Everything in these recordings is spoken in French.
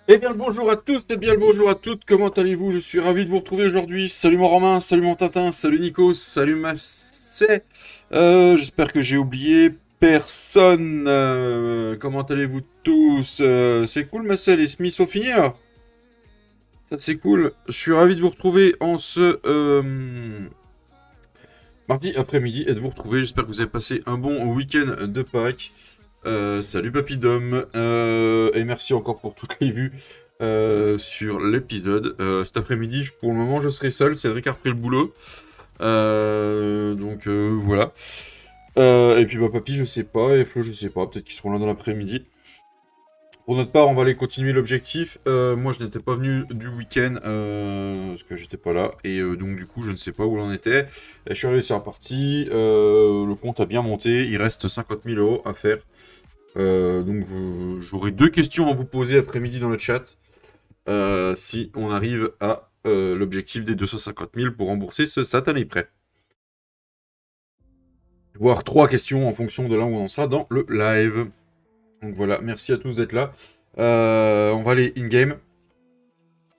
Eh bien le bonjour à tous et bien le bonjour à toutes, comment allez-vous? Je suis ravi de vous retrouver aujourd'hui. Salut mon Romain, salut mon Tintin, salut Nico, salut Massé. J'espère que j'ai oublié personne. Comment allez-vous tous? C'est cool Massé, les Smiths sont finis là? Ça c'est cool. Je suis ravi de vous retrouver en ce mardi après-midi et de vous retrouver. J'espère que vous avez passé un bon week-end de Pâques. Salut Papy Dom, et merci encore pour toutes les vues sur l'épisode. Cet après-midi, pour le moment, je serai seul. Cédric a repris le boulot. Donc voilà. Et puis bah Papy, je sais pas, et Flo, je sais pas. Peut-être qu'ils seront là dans l'après-midi. Pour notre part, on va aller continuer l'objectif. Moi, je n'étais pas venu du week-end parce que j'étais pas là. Et donc, du coup, je ne sais pas où l'on était. Et je suis arrivé sur la partie. Le compte a bien monté. Il reste 50 000 € à faire. Donc j'aurai deux questions à vous poser après-midi dans le chat. Si on arrive à l'objectif des 250 000 pour rembourser ce satané prêt. Voire trois questions en fonction de là où on en sera dans le live. Donc voilà, merci à tous d'être là. On va aller in-game.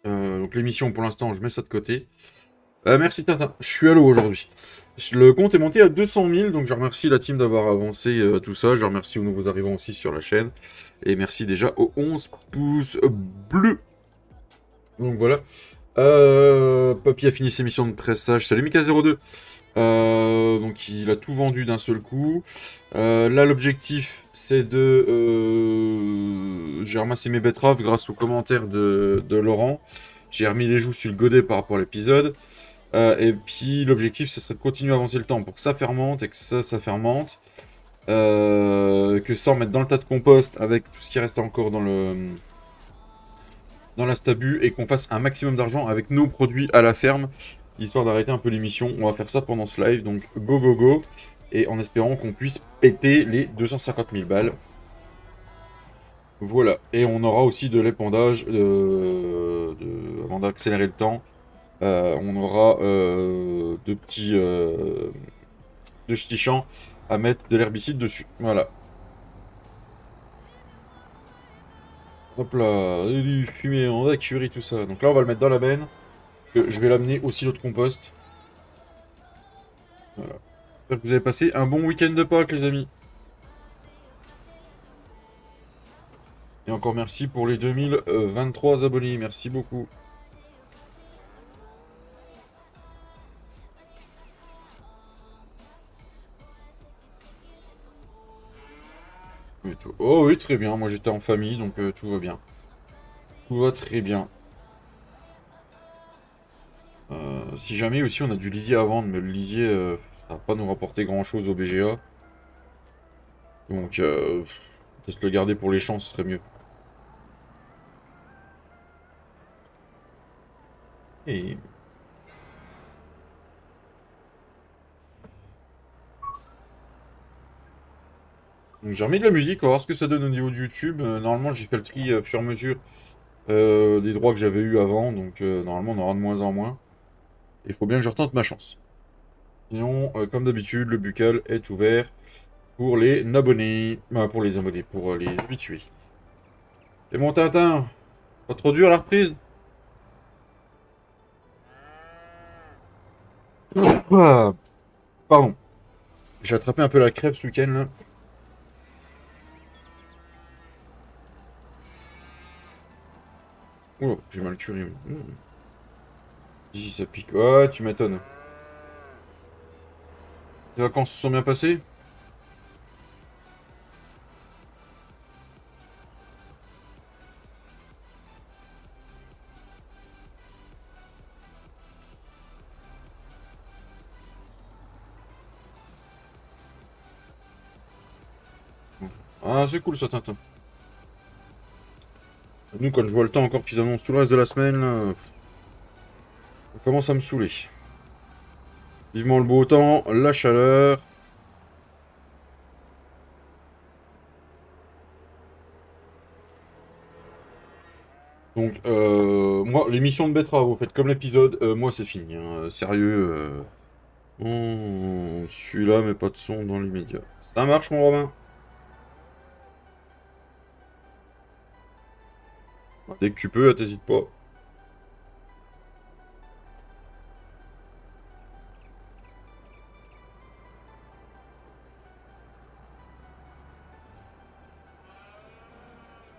Donc l'émission pour l'instant, je mets ça de côté. Merci Tintin, je suis à l'eau aujourd'hui. Le compte est monté à 200 000, donc je remercie la team d'avoir avancé tout ça. Je remercie aux nouveaux arrivants aussi sur la chaîne. Et merci déjà aux 11 pouces bleus. Donc voilà. Papy a fini ses missions de pressage. Salut Mika02. Donc il a tout vendu d'un seul coup. Là l'objectif c'est de... J'ai ramassé mes betteraves grâce aux commentaires de Laurent. J'ai remis les joues sur le godet par rapport à l'épisode. Et puis l'objectif ce serait de continuer à avancer le temps pour que ça fermente et que ça fermente. Que ça on mette dans le tas de compost avec tout ce qui reste encore dans la stabu et qu'on fasse un maximum d'argent avec nos produits à la ferme, histoire d'arrêter un peu l'émission. On va faire ça pendant ce live, donc go go go, et en espérant qu'on puisse péter les 250 000 balles. Voilà, et on aura aussi de l'épandage avant d'accélérer le temps. On aura deux petits champs à mettre de l'herbicide dessus. Voilà. Hop là, du fumier, on va curer tout ça. Donc là, on va le mettre dans la benne. Je vais l'amener au silo de compost. Voilà. J'espère que vous avez passé un bon week-end de Pâques, les amis. Et encore merci pour les 2023 abonnés. Merci beaucoup. Oh oui, très bien. Moi, j'étais en famille, donc tout va bien. Tout va très bien. Si jamais aussi on a du lisier à vendre, mais le lisier, ça va pas nous rapporter grand-chose au BGA. Donc, peut-être le garder pour les champs, ce serait mieux. Et... Donc j'ai remis de la musique, on va voir ce que ça donne au niveau de YouTube. Normalement, j'ai fait le tri au fur et à mesure des droits que j'avais eu avant, donc normalement, on aura de moins en moins. Il faut bien que je retente ma chance. Sinon, comme d'habitude, le buccal est ouvert pour les abonnés. Pour les abonnés, pour les habitués. Et mon Tintin, pas trop dur la reprise? Ah, pardon. J'ai attrapé un peu la crève ce week-end là. Oh, j'ai mal curé. Ici ça pique. Ouais, tu m'étonnes. Les vacances se sont bien passées? Ah, c'est cool ça, Tintin. Nous, quand je vois le temps encore qu'ils annoncent tout le reste de la semaine, là, ça commence à me saouler. Vivement le beau temps, la chaleur. Donc, moi, l'émission de Betra, vous faites comme l'épisode, moi c'est fini, hein. Sérieux. Celui-là, mais pas de son dans l'immédiat. Ça marche, mon Romain? Dès que tu peux, t'hésites pas.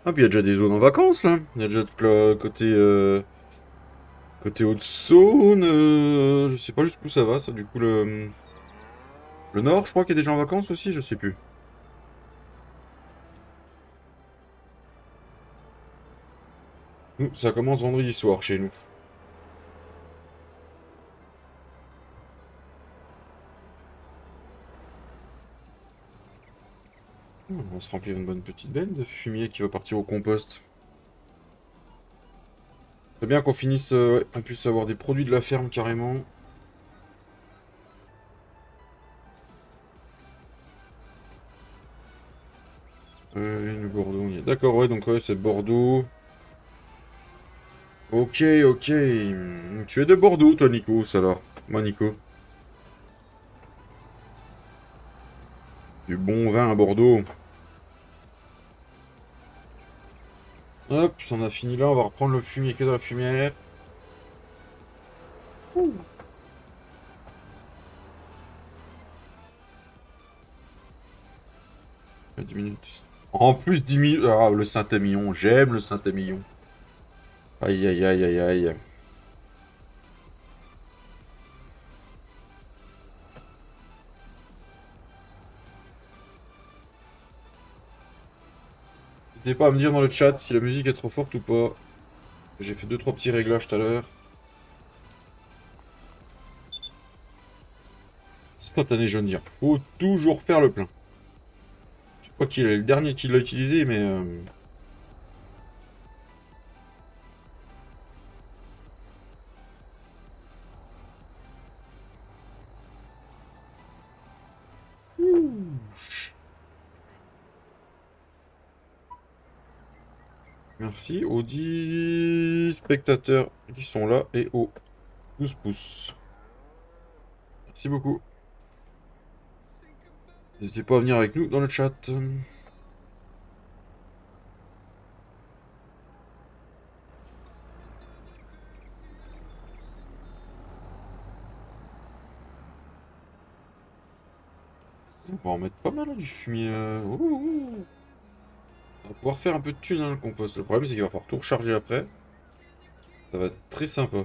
Ah, puis il y a déjà des zones en vacances, là. Il y a déjà tout le côté, côté Haute-Saône. Je sais pas jusqu'où ça va, ça, du coup, le Nord, je crois qu'il y a des gens en vacances aussi, je sais plus. Nous, ça commence vendredi soir chez nous. On va se remplir une bonne petite benne de fumier qui va partir au compost. C'est bien qu'on finisse, ouais, qu'on puisse avoir des produits de la ferme carrément. Le Bordeaux, on y est. D'accord, ouais, donc ouais, c'est Bordeaux. Ok, ok. Tu es de Bordeaux, toi, Nico, alors. Moi, Nico. Du bon vin à Bordeaux. Hop, on a fini là, on va reprendre le fumier qui est dans la fumière. Ouh. 10 minutes. En plus, 10 minutes. Ah, le Saint-Émilion, j'aime le Saint-Émilion. Aïe, aïe, aïe, aïe, aïe. N'hésitez pas à me dire dans le chat si la musique est trop forte ou pas. J'ai fait deux trois petits réglages tout à l'heure. Instantané, je veux dire. Faut toujours faire le plein. Je crois qu'il est le dernier qui l'a utilisé, mais... Merci aux 10 spectateurs qui sont là et aux 12 pouces. Merci beaucoup. N'hésitez pas à venir avec nous dans le chat. On va en mettre pas mal, hein, du fumier. On va pouvoir faire un peu de thune, hein, le compost. Le problème, c'est qu'il va falloir tout recharger après. Ça va être très sympa.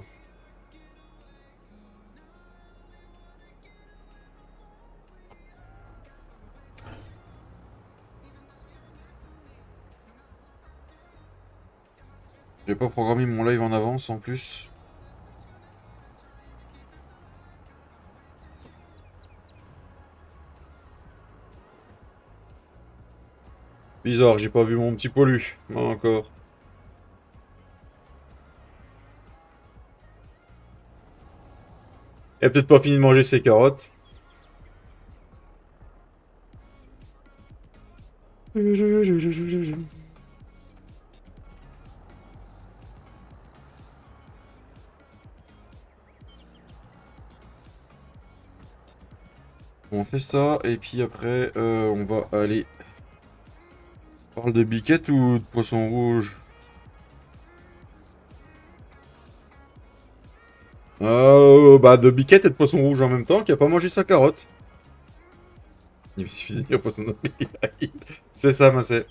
J'ai pas programmé mon live en avance en plus. Bizarre, j'ai pas vu mon petit pollu. Non, encore. Il a peut-être pas fini de manger ses carottes. On fait ça, et puis après, on va aller... On parle de biquette ou de poisson rouge? Bah, de biquette et de poisson rouge en même temps, qui a pas mangé sa carotte. Il suffit de dire poisson rouge. C'est ça, ma c'est.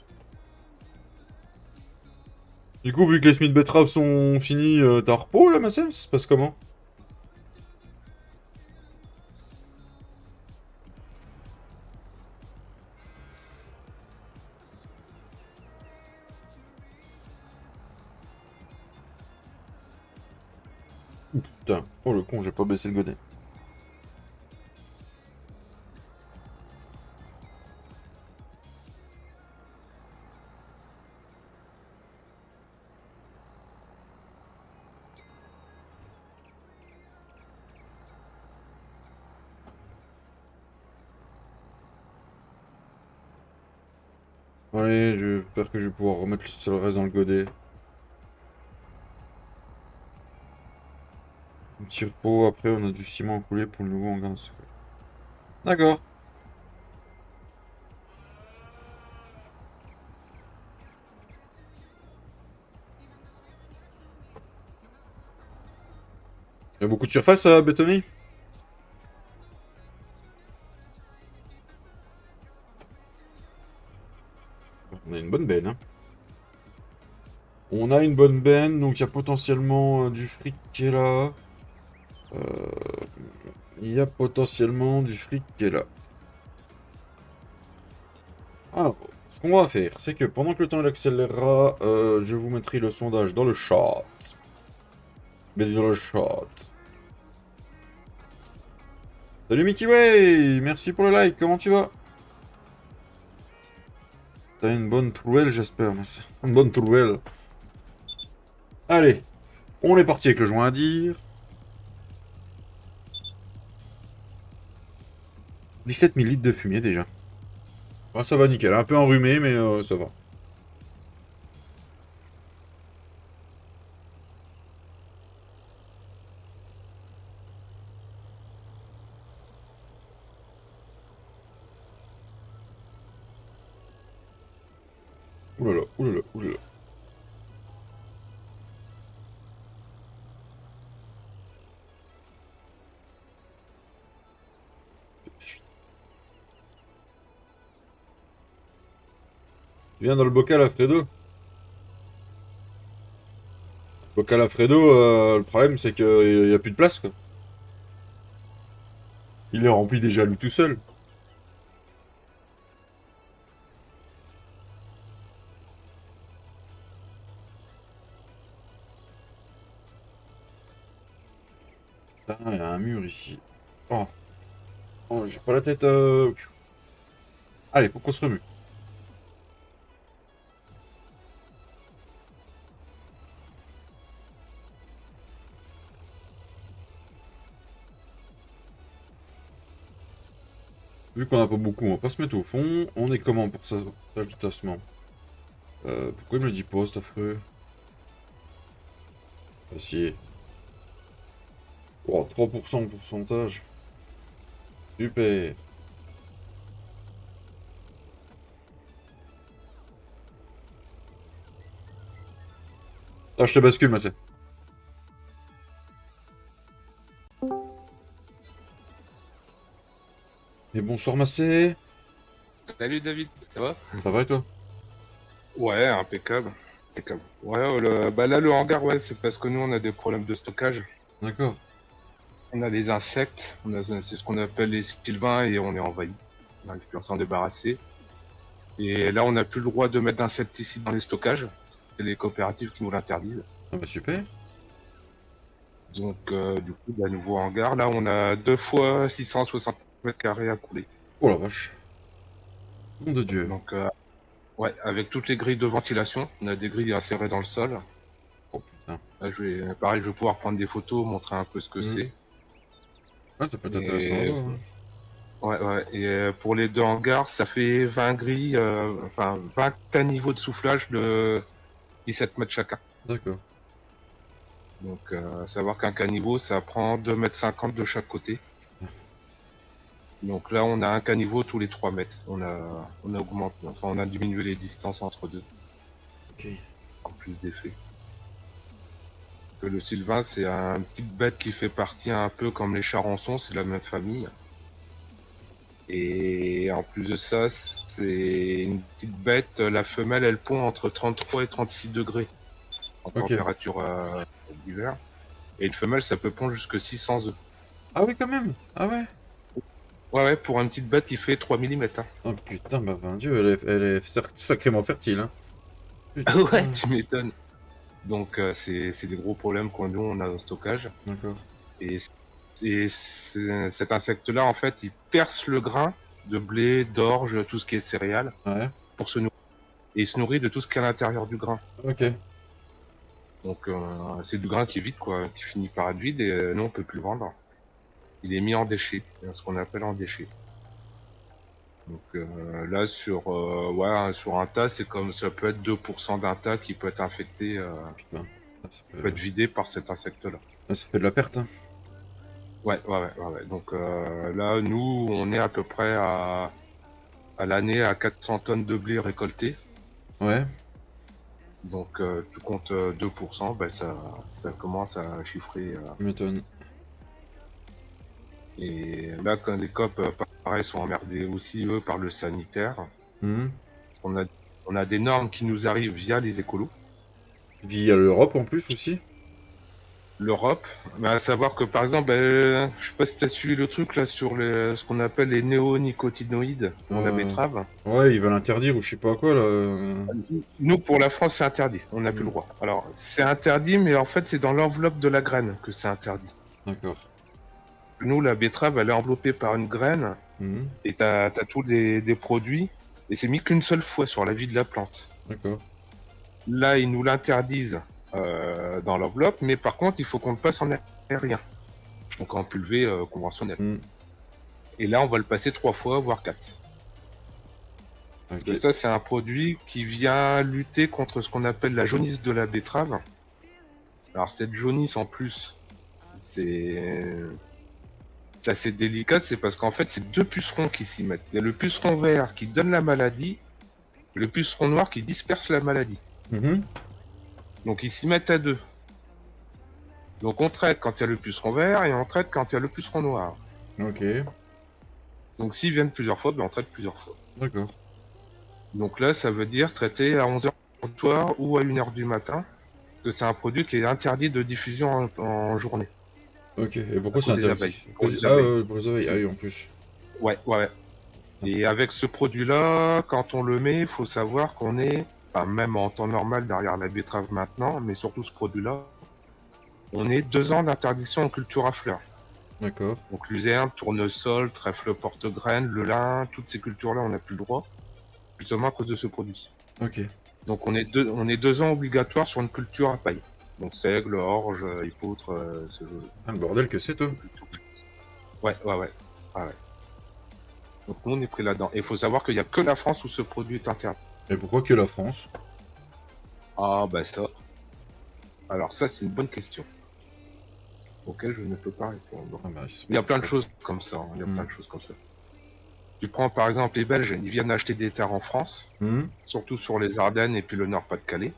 Du coup, vu que les Smith Betteraves sont finis, t'es en repos là, ma sœur? Ça se passe comment? Putain, oh le con, j'ai pas baissé le godet. Allez, j'espère que je vais pouvoir remettre le reste dans le godet. Un petit repos, après on a du ciment à couler pour le nouveau hangar. D'accord. Il y a beaucoup de surface à bétonner? On a une bonne benne, hein. On a une bonne benne, donc il y a potentiellement du fric qui est là. Euh, Il y a potentiellement du fric qui est là. Alors, ce qu'on va faire, c'est que pendant que le temps il accélérera, je vous mettrai le sondage dans le chat. Mais dans le chat. Salut Mickey Way, merci pour le like, comment tu vas? T'as une bonne trouelle, j'espère, mais c'est une bonne trouelle. Allez, on est parti avec le joint à dire. 17 000 litres de fumier déjà. Ah, ça va nickel, un peu enrhumé, mais ça va. Oulala, oulala, oulala. Tu viens dans le bocal Alfredo? Bocal Alfredo, le problème c'est qu'il n'y a plus de place quoi. Il est rempli déjà lui tout seul. Ah, il y a un mur ici. Oh, oh j'ai pas la tête. Allez, faut qu'on se remue. Vu qu'on a pas beaucoup, on va pas se mettre au fond. On est comment pour ça, tâche de tassement? Pourquoi il me le dit pas, cet affreux? Acier. Oh, 3% de pourcentage. Super. Ah, je te bascule, Mathieu. Et bonsoir, Massé. Salut David, ça va? Ça va et toi? Ouais, impeccable. Impeccable. Ouais, bah là le hangar, ouais, c'est parce que nous on a des problèmes de stockage. D'accord. On a des insectes, c'est ce qu'on appelle les sylvains et on est envahi. On n'arrive plus à s'en débarrasser. Et là on n'a plus le droit de mettre d'insecticides dans les stockages. C'est les coopératives qui nous l'interdisent. Ah bah super. Donc du coup, bah, nouveau hangar, là on a 2 fois 660 mètres carrés à couler. Oh la vache. Nom de Dieu. Donc ouais, avec toutes les grilles de ventilation, on a des grilles insérées dans le sol. Oh putain. Là, pareil, je vais pouvoir prendre des photos, montrer un peu ce que c'est. Ouais, ça peut être intéressant à Et voir, hein. ouais, ouais. Et pour les deux hangars, ça fait 20 grilles, enfin 20 caniveaux de soufflage de 17 mètres chacun. D'accord. Donc, à savoir qu'un caniveau, ça prend 2,50 m de chaque côté. Donc là, on a un caniveau tous les 3 mètres. On a augmenté, enfin, on a diminué les distances entre deux. Ok. En plus d'effet. Le sylvain, c'est un petite bête qui fait partie un peu comme les charançons, c'est la même famille. Et en plus de ça, c'est une petite bête, la femelle, elle pond entre 33 et 36 degrés en température d'hiver. Et une femelle, ça peut pondre jusque 600 œufs. Ah oui, quand même. Ah ouais. Ouais, pour une petite bête, il fait 3 mm. Hein. Oh putain, bah ben Dieu, elle est sacrément fertile. Hein. Ah Putain. ouais, tu m'étonnes. Donc c'est des gros problèmes qu'on nous on a au stockage. D'accord. Et cet insecte-là, en fait, il perce le grain de blé, d'orge, tout ce qui est céréales, Ouais. pour se nourrir. Et il se nourrit de tout ce qui est à l'intérieur du grain. Ok. Donc c'est du grain qui est vide, quoi, qui finit par être vide et nous on peut plus le vendre. Il est mis en déchet, ce qu'on appelle en déchet. Donc là sur sur un tas, c'est comme ça peut être 2% d'un tas qui peut être infecté, Putain. Ça peut être vidé par cet insecte-là. ça fait de la perte. Hein. Ouais. Donc là, nous, on est à peu près à l'année à 400 tonnes de blé récolté. Ouais. Donc tu comptes 2%, ben, ça commence à chiffrer. Tu m'étonnes. Et là, quand les COP, pareil, sont emmerdés aussi, eux, par le sanitaire. Mhm. On a des normes qui nous arrivent via les écolos. Via l'Europe en plus aussi. L'Europe, à savoir que par exemple, je sais pas si tu as suivi le truc là sur ce qu'on appelle les néonicotinoïdes pour la betterave. Ouais, ils veulent interdire ou je sais pas quoi là. Nous, pour la France, c'est interdit. On n'a plus le droit. Alors, c'est interdit, mais en fait, c'est dans l'enveloppe de la graine que c'est interdit. D'accord. Nous, la betterave, elle est enveloppée par une graine, Mhm. et t'as tous des produits, et c'est mis qu'une seule fois sur la vie de la plante. D'accord. Là, ils nous l'interdisent dans l'enveloppe, mais par contre, il faut qu'on le passe en aérien. Donc en pulvé conventionnel. Mhm. Et là, on va le passer 3 fois, voire 4. Parce que Ok. ça, c'est un produit qui vient lutter contre ce qu'on appelle la jaunisse de la betterave. Alors cette jaunisse, en plus, c'est assez délicat, c'est parce qu'en fait, c'est deux pucerons qui s'y mettent. Il y a le puceron vert qui donne la maladie, et le puceron noir qui disperse la maladie. Mhm. Donc ils s'y mettent à deux. Donc on traite quand il y a le puceron vert et on traite quand il y a le puceron noir. Ok. Donc s'ils viennent plusieurs fois, ben on traite plusieurs fois. D'accord. Donc là, ça veut dire traiter à 11h du soir ou à 1h du matin, que c'est un produit qui est interdit de diffusion en journée. Ok. Et pourquoi À c'est cause des interdit? abeilles. Pour les Ah, abeilles. pour les abeilles. Ah oui, en plus. Ouais. Et avec ce produit-là, quand on le met, il faut savoir qu'on est, même en temps normal derrière la betterave maintenant, mais surtout ce produit-là, on est 2 ans d'interdiction en culture à fleurs. D'accord. Donc luzerne, tournesol, trèfle porte-graine, le lin, toutes ces cultures-là, on n'a plus le droit, justement à cause de ce produit. Ok. Donc on est 2 ans obligatoires sur une culture à paille. Donc seigle, orge, épeautre, Ah, le bordel que c'est, toi. Ouais. Donc nous on est pris là-dedans. Et il faut savoir qu'il n'y a que la France où ce produit est interdit. Et pourquoi que la France? Ah bah ça. Alors ça c'est une bonne question. Auquel je ne peux pas répondre. Ah, bah, Il y a plein de choses comme ça. Il y a plein de choses comme ça. Tu prends par exemple les Belges, ils viennent acheter des terres en France, surtout sur les Ardennes et puis le Nord-Pas-de-Calais.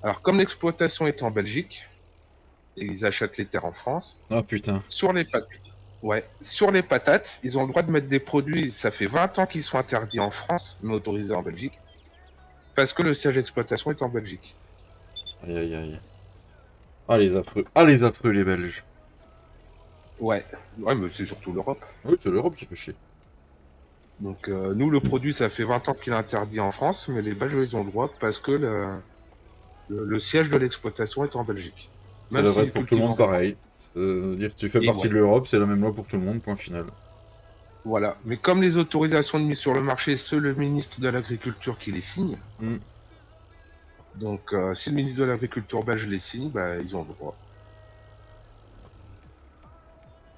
Alors comme l'exploitation est en Belgique, et ils achètent les terres en France, Ah putain. sur les patates, ils ont le droit de mettre des produits, ça fait 20 ans qu'ils sont interdits en France, mais autorisés en Belgique, parce que le siège d'exploitation est en Belgique. Aïe aïe aïe. Ah les affreux. Ah les affreux les Belges. Ouais, mais c'est surtout l'Europe. Oui, c'est l'Europe qui fait chier. Donc nous, le produit, ça fait 20 ans qu'il est interdit en France, mais les Belges, ils ont le droit parce que le siège de l'exploitation est en Belgique. Ça devrait être pour tout le monde pareil. Dire tu fais partie de l'Europe, c'est la même loi pour tout le monde, point final. Voilà. Mais comme les autorisations de mise sur le marché, c'est le ministre de l'Agriculture qui les signe. Donc si le ministre de l'Agriculture belge les signe, ils ont le droit.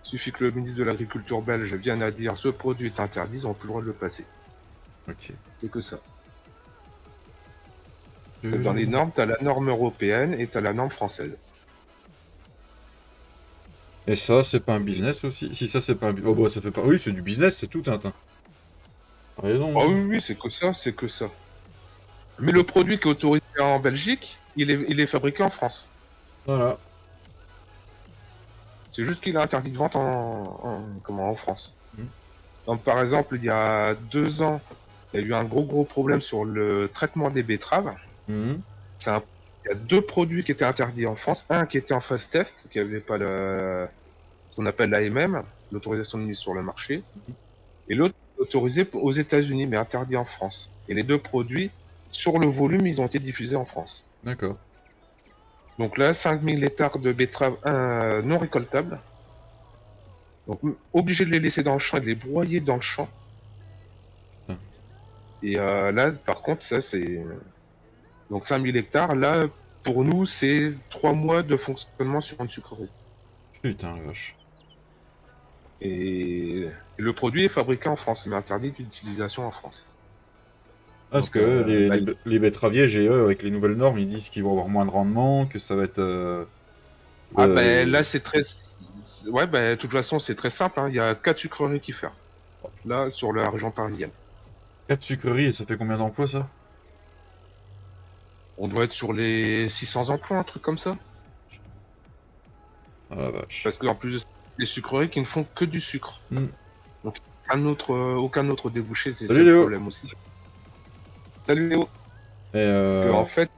Il suffit que le ministre de l'Agriculture belge vienne à dire ce produit est interdit, ils n'ont plus le droit de le passer. Ok. C'est que ça. Dans les normes, t'as la norme européenne et t'as la norme française. Et ça, c'est pas un business aussi? Si ça, c'est pas un... Oh bah ça fait pas... Oui, c'est du business, c'est tout, Tintin. Allez donc. Ah oui, c'est que ça, c'est que ça. Mais le produit qui est autorisé en Belgique, il est fabriqué en France. Voilà. C'est juste qu'il est interdit de vente en France. Mhm. Donc, par exemple, il y a 2 ans, il y a eu un gros problème sur le traitement des betteraves. Mhm. Il y a 2 produits qui étaient interdits en France. Un qui était en phase test, qui n'avait pas ce qu'on appelle l'AMM, l'autorisation de mise sur le marché. Et l'autre autorisé aux États-Unis, mais interdit en France. Et les 2 produits, sur le volume, ils ont été diffusés en France. D'accord. Donc là, 5000 hectares de betteraves non récoltables. Donc obligé de les laisser dans le champ et de les broyer dans le champ. Putain. Et là, par contre, ça c'est... Donc 5000 hectares, là, pour nous, c'est 3 mois de fonctionnement sur une sucrerie. Putain, la vache. Et le produit est fabriqué en France, mais interdit d'utilisation en France. Ah, parce Donc, que les betteraviers GE, avec les nouvelles normes, ils disent qu'ils vont avoir moins de rendement, que ça va être... ah ben euh, là, c'est très... Ouais, ben de toute façon, c'est très simple, hein. Il y a 4 sucreries qui font. Là, sur la région parisienne. 4 sucreries, et ça fait combien d'emplois, ça? On doit être sur les 600 emplois, un truc comme ça. Ah, la vache. Parce qu'en plus de ça, les sucreries qui ne font que du sucre. Hmm. Donc, aucun autre débouché, c'est ça Salut le Léo! problème aussi. Salut Léo! Et Parce que, en fait,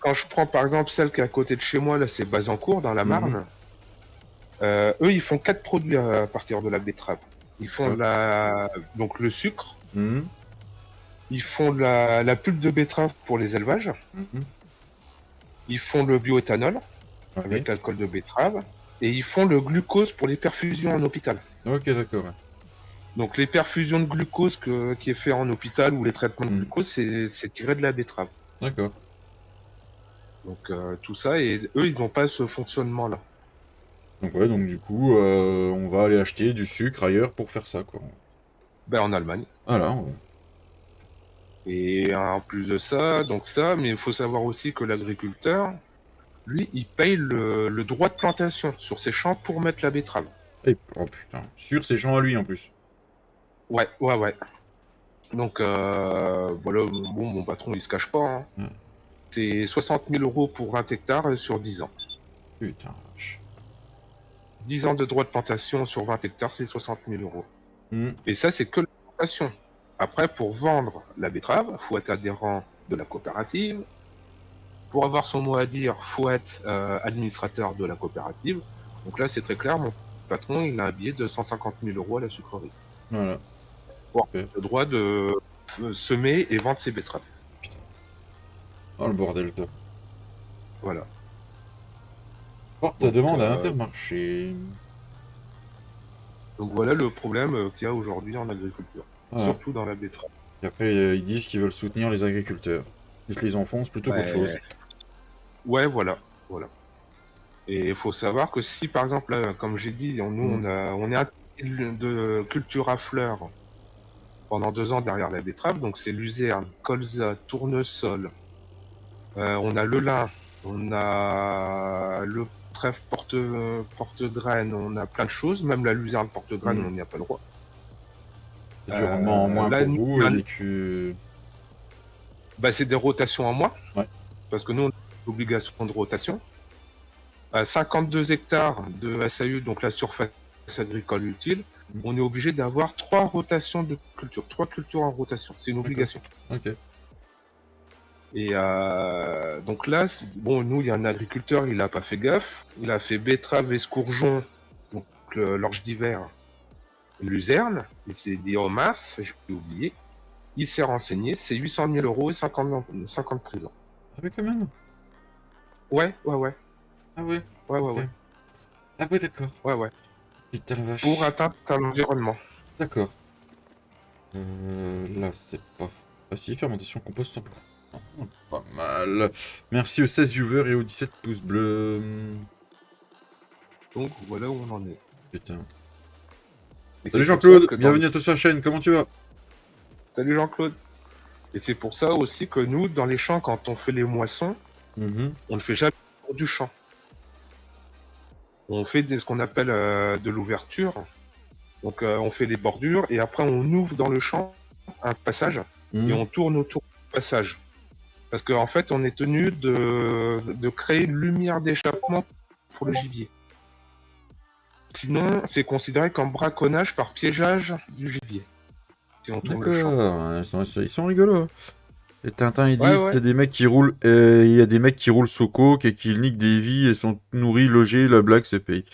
quand je prends par exemple celle qui est à côté de chez moi, là, c'est Bazancourt, dans la Marne. Eux, ils font 4 produits à partir de la betterave. Ils font donc le sucre, Mhm. ils font la pulpe de betterave pour les élevages, Mhm. ils font le bioéthanol Ok, avec l'alcool de betterave, et ils font le glucose pour les perfusions en hôpital. ok, d'accord. Ouais. Donc les perfusions de glucose qui est fait en hôpital ou les traitements de Mhm. glucose, c'est tiré de la betterave. D'accord. Donc tout ça, et eux, ils n'ont pas ce fonctionnement-là. Donc ouais, donc du coup, on va aller acheter du sucre ailleurs pour faire ça, quoi. Ben, en Allemagne. Voilà. Ouais. Et en plus de ça, donc ça, mais il faut savoir aussi que l'agriculteur, lui, il paye le droit de plantation sur ses champs pour mettre la betterave. Et, oh putain, sur ses champs à lui en plus. Ouais, ouais, ouais. Donc voilà, bon, mon patron, il se cache pas, hein. Ouais. C'est 60 000 euros pour 20 hectares sur 10 ans. Putain, la vache. 10 ans de droit de plantation sur 20 hectares, c'est 60 000 euros. Hmm. Et ça, c'est que la plantation. Après, pour vendre la betterave, il faut être adhérent de la coopérative. Pour avoir son mot à dire, il faut être administrateur de la coopérative. Donc là, c'est très clair, mon patron, il a un billet de 150 000 euros à la sucrerie. Voilà. Pour Super. le droit de semer et vendre ses betteraves. Putain. Oh le bordel, toi. Voilà. Porte ta Donc, demande à Intermarché. donc voilà le problème qu'il y a aujourd'hui en agriculture. Voilà. Surtout dans la betterave. Et après, ils disent qu'ils veulent soutenir les agriculteurs. Ils te les enfoncent plutôt qu'autre chose. Ouais, voilà. Voilà. Et il faut savoir que si, par exemple, là, comme j'ai dit, nous, on est un de culture à fleurs pendant 2 ans derrière la betterave. Donc c'est luzerne, colza, tournesol. On a le lin, on a le trèfle porte-graines, on a plein de choses. Même la luzerne porte-graines, on n'y a pas le droit. C'est du rendement en moins là, pour vous et les bah, c'est des rotations en moins. Ouais. Parce que nous, on a l'obligation de rotation. 52 hectares de SAU, donc la surface agricole utile, on est obligé d'avoir 3 rotations de culture, 3 cultures en rotation. C'est une obligation. Ok. Et donc là, bon, nous, il y a un agriculteur, il n'a pas fait gaffe. Il a fait betterave, escourgeon, donc l'orge d'hiver, luzerne. Il s'est dit, oh mince, je vais oublier. Il s'est renseigné, c'est 800 000 euros et 50 prison. Ah oui, quand même. Ouais, ouais, ouais. Ah ouais. Ouais, ouais, Ok. ouais. Ah ouais, d'accord. Ouais, ouais. Putain la vache. Pour atteindre l'environnement. D'accord. Là, c'est pas facile. Fermentation compost 100%. Pas mal. Merci aux 16 viewers et aux 17 pouces bleus. Donc voilà où on en est. Putain. Et Salut c'est pour ça Jean-Claude, que bienvenue à toi sur la chaîne, comment tu vas? Salut Jean-Claude. Et c'est pour ça aussi que nous, dans les champs, quand on fait les moissons, on ne fait jamais du champ. On fait ce qu'on appelle de l'ouverture. Donc on fait les bordures et après on ouvre dans le champ un passage et on tourne autour du passage. Parce qu'en fait, on est tenu de créer une lumière d'échappement pour le gibier. Sinon, c'est considéré comme braconnage par piégeage du gibier. Si on tourne le champ. D'accord, ils sont rigolos. Hein. Et Tintin, il Ouais, dit qu'il y ouais. a des mecs qui roulent, il y a des mecs qui roulent sous coke et qui niquent des vies et sont nourris, logés, la blague c'est payé.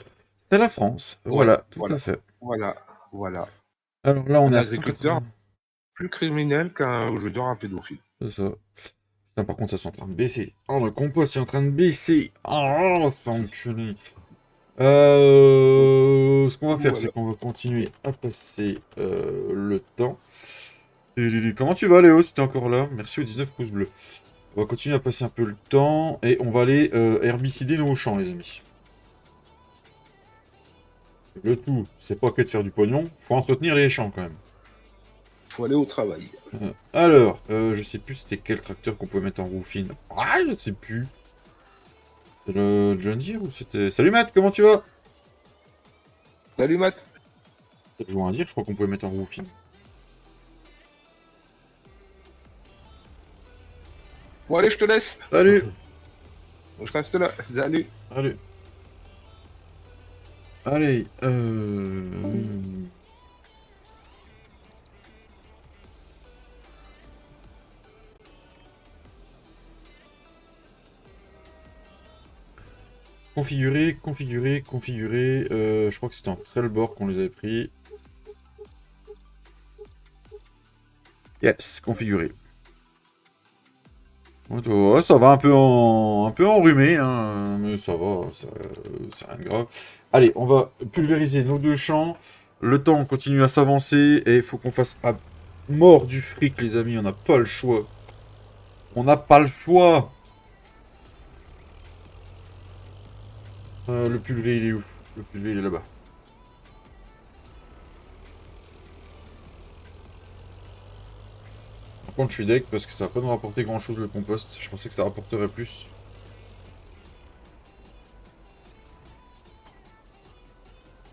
C'est la France, Ouais, voilà, tout à voilà. fait. Voilà. Voilà. Alors là, on Un est à agriculteur 180. plus criminel qu'un, je veux dire, un pédophile. C'est ça. Putain, par contre, ça c'est en train de baisser. Oh, le compost est en train de baisser. Oh, ça fait enculer. Ce qu'on va faire, c'est Voilà. qu'on va continuer à passer le temps. Comment tu vas, Léo, si t'es encore là? Merci aux 19 pouces bleus. On va continuer à passer un peu le temps et on va aller herbicider nos champs, les amis. Le tout, c'est pas que de faire du pognon, faut entretenir les champs quand même. Faut aller au travail. Alors, je sais plus c'était quel tracteur qu'on pouvait mettre en roue fine. Ah, je sais plus. C'est le John Deere ou c'était... Salut Matt, comment tu vas? Salut Matt. Je vois un dire, je crois qu'on pouvait mettre en roue fine. Bon allez, je te laisse. Salut! Je reste là. Salut. Salut! Allez, configurer, configurer, configurer. Je crois que c'était en Trelleborg qu'on les avait pris. Yes, configurer. Ouais, ça va un peu enrhumé, hein, mais ça va, c'est rien de grave. Allez, on va pulvériser nos deux champs. Le temps continue à s'avancer et il faut qu'on fasse à mort du fric, les amis. On n'a pas le choix. On n'a pas le choix. Le pulvé, il est où? Le pulvé, il est là-bas. Par contre, je suis deg parce que ça va pas nous rapporter grand-chose le compost. Je pensais que ça rapporterait plus.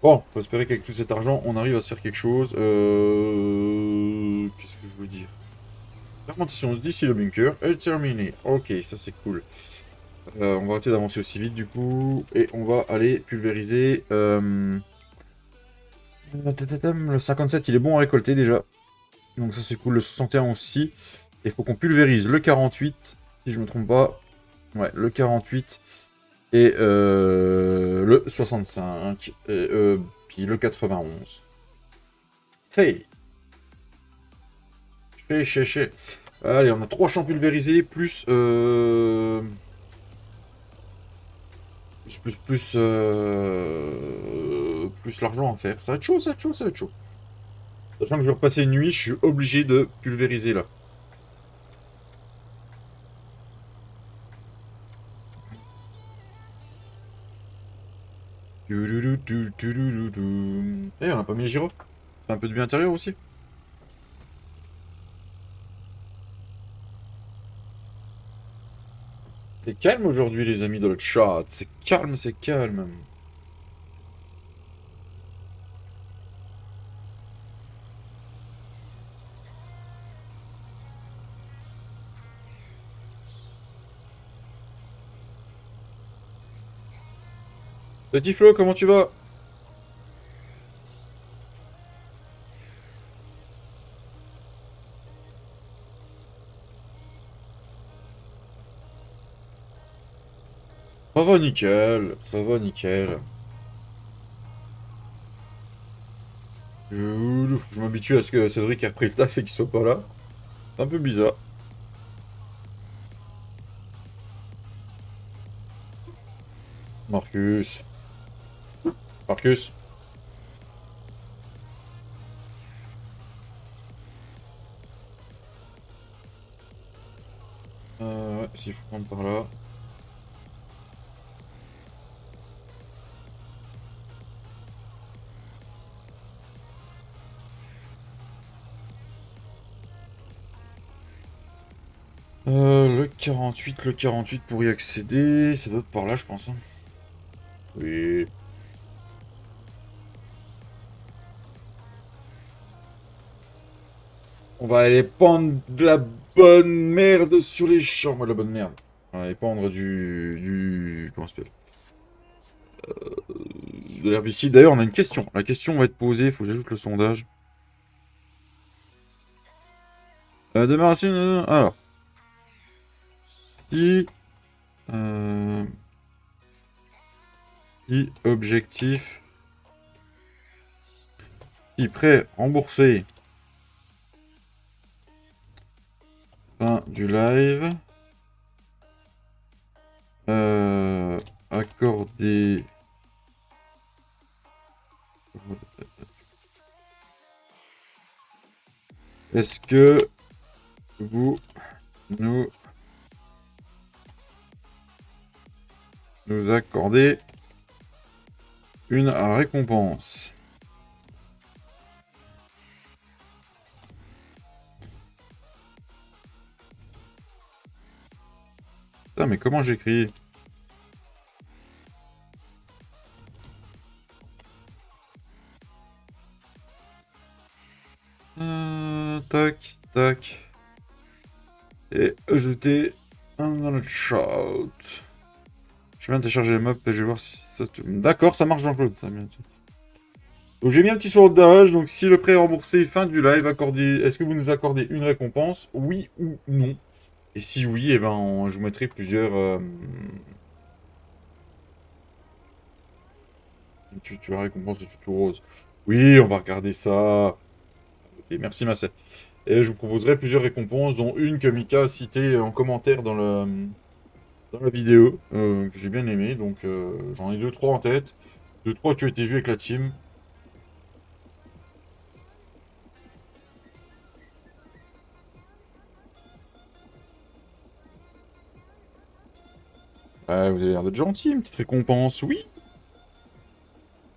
Bon, faut espérer qu'avec tout cet argent, on arrive à se faire quelque chose. Qu'est-ce que je veux dire? Fermentation d'ici le bunker est terminée. Ok, ça c'est cool. On va arrêter d'avancer aussi vite du coup. Et on va aller pulvériser. Le 57, il est bon à récolter déjà. Donc ça c'est cool. Le 61 aussi. Et il faut qu'on pulvérise le 48, si je me trompe pas. Ouais, le 48. Et le 65. Et puis le 91. Fait. Chez. Allez, on a 3 champs pulvérisés, plus... plus l'argent à faire. Ça va être chaud, ça va être chaud, ça va être chaud. Sachant que je vais repasser une nuit, je suis obligé de pulvériser là. Eh, on a pas mis les gyros. C'est un peu de vie intérieure aussi. C'est calme aujourd'hui les amis dans le chat. C'est calme, c'est calme. Petit Flo, comment tu vas? Ça va nickel, ça va nickel. Je m'habitue à ce que Cédric ait repris le taf et qu'il soit pas là. C'est un peu bizarre. Marcus. Marcus. Ouais, s'il faut prendre par là. Le 48 pour y accéder, ça doit être par là, je pense. Hein. Oui. On va aller pendre de la bonne merde sur les champs. Moi, la bonne merde. Et pendre comment ça s'appelle? De l'herbicide. D'ailleurs, on a une question. La question va être posée. Il faut que j'ajoute le sondage. Démarration. Alors. Si. Objectif. Si prêt, remboursé. Fin du live. Accorder. Est-ce que vous nous accordez une récompense? Putain, mais comment j'écris? Tac, tac. Et ajouter un dans le chat. Je viens de télécharger les mobs et je vais voir si ça... D'accord, ça marche Jean-Claude. Ça bien. Donc j'ai mis un petit sondage. Donc si le prêt est remboursé, fin du live, est-ce que vous nous accordez une récompense? Oui ou non? Et si oui, eh ben, je vous mettrai plusieurs... Tu la récompense de tuto rose. Oui, on va regarder ça. Ok, merci Massé. Et je vous proposerai plusieurs récompenses, dont une que Mika a citée en commentaire dans la vidéo, que j'ai bien aimé. Donc j'en ai deux, trois en tête. Deux, trois qui ont été vus avec la team. Ouais, vous avez l'air d'être gentil, une petite récompense, oui.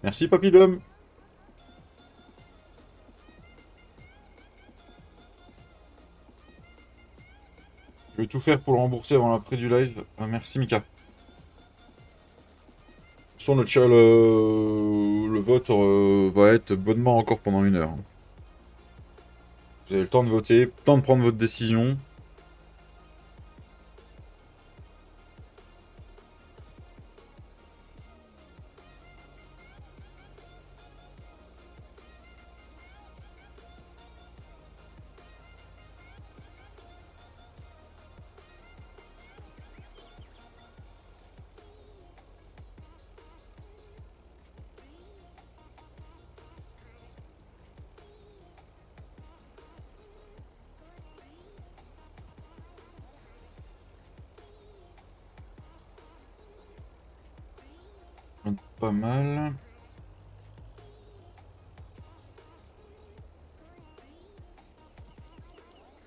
Merci Papillom. Je vais tout faire pour le rembourser avant l'après du live. Merci Mika. Sur le chat, le vote va être bonnement encore pendant 1 heure. Vous avez le temps de voter, le temps de prendre votre décision. Pas mal.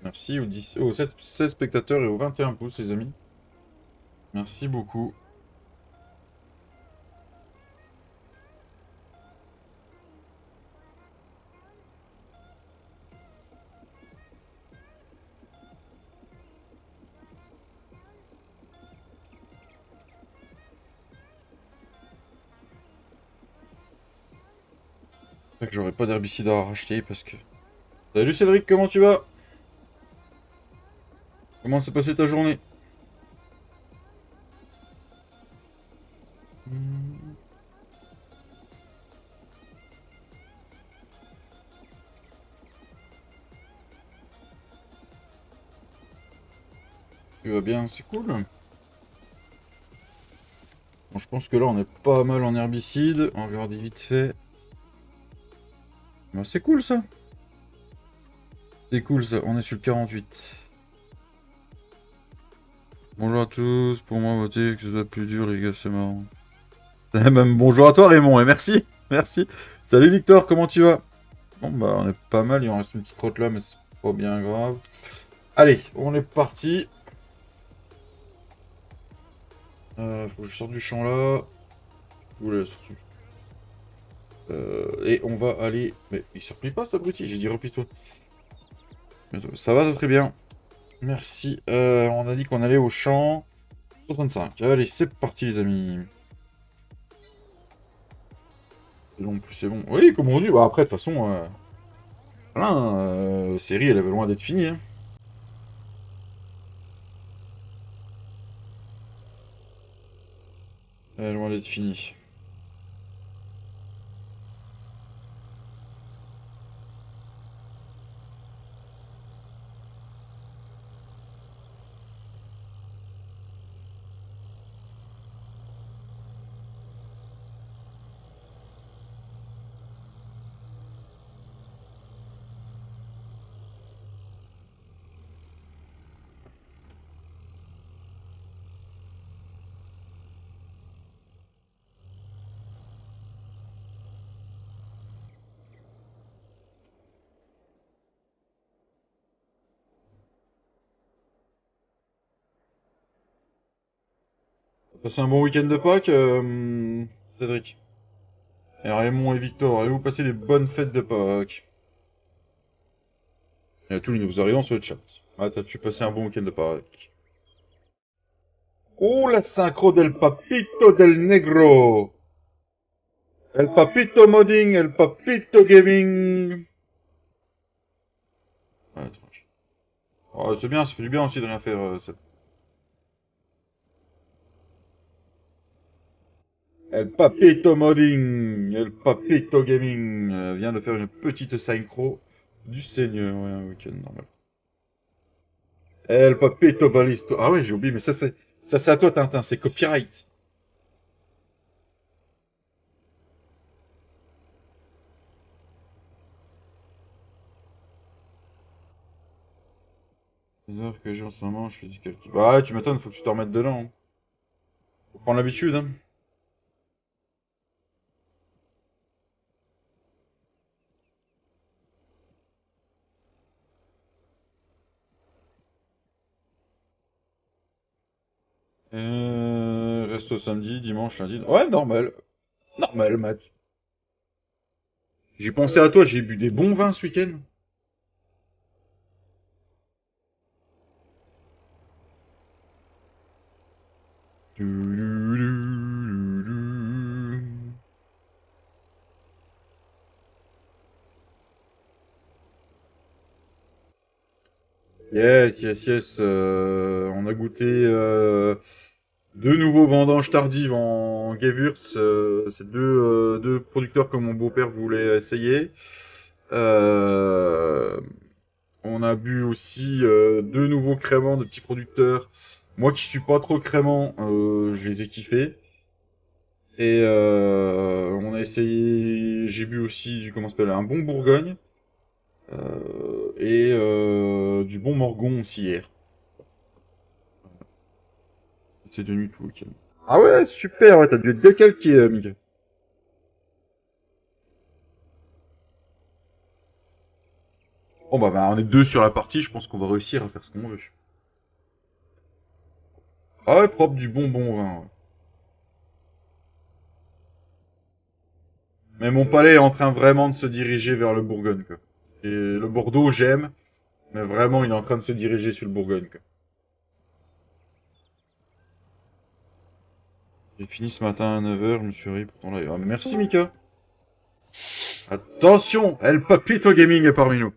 Merci aux, 16 spectateurs et aux 21 pouces, les amis. Merci beaucoup. J'espère que j'aurai pas d'herbicide à racheter parce que... Salut Cédric, comment tu vas? Comment s'est passée ta journée? Tu vas bien, c'est cool. Bon, je pense que là, on est pas mal en herbicide. On va regarder vite fait. Bah, c'est cool, ça. C'est cool, ça. On est sur le 48. Bonjour à tous. Pour moi, voter que ce soit plus dur, les gars, c'est marrant. Même bonjour à toi, Raymond, et merci. Merci. Salut, Victor, comment tu vas? Bon, bah, on est pas mal. Il en reste une petite crotte là, mais c'est pas bien grave. Allez, on est parti. Faut que je sorte du champ là. Oula, et on va aller... Mais il se replie pas, cet abruti. J'ai dit replie-toi. Ça va très bien. Merci. On a dit qu'on allait au champ. 65. Allez, c'est parti, les amis. C'est bon, plus c'est bon. Oui, comme on dit. Bah, après, de toute façon... Voilà, série, elle avait loin d'être finie. Hein. d'être fini. Passez un bon week-end de Pâques, Cédric. Et Raymond et Victor, allez-vous passer des bonnes fêtes de Pâques? Il y a tous les nouveaux arrivants sur le chat. Ah, t'as-tu passé un bon week-end de Pâques? Oh, la synchro del papito del negro! El papito modding, el papito gaming! Ouais, tranquille. Oh, c'est bien, ça fait du bien aussi de rien faire, ça. El Papito Modding, El Papito Gaming vient de faire une petite synchro du Seigneur, ouais, un week-end normal. El Papito Ballisto. Ah ouais, j'ai oublié, mais ça c'est à toi, Tintin, c'est copyright. Les heures que j'ai en ce moment, je fais du calcul. Bah ouais, tu m'étonnes, faut que tu te remettes dedans, hein. Faut prendre l'habitude, hein. Resto samedi, dimanche, lundi. Ouais, normal. Normal, Matt. J'ai pensé à toi, j'ai bu des bons vins ce week-end. Yes, yes, yes. On a goûté deux nouveaux vendanges tardives en Gewürz. C'est deux producteurs que mon beau-père voulait essayer. Euh, on a bu aussi deux nouveaux créments de petits producteurs. Moi qui suis pas trop crémant, je les ai kiffés. Et on a essayé. J'ai bu aussi, comment ça s'appelle, un bon Bourgogne et du bon Morgon aussi hier. C'est devenu tout le week-end. Ah ouais, super, ouais, t'as dû être décalqué, Miguel. Bon bah, on est deux sur la partie, je pense qu'on va réussir à faire ce qu'on veut. Ah ouais, propre du bon vin, ouais. Mais mon palais est en train vraiment de se diriger vers le Bourgogne, quoi. Et le Bordeaux, j'aime, mais vraiment, il est en train de se diriger sur le Bourgogne, quoi. J'ai fini ce matin à 9h, je me suis réveillé pour ton live. Ah, merci, Mika. Attention, El Papito Gaming est parmi nous.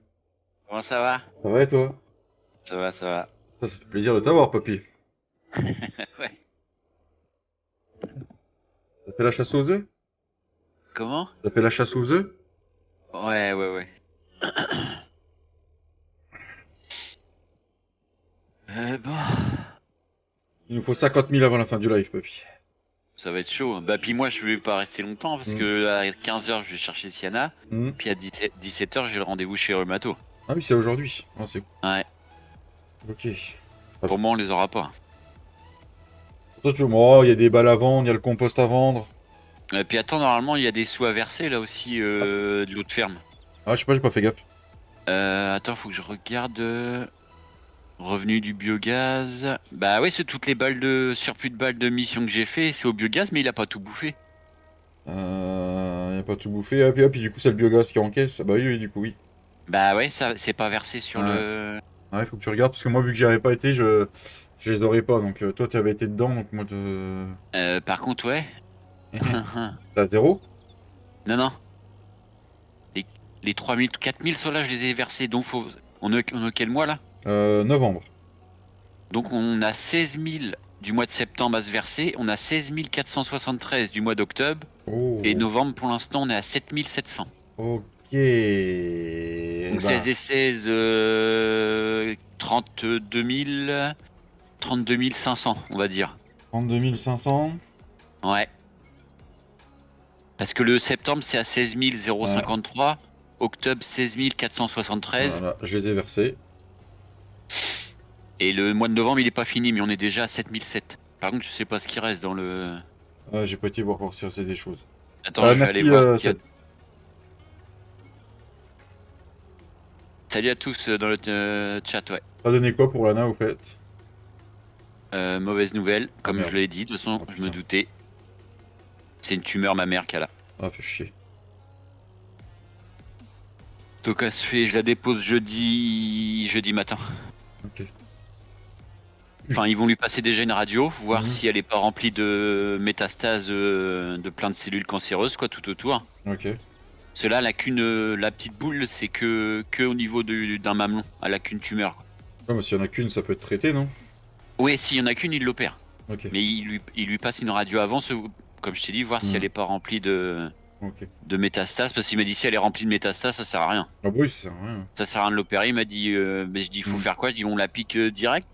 Comment ça va? Ça va et toi? Ça va, ça va. Ça fait plaisir de t'avoir, papy. Ouais. T'as fait la chasse aux œufs? Comment? T'as fait la chasse aux œufs? Ouais, ouais, ouais. Bon, Il nous faut 50 000 avant la fin du live, papy. ça va être chaud. Bah, puis moi, je vais pas rester longtemps parce que à 15h, je vais chercher Siana. Puis à 17h, j'ai le rendez-vous chez Rhumato. Ah oui, c'est aujourd'hui. Ah, c'est Ouais. ok. Pour moi, on les aura pas. Toi, tu vois, oh, il y a des balles à vendre, il y a le compost à vendre. Et puis attends, normalement, il y a des sous à verser là aussi de l'eau de ferme. Ah, je sais pas, j'ai pas fait gaffe. Attends, faut que je regarde. Revenu du biogaz. Bah ouais, c'est toutes les balles de surplus de balles de mission que j'ai fait, c'est au biogaz, mais il a pas tout bouffé. Il y a pas tout bouffé. Ah, puis du coup, c'est le biogaz qui encaisse. Ah bah oui, du coup, oui. Bah ouais, ça c'est pas versé sur Ouais. le. Ouais, faut que tu regardes, parce que moi, vu que j'y avais pas été, je les aurais pas. Donc, toi, tu avais été dedans, donc moi, Par contre, ouais. t'as zéro? Non, non. Les 3000, 4000 sur là, je les ai versés. Donc, on est quel mois là? Novembre. Donc, on a 16 du mois de septembre à se verser. On a 16 473 du mois d'octobre. Oh. Et novembre, pour l'instant, on est à 7 700. Ok. Donc 16 et 16, 32 500, on va dire. 32 500. Ouais. Parce que le septembre, c'est à 16 053. Octobre, 16 473. Voilà, je les ai versés. Et le mois de novembre, il est pas fini, mais on est déjà à 7007. Par contre, je sais pas ce qui reste dans le... J'ai pas été voir pour c'est des choses. Attends, je vais merci, aller voir ce qu'il y a. Seb. Salut à tous dans le chat, ouais. T'as donné quoi pour Lana, au fait? Mauvaise nouvelle, comme merde. je l'ai dit, de toute façon, Oh, je me putain. doutais. C'est une tumeur, ma mère, qu'elle a. Ah, fait chier. Donc, elle se fait, je la dépose jeudi matin. Ok. Enfin, ils vont lui passer déjà une radio, voir Mhm. si elle est pas remplie de métastases, de plein de cellules cancéreuses, quoi, tout autour. Ok. Cela, elle a qu'une, la petite boule, c'est que au niveau d'un mamelon. Elle a qu'une tumeur, quoi. Ouais, mais s'il y en a qu'une, ça peut être traité, non? Oui, s'il y en a qu'une, il l'opère. Ok. Mais il lui passe une radio avant, comme je t'ai dit, voir si elle est pas remplie de Ok. métastases. Parce qu'il m'a dit si elle est remplie de métastases, ça sert à rien. Ah, bah oui, ça sert à rien. Ça sert à rien de l'opérer. Il m'a dit, mais je dis, il faut Mm. faire quoi? Je dis, on la pique direct.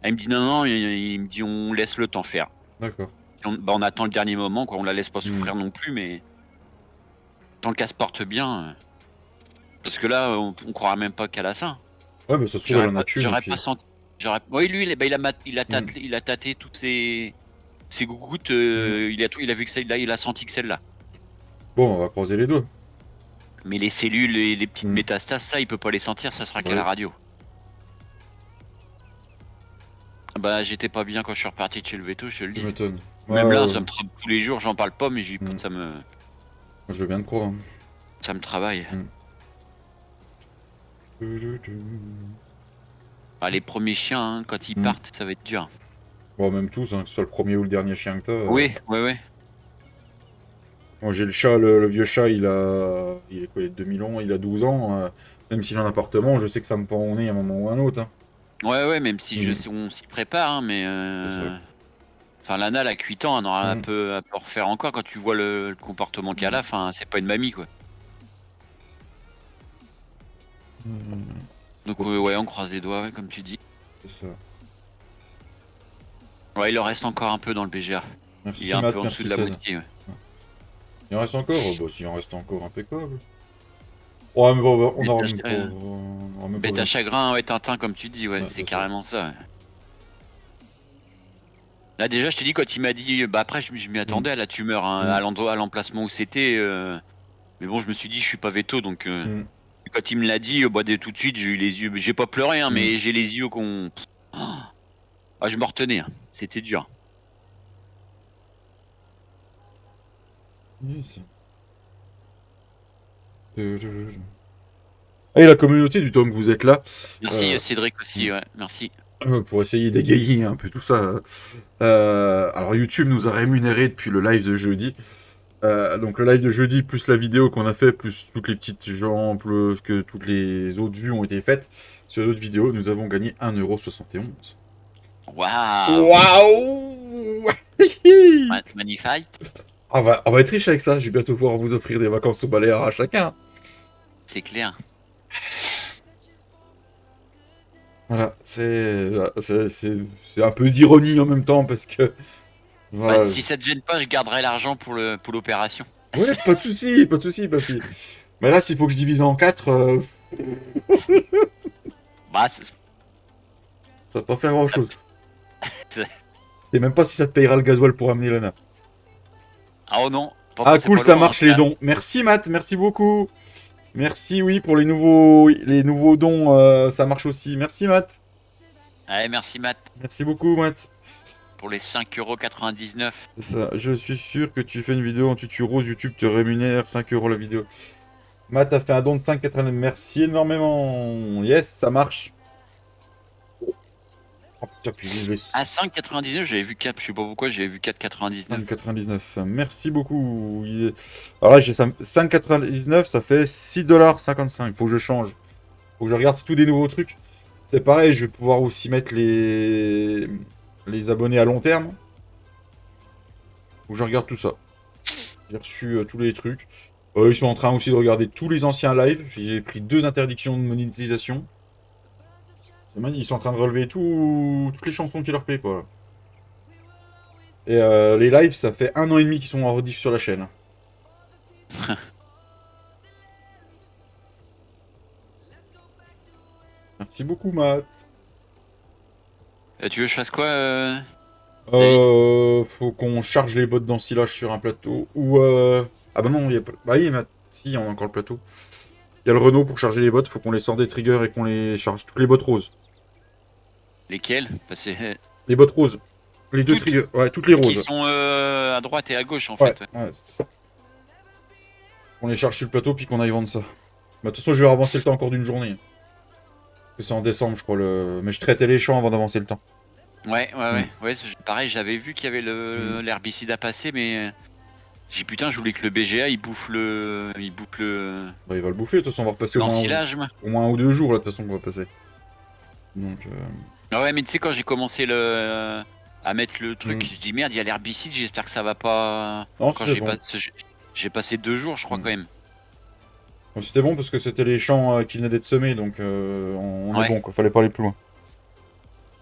Elle me dit, non, il me dit, on laisse le temps faire. D'accord. On attend le dernier moment, quoi. On la laisse pas souffrir non plus, mais tant qu'elle se porte bien. Parce que là, on croira même pas qu'elle a ça. Ouais, mais ça se trouve, elle en a qu'une. J'aurais et puis- pas senti. Oui, lui, il a tâté toutes ses gouttes. Il a vu que ça, il a senti que celle-là. Bon, on va croiser les doigts. Mais les cellules et les petites Mm. métastases, ça, il peut pas les sentir, ça sera qu'à Ouais. la radio. Bah, j'étais pas bien quand je suis reparti de chez le veto, je te le Tu dis. m'étonnes. Même Ouais, là, ouais, ça me travaille tous les jours, j'en parle pas, mais Mm. Je veux bien te croire. ça me travaille. Ah, les premiers chiens, hein, quand ils Mm. partent, ça va être dur. Bon, même tous, hein, que ce soit le premier ou le dernier chien que t'as. Oui, ouais. Moi, j'ai le chat, le vieux chat, il est quoi, il est de 2011, il a 12 ans. Même s'il a un appartement, je sais que ça me pend au nez à un moment ou à un autre. Hein. Ouais, même si Mm. on s'y prépare, hein, mais. C'est ça. Enfin, Lana, elle a 8 ans, elle en aura Mm. un peu à refaire encore quand tu vois le comportement qu'elle a. Enfin, c'est pas une mamie, quoi. Donc, ouais, on croise les doigts, ouais, comme tu dis. C'est ça. Ouais, il en reste encore un peu dans le BGA. Merci Il est un Matt, peu en merci dessous de la Sen. moitié, ouais. Il en reste encore? Bah, s'il en reste encore, impeccable. Ouais, mais bon, on aura même pas. on aura même pas Bête à besoin. chagrin, ouais, Tintin, comme tu dis, ouais, Ouais, c'est c'est carrément ça. Ouais. Là, déjà, je t'ai dit, quand il m'a dit, bah après, je m'y attendais à la tumeur, hein, à l'endroit, à l'emplacement où c'était. Mais bon, je me suis dit, je suis pas veto, donc. Quand il me l'a dit, bah, tout de suite, j'ai eu les yeux. J'ai pas pleuré, hein, mais j'ai les yeux qu'on. Ah, je me retenais, hein. C'était dur. Yes. Et la communauté du temps que vous êtes là. Merci Cédric aussi, ouais, merci. Pour essayer d'égayer un peu tout ça. Alors YouTube nous a rémunéré depuis le live de jeudi. Donc le live de jeudi plus la vidéo qu'on a fait, plus toutes les petites gens, plus que toutes les autres vues ont été faites sur d'autres vidéos, nous avons gagné 1,71 €. Waouh! Waouh! Magnifique. On va être riche avec ça, je vais bientôt pouvoir vous offrir des vacances au Baléares à chacun. C'est clair. Voilà, c'est un peu d'ironie en même temps parce que... Voilà. Bah, si ça te gêne pas, je garderai l'argent pour l'opération. Ouais, pas de soucis, papy. Mais là, s'il faut que je divise en 4, Bah, ça va pas faire grand chose. C'est- Et même pas si ça te payera le gasoil pour amener Lana. oh non. Ah C'est cool, pas ça loin, marche hein, les dons. Merci Matt, merci beaucoup. Merci, oui, pour les nouveaux dons, ça marche aussi. Merci Matt. Allez, merci Matt Merci beaucoup Matt. pour les 5,99 €. C'est ça, je suis sûr que tu fais une vidéo en tutu rose, YouTube te rémunère 5 € la vidéo. Matt a fait un don de 5,89. Merci énormément. Yes, ça marche. Oh putain, puis les À 5,99, j'avais vu 4, je sais pas pourquoi, j'avais vu 4,99. 5,99. Merci beaucoup. Alors là, j'ai 5,99, ça fait 6,55 $. Faut que je change. Faut que je regarde, c'est tous des nouveaux trucs. C'est pareil, je vais pouvoir aussi mettre les abonnés à long terme. Faut que je regarde tout ça. J'ai reçu tous les trucs. Ils sont en train aussi de regarder tous les anciens lives. J'ai pris 2 interdictions de monétisation. C'est magnifique. Ils sont en train de relever toutes les chansons qui leur plaisent pas. Là. Et les lives, ça fait 1 an et demi qu'ils sont en rediff sur la chaîne. Merci beaucoup, Matt. Tu veux que je fasse quoi Faut qu'on charge les bots d'ensilage sur un plateau. Ou ah bah non, il y a pas. Bah oui, Matt. Si, il y a encore le plateau. Il y a le Renault pour charger les bots. Faut qu'on les sorte des triggers et qu'on les charge. Toutes les bots roses. Lesquels? Parce que Les bots roses. Les 2 Toutes triggers. Ouais, toutes les qui roses. sont à droite et à gauche en Ouais, fait. ouais, c'est ça. On les charge sur le plateau puis qu'on aille vendre ça. Bah, de toute façon, je vais avancer le temps encore d'une journée. Parce que c'est en décembre, je crois. Mais je traitais les champs avant d'avancer le temps. Ouais, pareil, j'avais vu qu'il y avait l'herbicide à passer, mais j'ai putain, je voulais que le BGA il bouffe le. Bah, il va le bouffer, de toute façon, on va repasser l'ensilage, moi. au moins 1 ou 2 jours, là, de toute façon, qu'on va passer. Donc, Ah ouais, mais tu sais, quand j'ai commencé à mettre le truc, je dis merde, il y a l'herbicide, j'espère que ça va pas. Non, Quand c'était bon. J'ai passé 2 jours, je crois, quand même. Bon, c'était bon parce que c'était les champs qui venaient d'être semés, donc on est Ouais. bon, quoi. Fallait pas aller plus loin.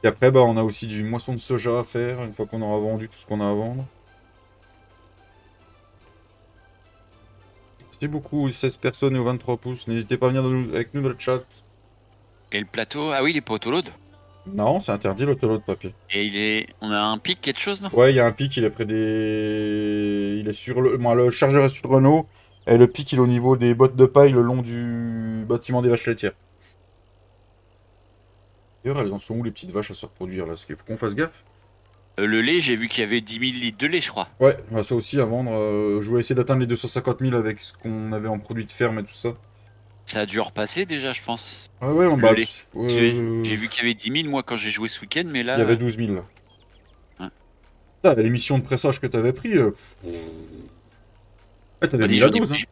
Et après, bah, on a aussi du moisson de soja à faire, une fois qu'on aura vendu tout ce qu'on a à vendre. C'était beaucoup, 16 personnes et aux 23 pouces. N'hésitez pas à venir avec nous dans le chat. Et le plateau, ah oui, il est pas autoload. Non, c'est interdit l'autoload papier. Et on a un pic, quelque chose, non? Ouais, il y a un pic, il est près des. Il est sur le. Bon, le chargeur est sur le Renault. Et le pic, il est au niveau des bottes de paille le long du bâtiment des vaches laitières. D'ailleurs, elles en sont où les petites vaches à se reproduire là? Parce qu'il faut qu'on fasse gaffe. Le lait, j'ai vu qu'il y avait 10 000 litres de lait, je crois. Ouais, bah, ça aussi à vendre. Je vais essayer d'atteindre les 250 000 avec ce qu'on avait en produits de ferme et tout ça. Ça a dû repasser déjà, je pense. Ah ouais, on Le bat. lait. J'ai vu qu'il y avait 10 000 moi quand j'ai joué ce week-end, mais là. Il y avait 12 000 là. Ouais. Ah, l'émission de pressage que t'avais pris. Ouais, t'avais mis j'en la ai dose. Hein. pris-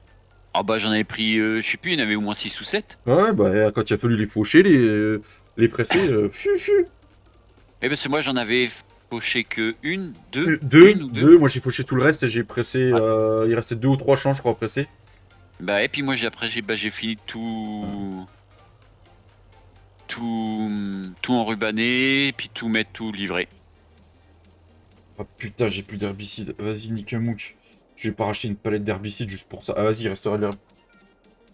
Ah bah j'en avais pris, je sais plus, il y en avait au moins 6 ou 7. Ouais, bah quand il a fallu les faucher, les presser. Et parce que moi j'en avais fauché que une, deux, Deux, une ou deux. deux. Moi j'ai fauché tout le reste et j'ai pressé. Ouais. Il restait 2 ou 3 champs, je crois, pressés. Bah et puis moi j'ai fini tout enrubanné, puis tout mettre, tout livré. Ah putain, j'ai plus d'herbicide. Vas-y, nique un mouche. Je vais pas racheter une palette d'herbicide juste pour ça. Ah vas-y, il restera de l'herbicide.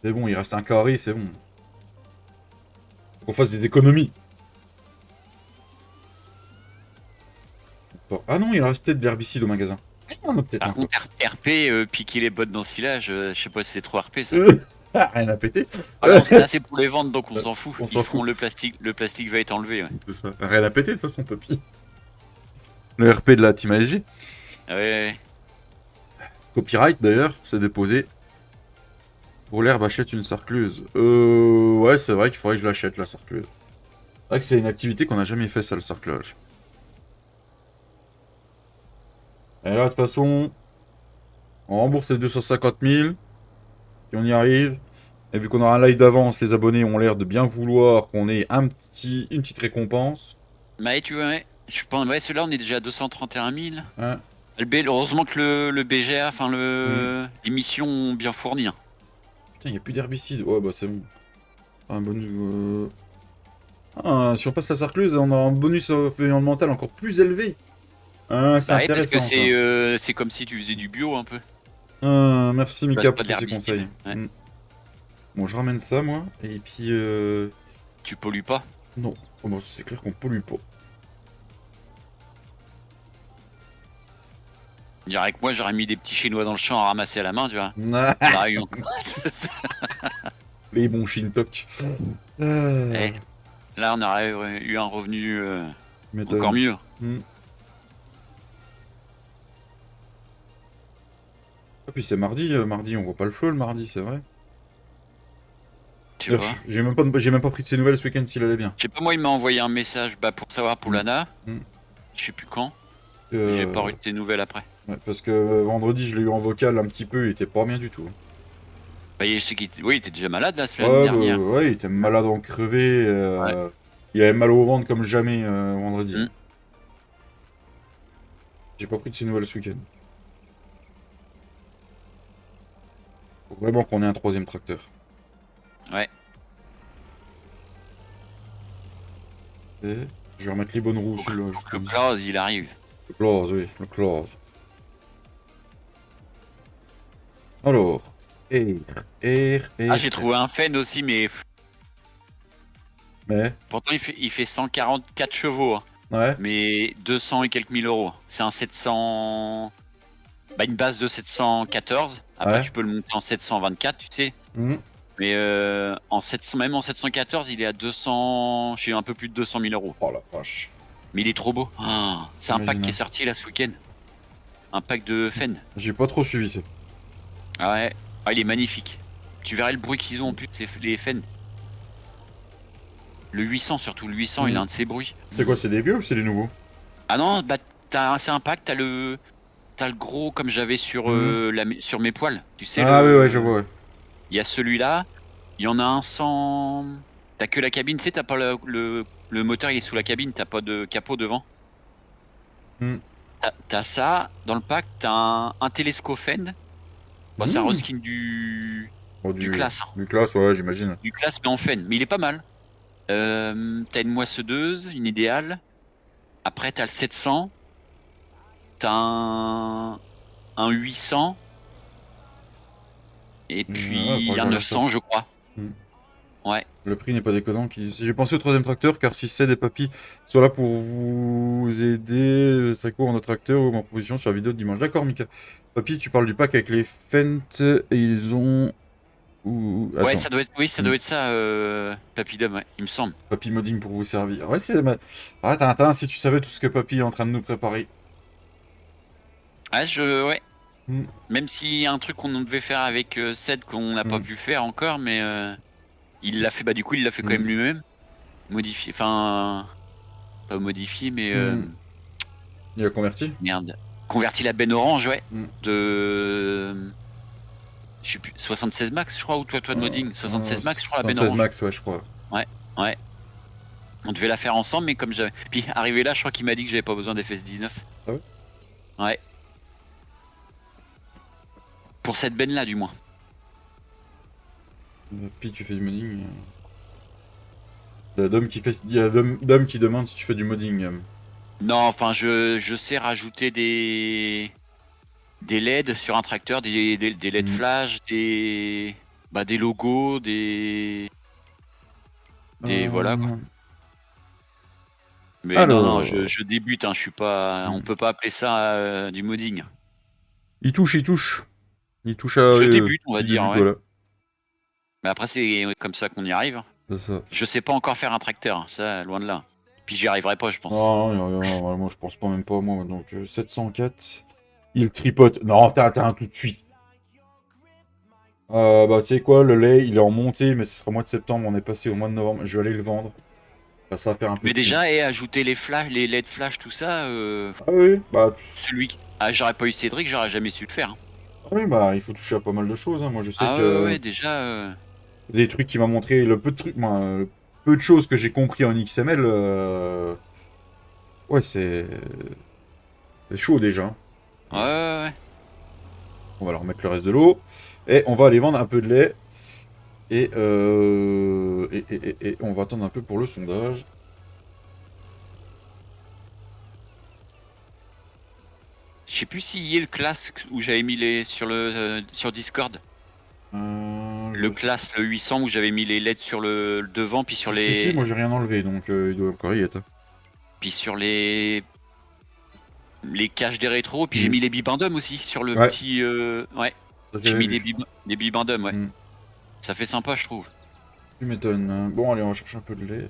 C'est bon, il reste un carré, c'est bon. Faut qu'on fasse des économies. Ah non, il reste peut-être de l'herbicide au magasin. Ah, il y en a peut-être Par encore. contre RP, piquer les bottes d'ensilage, je sais pas si c'est trop RP ça. Rien à péter. Ah non, là c'est pour les vendre donc on s'en fout. On Ils s'en seront fout. le plastique va être enlevé. Ouais. C'est ça. Rien à péter de toute façon, Papy. Le RP de la Team ASG. Ouais. Copyright d'ailleurs, c'est déposé. Pour l'herbe, achète une sarcleuse. Ouais, c'est vrai qu'il faudrait que je l'achète la sarcleuse. C'est vrai que c'est une activité qu'on n'a jamais fait, ça, le sarclage. Et là, de toute façon, on rembourse les 250 000. Et on y arrive. Et vu qu'on aura un live d'avance, les abonnés ont l'air de bien vouloir qu'on ait une petite récompense. Bah tu vois, ouais. Je pense, ouais, celui-là on est déjà à 231 000. Hein. Heureusement que le BGA, enfin l'émission ont bien fourni. Hein. Putain, il n'y a plus d'herbicide. Ouais, bah c'est bon. Un bonus. Si on passe la sarcleuse, on aura un bonus environnemental encore plus élevé. C'est Bah ouais, parce intéressant. que c'est comme si tu faisais du bio un peu. Merci Bah, Mika c'est pour pas de tous ces l'herbicide, conseils. ouais. Bon, je ramène ça moi. Et puis. Tu pollues pas. Non. Oh, bah, c'est clair qu'on pollue pas. On dirait que moi j'aurais mis des petits chinois dans le champ à ramasser à la main, tu vois. Ah, On aurait eu les bons Shintok. Eh, là on aurait eu un revenu encore mieux. Et puis c'est mardi, mardi on voit pas le flow le mardi, c'est vrai. Tu vois. J'ai même pas pris de ses nouvelles ce week-end s'il allait bien. Je sais pas, moi il m'a envoyé un message pour savoir pour Lana. Mm. Je sais plus quand. J'ai pas eu de tes nouvelles après. Ouais, parce que vendredi je l'ai eu en vocal un petit peu, il était pas bien du tout. Bah, je sais il était déjà malade la semaine Ouais, dernière. ouais, il était malade en crevé. Ouais. Il avait mal au ventre comme jamais vendredi. Mm. J'ai pas pris de ces nouvelles ce week-end. Faut vraiment qu'on ait un troisième tracteur. Ouais. Et je vais remettre les bonnes roues sur le... Le Klaus, il arrive. Le Klaus, oui, le Klaus. Alors, Ah, j'ai trouvé un Fen aussi, mais Mais, pourtant il fait 144 chevaux, hein, ouais, mais 200 et quelques mille euros. C'est un 700, bah une base de 714. Après Ouais. tu peux le monter en 724, tu sais. mhm. Mais en 700, même en 714, il est à 200, j'ai un peu plus de 200 000 euros. Oh la vache. Mais il est trop beau. Ah, c'est un pack Imagine, qui est hein. sorti là ce week-end. Un pack de Fen. J'ai pas trop suivi ça. Ah ouais, ah, il est magnifique. Tu verrais le bruit qu'ils ont en plus, les Fen. Le 800 surtout, le 800 il a un de ses bruits. C'est quoi, c'est des vieux ou c'est des nouveaux? Ah non, bah c'est un pack, t'as le gros comme j'avais sur sur mes poils. Tu sais Ah oui, ouais, je vois, ouais. Il y a celui-là, il y en a un sans. T'as que la cabine, tu sais, t'as pas le moteur, il est sous la cabine, t'as pas de capot devant. Hmm. T'as ça dans le pack, t'as un télescophène. Bon, c'est un reskin Oh, du classe, hein. Du classe, ouais, j'imagine. Du classe mais en Fen, mais il est pas mal. T'as une moissonneuse, une idéale. Après t'as le 700. T'as un 800. Et puis ouais, un 900 je crois. Hmm. Ouais. Le prix n'est pas déconnant. J'ai pensé au troisième tracteur car si Ced et Papy sont là pour vous aider, c'est quoi notre tracteur ou ma proposition sur la vidéo de dimanche. D'accord, Mika. Papy, tu parles du pack avec les Fent et ils ont. Ouais, Attends. ça doit être, oui, ça doit être ça, Papydom, ouais, il me semble. Papy modding pour vous servir. Ouais, c'est. Ah, Tintin, si tu savais tout ce que Papy est en train de nous préparer. Ah, ouais. Hmm. Même s'il y a un truc qu'on devait faire avec Ced qu'on n'a pas pu faire encore, mais il l'a fait, bah du coup, il l'a fait quand même lui-même. Modifié, enfin. Pas modifié, mais. Il a converti. Merde. Converti la benne orange, ouais. Hmm. De. Je sais plus, 76 max, je crois, ou toi de modding 76 max, je crois, la benne 76 orange. max, ouais, je crois. Ouais. On devait la faire ensemble, mais comme j'avais. Puis arrivé là, je crois qu'il m'a dit que j'avais pas besoin d'FS19. Ah ouais? Ouais. Pour cette benne là, du moins. Puis tu fais du modding. Il y a Dom qui demande si tu fais du modding. Non, enfin, je sais rajouter des LED sur un tracteur, des LED flash, des logos, des voilà quoi. Mais Alors... non, je débute, hein, je suis pas, on peut pas appeler ça du modding. Il touche. Il touche à... Je débute, on va il dire, débute, ouais. voilà. Mais après, c'est comme ça qu'on y arrive. C'est ça. Je sais pas encore faire un tracteur, hein, ça, loin de là. Puis j'y arriverai pas, je pense. Non, moi je pense pas, même pas moi. Donc 704. Il tripote. Non, t'as un tout de suite. Bah tu sais quoi, le lait il est en montée, mais ce sera au mois de septembre, on est passé au mois de novembre. Je vais aller le vendre. Bah, ça va faire un peu Mais de thunes. déjà, et ajouter les flash, les LED flash, tout ça, Ah oui, bah... celui qui... Ah, j'aurais pas eu Cédric, j'aurais jamais su le faire. Hein. Oui, bah il faut toucher à pas mal de choses. Hein. Moi je sais Ah que... ouais, déjà... Des trucs qui m'a montré, le peu de trucs, moi, peu de choses que j'ai compris en XML, ouais, c'est chaud déjà. Ouais. On va leur mettre le reste de l'eau et on va aller vendre un peu de lait et on va attendre un peu pour le sondage. Je sais plus s'il y a le class où j'avais mis les... sur Discord. Le class, le 800 où j'avais mis les LED sur le devant, puis sur les... Si, moi j'ai rien enlevé, donc il doit encore y être. Puis sur les caches des rétros, puis j'ai mis les bibendums aussi sur le petit... Ouais, j'ai mis des bibendums, ouais. Ça fait sympa, je trouve. Tu m'étonnes. Bon, allez, on va chercher un peu de lait.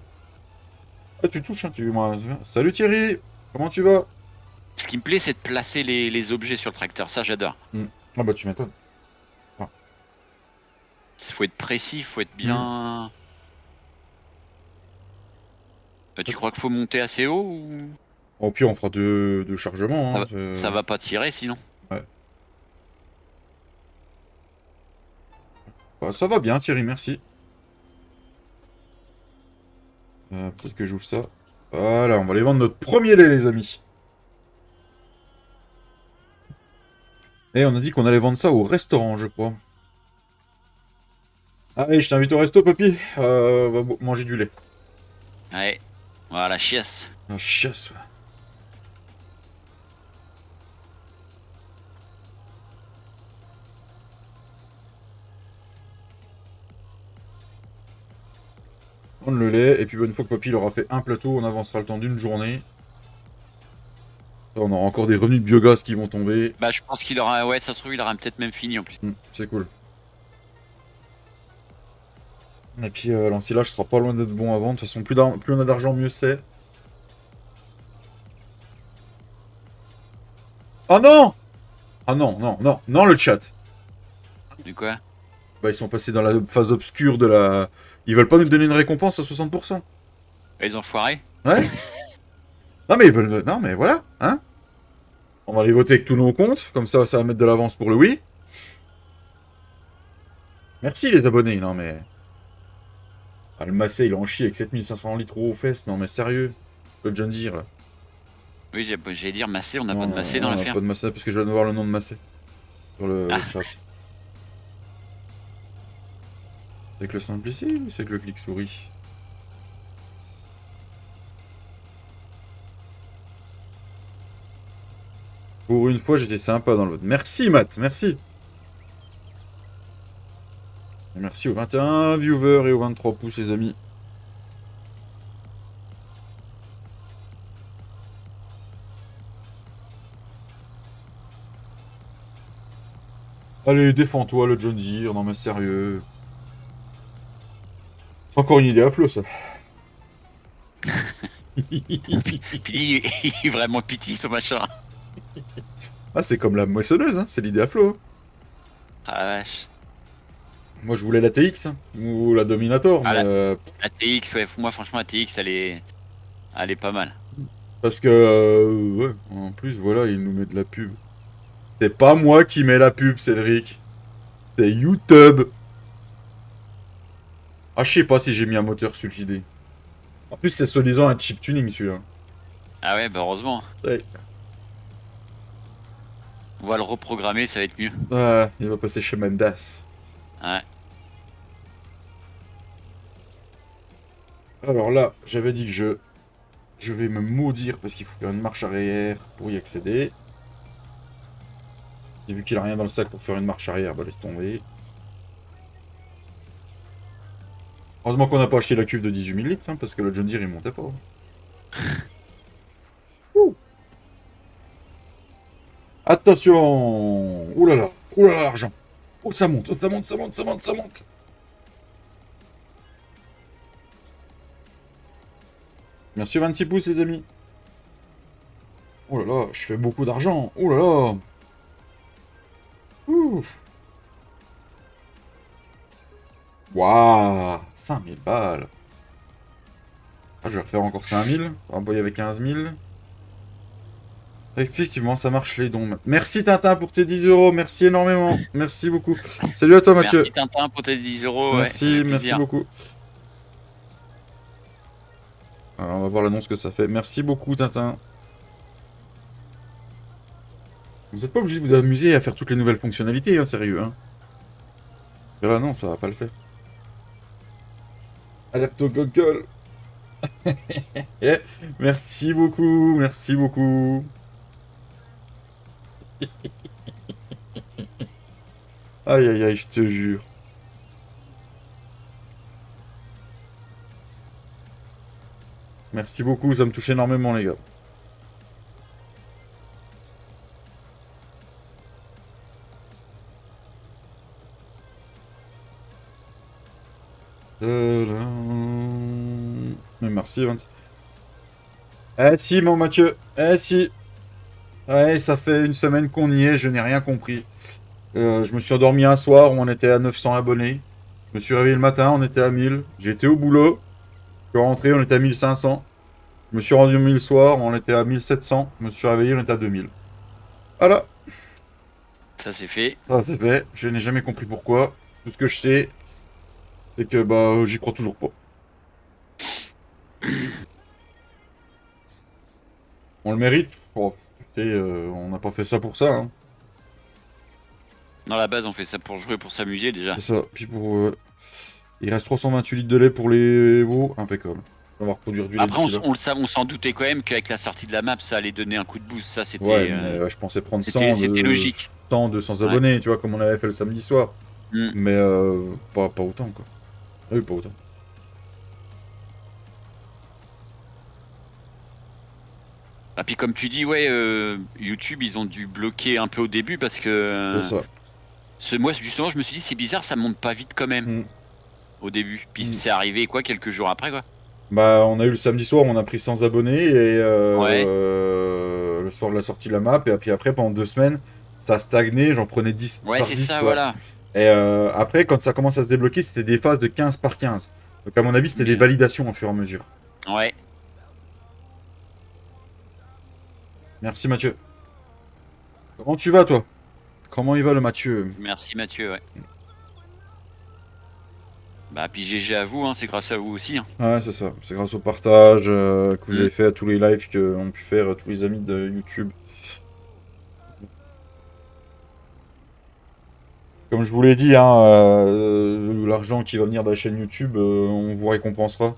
Ah, tu touches, hein, moi, c'est bien. Salut Thierry, comment tu vas? Ce qui me plaît, c'est de placer les objets sur le tracteur, ça j'adore. Ah bah tu m'étonnes. Faut être précis, faut être bien... Bah, tu crois qu'il faut monter assez haut ou... Au pire, on fera deux chargements. Hein, ça va pas tirer sinon. Ouais. Bah, ça va bien, Thierry, merci. Peut-être que j'ouvre ça. Voilà, on va aller vendre notre premier lait, les amis. Et on a dit qu'on allait vendre ça au restaurant, je crois. Allez, je t'invite au resto, papy. On va manger du lait. Ouais. Voilà, chiasse. Ah, chiasse, ouais. Prendre le lait, et puis une fois que papy il aura fait un plateau, on avancera le temps d'une journée. On aura encore des revenus de biogaz qui vont tomber. Bah, je pense qu'il aura. Ouais, ça se trouve, il aura peut-être même fini en plus. C'est cool. Et puis l'ensilage sera pas loin d'être bon à vendre. De toute façon, plus on a d'argent, mieux c'est. Oh non! Ah non, non, non, non, le chat. De quoi? Bah, ils sont passés dans la phase obscure de la... Ils veulent pas nous donner une récompense à 60%. Les enfoirés? Ouais? Non, mais ils veulent... Non, mais voilà, hein? On va les voter avec tous nos comptes. Comme ça va mettre de l'avance pour le oui. Merci, les abonnés. Non, mais... Ah, le Massé, il est en chie avec 7500 litres aux fesses. Non, mais sérieux. Le John Deere, là. Oui, j'allais dire Massé, on n'a pas Non, de Massé non, dans on a l'affaire. pas de Massé, parce que je viens de voir le nom de Massé. Sur le chat. C'est que le simple ici ou c'est que le clic souris? Pour une fois, j'étais sympa dans le vote. Merci, Matt, merci. Et merci aux 21 viewers et aux 23 pouces, les amis. Allez, défends-toi, le John Deere. Non, mais sérieux. C'est encore une idée à flot, ça. Puis il est vraiment pitié ce machin. Ah, c'est comme la moissonneuse, hein. C'est l'idée à flot. Ah la vache. Moi, je voulais la TX, hein, ou la Dominator, Ah, mais... la TX, ouais, moi franchement la TX elle est pas mal. parce que... ouais, en plus, voilà, il nous met de la pub. C'est pas moi qui mets la pub, Cédric. C'est YouTube. Ah, je sais pas si j'ai mis un moteur sulfidé. En plus, c'est soi-disant un chip tuning, celui-là. Ah ouais, bah heureusement. Ouais. On va le reprogrammer, ça va être mieux. Ah, il va passer chez Mendas. Ouais. Alors là, j'avais dit que je vais me maudire parce qu'il faut faire une marche arrière pour y accéder. Et vu qu'il a rien dans le sac pour faire une marche arrière, bah laisse tomber. Heureusement qu'on n'a pas acheté la cuve de 18 000 litres, hein, parce que le John Deere il montait pas. Ouh. Attention! Ouh là là, l'argent! Oh, ça monte, oh, ça monte, ça monte, ça monte, ça monte! Merci 26 pouces, les amis. Oh là là, je fais beaucoup d'argent. Oh là là. Ouf. Waouh, 5000 balles. Ah, je vais refaire encore 5000. On va envoyer avec 15 000. Effectivement, ça marche les dons. Merci Tintin pour tes 10 euros. Merci énormément. Merci beaucoup. Salut à toi, Mathieu. Merci Tintin pour tes 10 euros. Merci, ouais, merci beaucoup. Alors, on va voir l'annonce que ça fait. Merci beaucoup, Tintin. Vous n'êtes pas obligé de vous amuser à faire toutes les nouvelles fonctionnalités, hein, sérieux. Hein. Mais là, non, ça va pas le faire. Alerte au Google. Yeah. Merci beaucoup, merci beaucoup. Aïe aïe aïe, je te jure. Merci beaucoup, ça me touche énormément, les gars. Mais merci, 20. Eh si, mon Mathieu. Eh si. Ouais, ça fait une semaine qu'on y est, je n'ai rien compris. Je me suis endormi un soir où on était à 900 abonnés. Je me suis réveillé le matin, on était à 1000. J'ai été au boulot. Je suis rentré, on était à 1500. Je me suis rendu 1000 le soir, on était à 1700. Je me suis réveillé, on était à 2000. Voilà. Ça c'est fait. Ça, c'est fait. Je n'ai jamais compris pourquoi. Tout ce que je sais, c'est que bah j'y crois toujours pas. On le mérite. Oh, écoutez, on n'a pas fait ça pour ça. Hein. Dans la base, on fait ça pour jouer, pour s'amuser déjà. C'est ça. Puis pour... il reste 328 litres de lait pour les veaux. Impeccable. On va reproduire du lait Après, d'ici là. on s'en doutait quand même qu'avec la sortie de la map, ça allait donner un coup de boost. Ça, c'était Ouais, mais je pensais prendre 100 c'était de... logique. 100, 200 Ouais. abonnés, tu vois, comme on avait fait le samedi soir. Mm. Mais pas autant, quoi. Ah oui, pas autant. Ah, puis comme tu dis, ouais, YouTube, ils ont dû bloquer un peu au début parce C'est que ça. moi, justement, je me suis dit, c'est bizarre, ça monte pas vite quand même Mm. au début. Puis Mm. c'est arrivé quoi, quelques jours après, quoi. Bah, on a eu le samedi soir, on a pris 100 abonnés et Ouais. le soir de la sortie de la map. Et puis après, pendant 2 semaines, ça a stagné. J'en prenais 10 Ouais, par c'est 10. ça, Ouais. voilà. Et après, quand ça commence à se débloquer, c'était des phases de 15 par 15. Donc, à mon avis, c'était des Mais- validations au fur et à mesure. Ouais. Merci, Mathieu. Comment tu vas, toi? Comment il va, le Mathieu? Merci Mathieu, ouais. Bah, puis GG à vous, hein, c'est grâce à vous aussi. Hein. Ouais, c'est ça. C'est grâce au partage que vous Mm. avez fait à tous les lives qu'ont pu faire tous les amis de YouTube. Comme je vous l'ai dit, hein, l'argent qui va venir de la chaîne YouTube, on vous récompensera.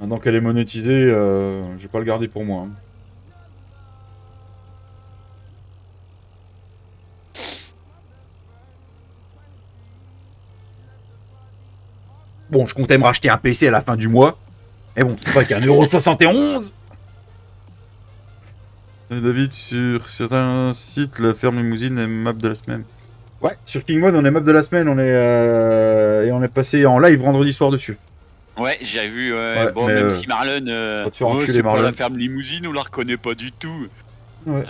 Maintenant qu'elle est monétisée, je vais pas le garder pour moi. Hein. Bon, je comptais me racheter un PC à la fin du mois. Et bon, c'est pas qu'un euro 71. David, sur certains sites, la ferme limousine est map de la semaine. Ouais, sur Kingmode, on est map de la semaine, et on est passé en live vendredi soir dessus. Ouais, j'ai vu, Ouais, bon, mais, même si Marlon, va te faire enculer, c'est pas Marlon. la ferme limousine, on la reconnaît pas du tout. Ouais.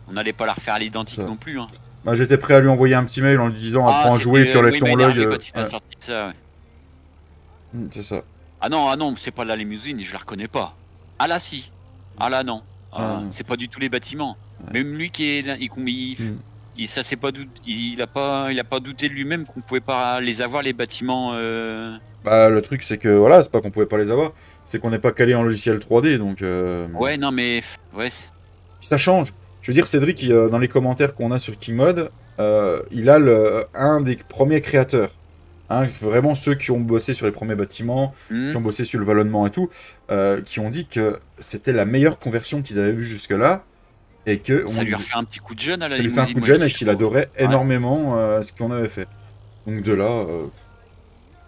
On n'allait pas la refaire à l'identique Ça. non plus. Hein. Bah, j'étais prêt à lui envoyer un petit mail en lui disant apprends à jouer, c'était, puis enlève oui, ton mais log. énervé quand il a Ouais. sorti ça, ouais. C'est ça. Ah non, c'est pas la limousine, je la reconnais pas. Ah là, si. Ah là, non. Ah, c'est pas du tout les bâtiments. Ouais. Même lui qui est là, ça c'est pas il a pas douté de lui-même qu'on pouvait pas les avoir les bâtiments. Bah, le truc, c'est que voilà, c'est pas qu'on pouvait pas les avoir, c'est qu'on n'est pas calé en logiciel 3D, donc. Ouais, non mais ouais. Ça change. Je veux dire, Cédric, dans les commentaires qu'on a sur Kingmode, il a un des premiers créateurs. Hein, vraiment ceux qui ont bossé sur les premiers bâtiments, qui ont bossé sur le vallonnement et tout, qui ont dit que c'était la meilleure conversion qu'ils avaient vue jusque-là. Et que Ça lui a refait un petit coup de jeune à la ça lui limousine. fait un coup de jeune et qu'il adorait énormément ce qu'on avait fait. Donc de là,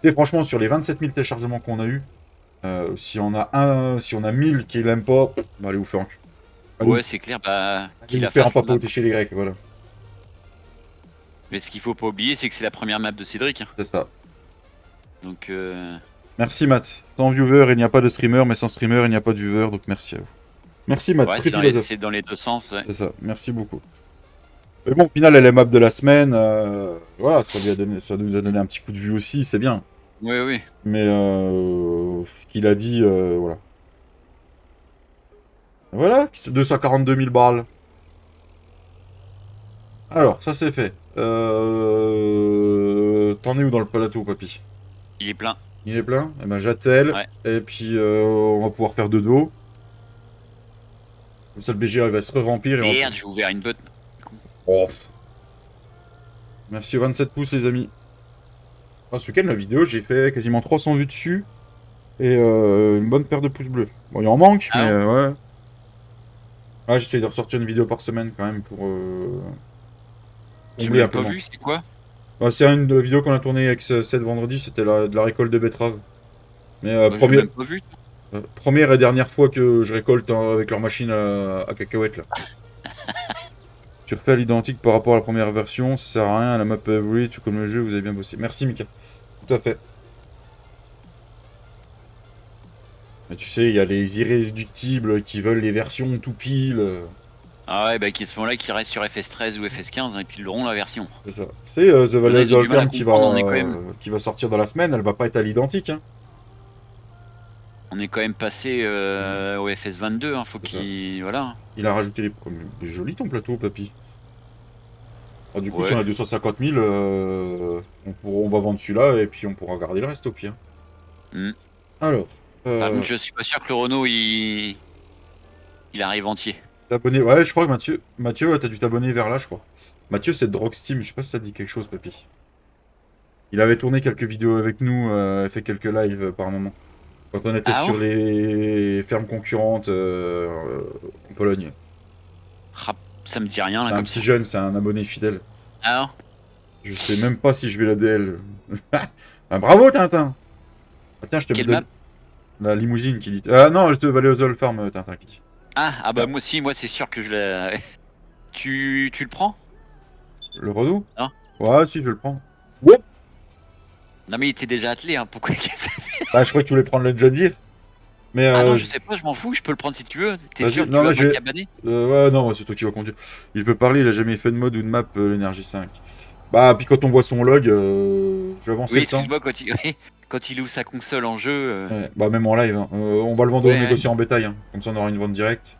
tu sais, franchement, sur les 27 000 téléchargements qu'on a eu, si on a 1000 qui l'aiment pas, bah, allez vous faire un cul. Ouais, c'est clair, bah. Qu'il a fait un papoter chez les Grecs, voilà. Mais ce qu'il faut pas oublier, c'est que c'est la première map de Cédric. Hein. C'est ça. Donc. Merci Matt. Sans viewer, il n'y a pas de streamer, mais sans streamer, il n'y a pas de viewer, donc merci à vous. Merci Matt, Ouais, très philosophe. c'est dans les deux sens, ouais. C'est ça, merci beaucoup. Mais bon, au final, elle est map de la semaine. Voilà, ça nous a donné un petit coup de vue aussi, c'est bien. Oui, oui. Mais ce qu'il a dit, voilà. Voilà, 242 000 balles. Alors, ça c'est fait. T'en es où dans le plateau, papy? Il est plein. Il est plein? Eh ben j'attelle. Ouais. Et puis on va pouvoir faire de dos. Comme ça le BGA il va se remplir. Merde, j'ai ouvert une botte. Oh. Merci aux 27 pouces les amis. Ah, ce week-end la vidéo j'ai fait quasiment 300 vues dessus. Et une bonne paire de pouces bleus. Bon il en manque mais ouais. Ah j'essaie de ressortir une vidéo par semaine quand même pour... J'ai même pas vu, c'est quoi? Bah, c'est une vidéo qu'on a tournée avec cette vendredi, c'était de la récolte de betteraves. Mais J'ai même pas vu. Première et dernière fois que je récolte avec leur machine à cacahuètes là. Tu refais à l'identique par rapport à la première version, ça sert à rien, la map a évolué, tu connais le jeu, vous avez bien bossé. Merci Mika. Tout à fait. Mais tu sais, il y a les irréductibles qui veulent les versions tout pile. Ah ouais, bah qui se font là, qui restent sur FS13 ou FS15 et puis ils l'auront la version. C'est ça. C'est The Valley of Farm qui va sortir dans la semaine, elle va pas être à l'identique. Hein. On est quand même passé au FS22, hein, faut qu'il... Voilà. Il a rajouté les... Oh, joli ton plateau, papy. Ah, du coup, ouais. si on a 250 000, on va vendre celui-là et puis on pourra garder le reste au pire. Alors... Par contre, je suis pas sûr que le Renault, il arrive entier. abonné. Ouais, je crois que Mathieu, ouais, t'as dû t'abonner vers là, je crois. Mathieu, c'est Drog Steam. Je sais pas si ça te dit quelque chose, papy. Il avait tourné quelques vidéos avec nous, fait quelques lives par moment. Quand on était Ah sur bon? les fermes concurrentes en Pologne. Ah, ça me dit rien là C'est un comme petit ça. jeune, c'est un abonné fidèle. Ah non? Je sais même pas si je vais la DL. Ah, bravo, Tintin! Ah, tiens, je te mets Quelle map? la limousine qui dit. Ah non, je te vais aller aux All Farm, Tintin qui dit. Ah bah Ah, moi si, moi c'est sûr que je l'ai. Tu le prends? le Renault? Non? Ouais, si, je le prends. Ouais. Non mais il était déjà attelé, hein, pourquoi Ah, je crois que tu voulais prendre le John Deere. Mais Ah non, je sais pas, je m'en fous, je peux le prendre si tu veux. T'es vas-y, sûr, tu non, vas mais je vais. m'accabaner? Ouais, non, c'est toi qui vas conduire. Il peut parler, il a jamais fait de mode ou de map, l'énergie 5. Bah, puis quand on voit son log, je vais avancer Oui, le temps. excuse-moi, quand il ouvre sa console en jeu. Ouais, bah, même en live, hein. On va le vendre aux Ouais, ouais. négociants en bétail, hein. Comme ça, on aura une vente directe.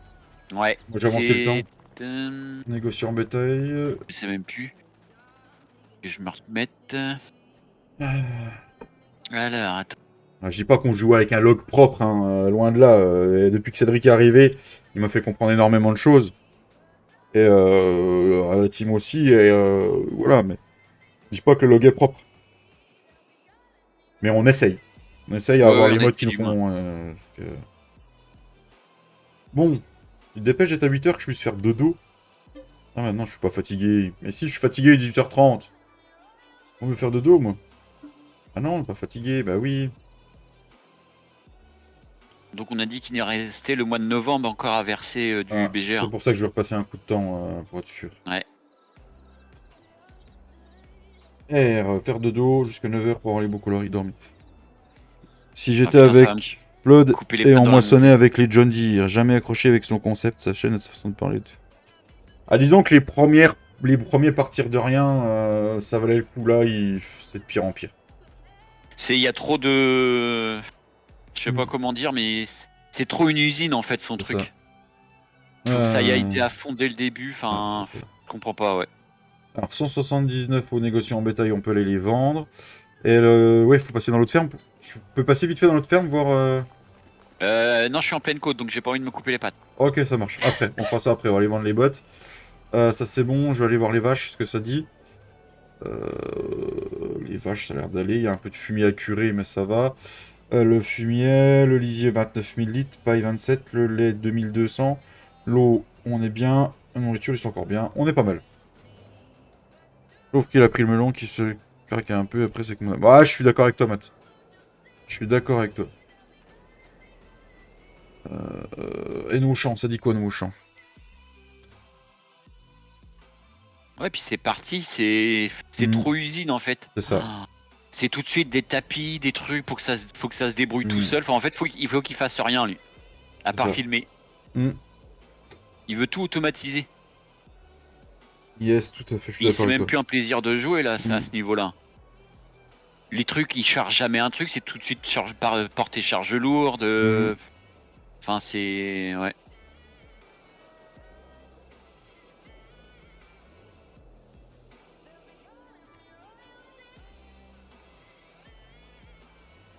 Ouais, Moi, j'ai avancé le temps. c'est. Négociant en bétail. Je sais même plus. Que je me remette. Alors, attends. Ah, je dis pas qu'on joue avec un log propre, hein, loin de là. Et depuis que Cédric est arrivé, il m'a fait comprendre énormément de choses. Et à la team aussi. Et voilà, mais je dis pas que le log est propre. Mais on essaye. On essaye à Ouais, avoir ouais, les on modes qui essaie nous du moins. font. Bon, il dépêche d'être à 8h que je puisse faire dodo. Ah, maintenant, je suis pas fatigué. Mais si, je suis fatigué, il est 18h30. On veut faire dodo, moi. Ah non, on est pas fatigué, bah oui. Donc, on a dit qu'il est resté le mois de novembre encore à verser du Ah, c'est BGR. pour ça que je vais repasser un coup de temps pour être sûr. Ouais. R, faire dodo jusqu'à 9h pour avoir les bons coloris dormis. Si Ah j'étais putain, ça va me avec Flood couper les et pattes on dans la moissonnait montée. avec les John Deere, jamais accroché avec son concept, sa chaîne et sa façon de parler. Ah, disons que les premiers partir de rien, ça valait le coup là, c'est de pire en pire. Il y a trop de. Je sais pas Mm. comment dire, mais c'est trop une usine en fait son C'est ça. truc. Il faut que ça y ait été Euh, à fond dès le début. ouais, Enfin, c'est ça. je comprends pas, ouais. Alors 179 aux négociants en bétail, on peut aller les vendre. Et ouais, il faut passer dans l'autre ferme. Je peux passer vite fait dans l'autre ferme, voir. Non, je suis en pleine côte donc j'ai pas envie de me couper les pattes. Ok, ça marche. Après, on fera ça après, on va aller vendre les bottes. Ça c'est bon, je vais aller voir les vaches, ce que ça dit. Les vaches, ça a l'air d'aller. Il y a un peu de fumier à curer, mais ça va. Le fumier, le lisier 29 000 litres, paille 27, le lait 2200. L'eau, on est bien. La nourriture, ils sont encore bien. On est pas mal. Sauf qu'il a pris le melon qui se craque un peu. Après, c'est comme. Ah, je suis d'accord avec toi, Matt. Je suis d'accord avec toi. Et nous champs, ça dit quoi, nous champs? Ouais, puis c'est parti, c'est Mm. trop usine en fait. C'est ça. Ah, c'est tout de suite des tapis, des trucs pour que faut que ça se débrouille tout Mm. seul. Enfin, en fait, il faut qu'il fasse rien lui, à C'est part ça. filmer. Mm. Il veut tout automatiser. Yes, tout à fait, je suis Et d'accord c'est avec même toi. plus un plaisir de jouer là, c'est à Mm. ce niveau-là. Les trucs, ils chargent jamais un truc, c'est tout de suite charge par portée charge lourde. Mm. Enfin, c'est ouais.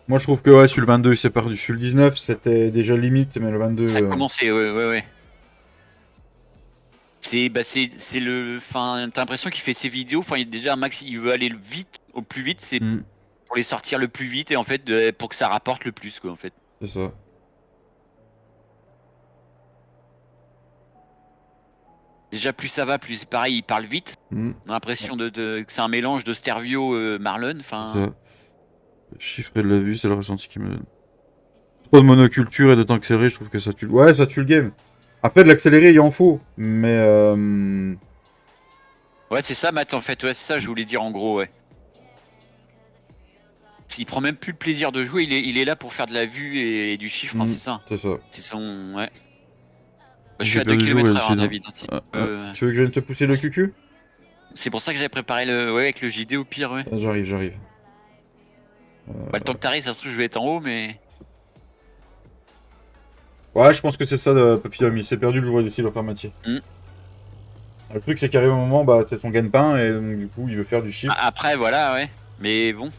Moi, je trouve que ouais, sur le 22, c'est perdu. Sur le 19, c'était déjà limite, mais le 22. Ça a commencé, ouais, ouais, ouais. C'est le, enfin, t'as l'impression qu'il fait ses vidéos. Enfin, il y a déjà un max, il veut aller vite, au plus vite, c'est Mm. pour les sortir le plus vite et en fait pour que ça rapporte le plus quoi en fait. C'est ça. Déjà plus ça va, plus c'est pareil, il parle vite. Mm. On a l'impression que c'est un mélange de Stervio Marlon. C'est Enfin, ça. Le chiffre et de la vue, c'est le ressenti qui me donne. Trop de monoculture et de temps accéléré, je trouve que ça tue. Ouais, ça tue le game. Après, de l'accéléré, il en faut. Mais. ouais, c'est ça, Matt, en fait. Ouais, c'est ça, je voulais dire en gros, ouais. Il prend même plus le plaisir de jouer, il est là pour faire de la vue et du chiffre, hein, c'est ça. C'est ça. C'est son. Ouais. Bah, je suis J'ai à 2 perdu le jour et km/h, essayé David. Hein, si tu peux. Tu veux que je vienne te pousser le cucu? C'est pour ça que j'avais préparé le. Ouais, avec le JD au pire, ouais. J'arrive, j'arrive. Bah, le temps que t'arrives, ça se trouve, je vais être en haut, mais. Ouais, je pense que c'est ça, Papillon. Il s'est perdu le jour et essayé de faire Mathieu. Mm. Le truc, c'est qu'arrive un moment, bah, c'est son gagne-pain et donc, du coup, il veut faire du chiffre. Après, voilà, ouais. Mais bon.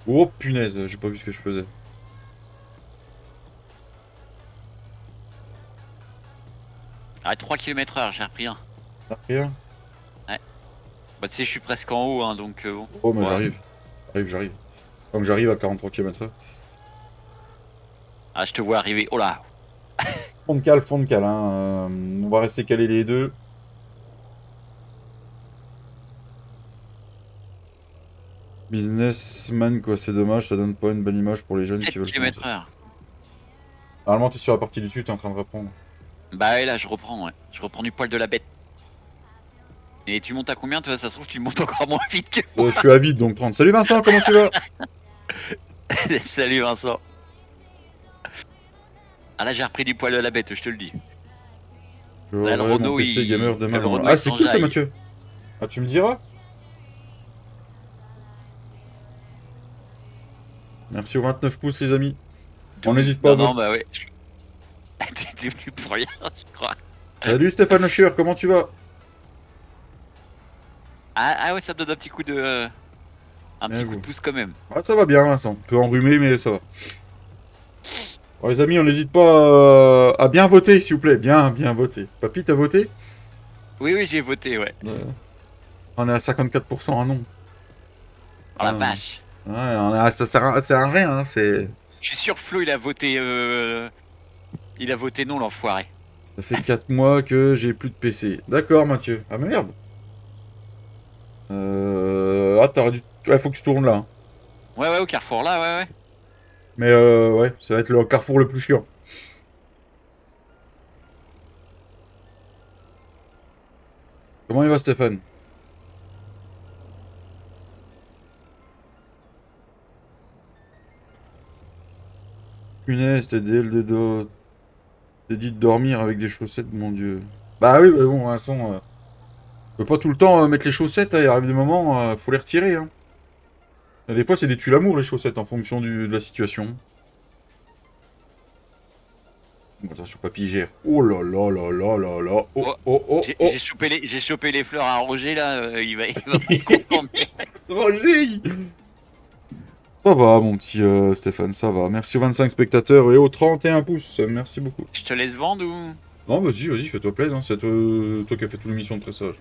Oh punaise, j'ai pas vu ce que je faisais. À 3 km/h, j'ai repris un. T'as rien? Bah, tu sais, je suis presque en haut, hein, donc bon. Oh, mais Ouais. j'arrive. Comme j'arrive à 43 km/h. Ah, je te vois arriver. Oh là. Fond de cale, hein. On va rester calés les deux. Businessman, quoi, c'est dommage, ça donne pas une bonne image pour les jeunes 7 qui veulent se lancer. km/h. Normalement, t'es sur la partie du dessus, t'es en train de reprendre. Bah, ouais, là, je reprends, ouais. Je reprends du poil de la bête. Et tu montes à combien, toi? Ça se trouve, tu montes encore moins vite que moi. Je suis à vide, donc 30. Salut Vincent, comment tu vas? Salut, Vincent. Ah, là, j'ai repris du poil de la bête, je te le dis. Là, le J'aurai mon Renault, PC gamer demain. le Renault, Ah, il c'est cool ça, s'enjaille. Mathieu. Ah, tu me diras? Merci aux 29 pouces, les amis. On 12. n'hésite pas à Non, non, voter. bah ouais. T'es venu pour rien, je crois. Salut Stéphane Lecher, comment tu vas? Ah, ouais, ça me donne un petit coup de. Un Bien petit vu. coup de pouce quand même. Ouais, ça va bien, Vincent. Un peu enrhumé, mais ça va. Bon, les amis, on n'hésite pas à bien voter, s'il vous plaît. Bien voter. Papy, t'as voté? Oui, oui, j'ai voté, ouais. On est à 54% à non. Oh la Ah. vache. Ouais, ça sert à rien, hein, c'est... Je suis sûr Flo, il a voté. Il a voté non, l'enfoiré. Ça fait 4 mois que j'ai plus de PC. D'accord, Mathieu. Ah, mais merde. Ah, t'aurais dû... Ouais, faut que tu tournes là, hein. Ouais, ouais, au carrefour là, ouais, ouais. Mais ouais, ça va être le carrefour le plus chiant. Comment il va, Stéphane? Punaise, t'es dit de dormir avec des chaussettes, mon dieu. Bah oui, bah bon, de toute façon, on peut pas tout le temps mettre les chaussettes, hein, il arrive des moments, faut les retirer, hein. Et des fois, c'est des tue-l'amour, les chaussettes, en fonction de la situation. Bon, attention, papy, gère. Oh là là là là là là. Oh, Oh, oh, oh, j'ai oh. j'ai chopé les fleurs à Roger là, il va pas être content. Roger! Ça va, mon petit Stéphane, ça va. Merci aux 25 spectateurs et aux 31 pouces. Merci beaucoup. Je te laisse vendre ou? Non, vas-y, fais-toi plaisir, hein. C'est toi qui as fait toute l'émission de pressage.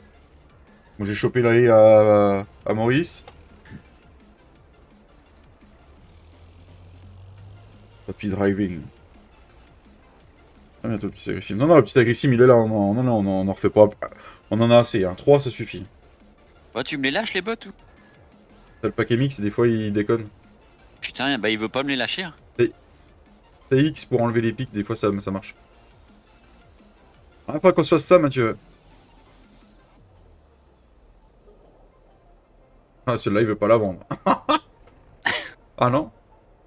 Moi, j'ai chopé la haie à Maurice. Papy driving. Ah, bientôt le petit agressif. Non, le petit agressif, il est là. Non, on en refait pas. On en a assez, hein. 3, ça suffit. Bah, tu me les lâches les bots ou? T'as le paquet mix, des fois, il déconne. Putain, bah il veut pas me les lâcher. Hein. C'est X pour enlever les pics, des fois, ça marche. Ah, pas qu'on se fasse ça, Mathieu. Ah, celui-là, il veut pas la vendre. Ah non?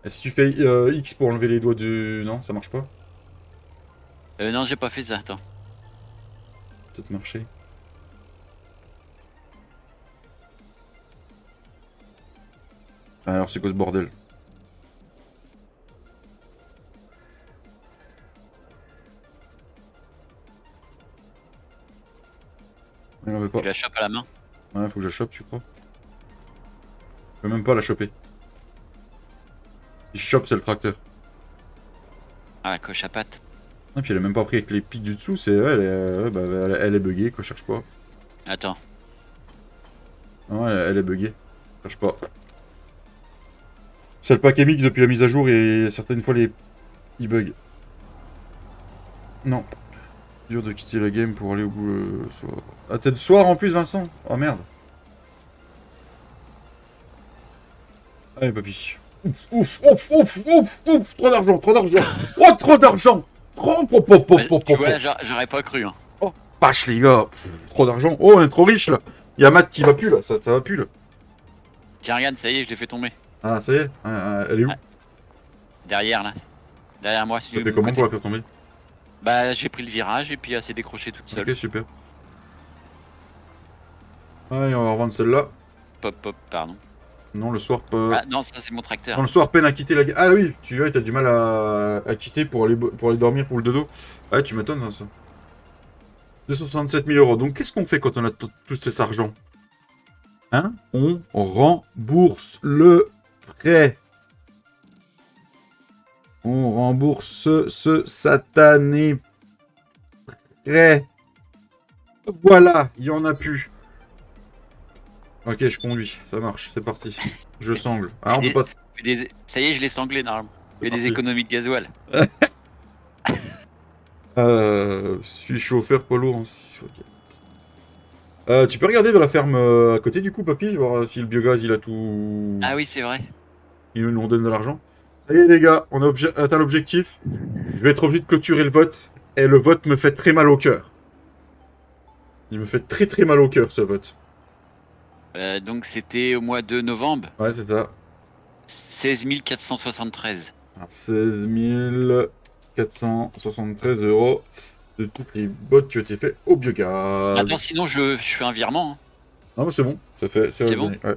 Et si tu fais X pour enlever les doigts du... Non, ça marche pas? Non, j'ai pas fait ça, attends. Peut-être marcher. Ah, alors c'est quoi ce bordel? Il en veut pas. Tu la chopes à la main. Ouais, faut que je la chope, tu crois? Je peux même pas la choper. Si je chope, c'est le tracteur. Ah, la coche à pattes. Et puis elle est même pas pris avec les pics du dessous, c'est... Ouais, elle est buggée, quoi, cherche pas. Attends. Non, elle est buggée. Cherche pas. C'est le paquet mix depuis la mise à jour et certaines fois il bug. Non. Dur de quitter la game pour aller au bout le soir. Ah, t'es de soir en plus, Vincent? Oh merde. Allez, papy. Ouf. Trop d'argent. Oh, trop d'argent. Bah, tu vois, j'aurais pas cru. Hein. Oh, vache, les gars. Trop d'argent. Oh, on est trop riche, là. Il y a Matt qui va plus, là. Ça va plus, là. Tiens, regarde, ça y est, je l'ai fait tomber. Ah, ça y est. Elle est où? Ouais. Derrière, là. Derrière moi, si Ça fait comment pour la faire tomber? Bah, j'ai pris le virage et puis elle s'est décrochée toute seule. Ok, super. Allez, on va revendre celle-là. Pop, pardon. Non, le soir, pas... Ah non, ça c'est mon tracteur. Non, le soir, peine à quitter la game. Ah oui, tu vois, t'as du mal à quitter pour aller dormir pour le dodo. Ah, tu m'étonnes, hein, ça. 267 000 euros. Donc, qu'est-ce qu'on fait quand on a tout cet argent? Hein? On rembourse le prêt. On rembourse ce satané prêt. Eh. Voilà, il y en a plus. Ok, je conduis, ça marche, c'est parti. Je sangle. Ah, on peut pas... Ça y est, je l'ai sanglé normalement. Il y a des Parti. économies de gasoil. Suis chauffeur polo en 6. Ok. Tu peux regarder dans la ferme à côté du coup, papy, voir si le biogaz il a tout. Ah oui, c'est vrai. Il nous donne de l'argent. Ça y est, les gars, on a atteint l'objectif. Je vais être obligé de clôturer le vote. Et le vote me fait très mal au cœur. Il me fait très très mal au cœur ce vote. Donc c'était au mois de novembre. Ouais, c'est ça. 16 473. 16 473 € de toutes les bottes qui ont été faites au biogaz. Attends, sinon je fais un virement. Hein. Non, mais c'est bon. Ça fait. C'est bon. Ouais.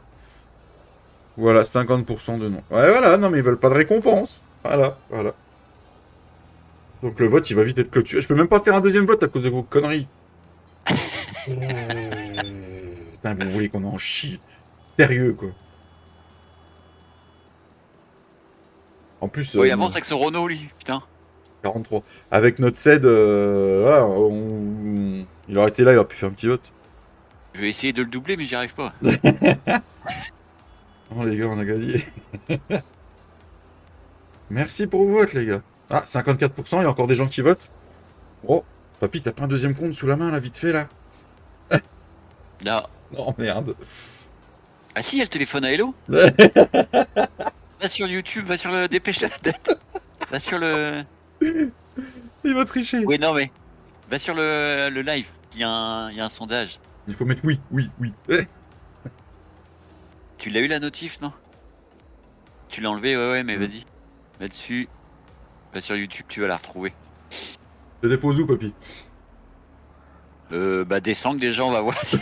Voilà, 50% de non. Ouais, voilà, non, mais ils veulent pas de récompense. Voilà, voilà. Donc le vote, il va vite être clôturé. Je peux même pas faire un deuxième vote à cause de vos conneries. Putain, vous voulez qu'on en chie. Sérieux, quoi. En plus... il avance avec son Renault, lui, putain. 43. Avec notre CED, voilà, il aurait été là, il aurait pu faire un petit vote. Je vais essayer de le doubler, mais j'y arrive pas. Oh les gars, on a gagné. Merci pour vos votes, les gars. Ah, 54%, il y a encore des gens qui votent. Oh, papy, t'as pas un deuxième compte sous la main, là, vite fait, là? Là. Non, merde. Ah si, il y a le téléphone à Hello. Va sur YouTube, va sur le Dépêche la tête. Va sur le... Il va tricher. Oui, non, mais... Va sur le live, il y a un sondage. Il faut mettre oui, oui, oui. Tu l'as eu la notif, non? Tu l'as enlevé, ouais, mais Mm. vas-y. Là-dessus. Va sur YouTube, tu vas la retrouver. Je dépose où, papy? Bah descends déjà, on va voir si...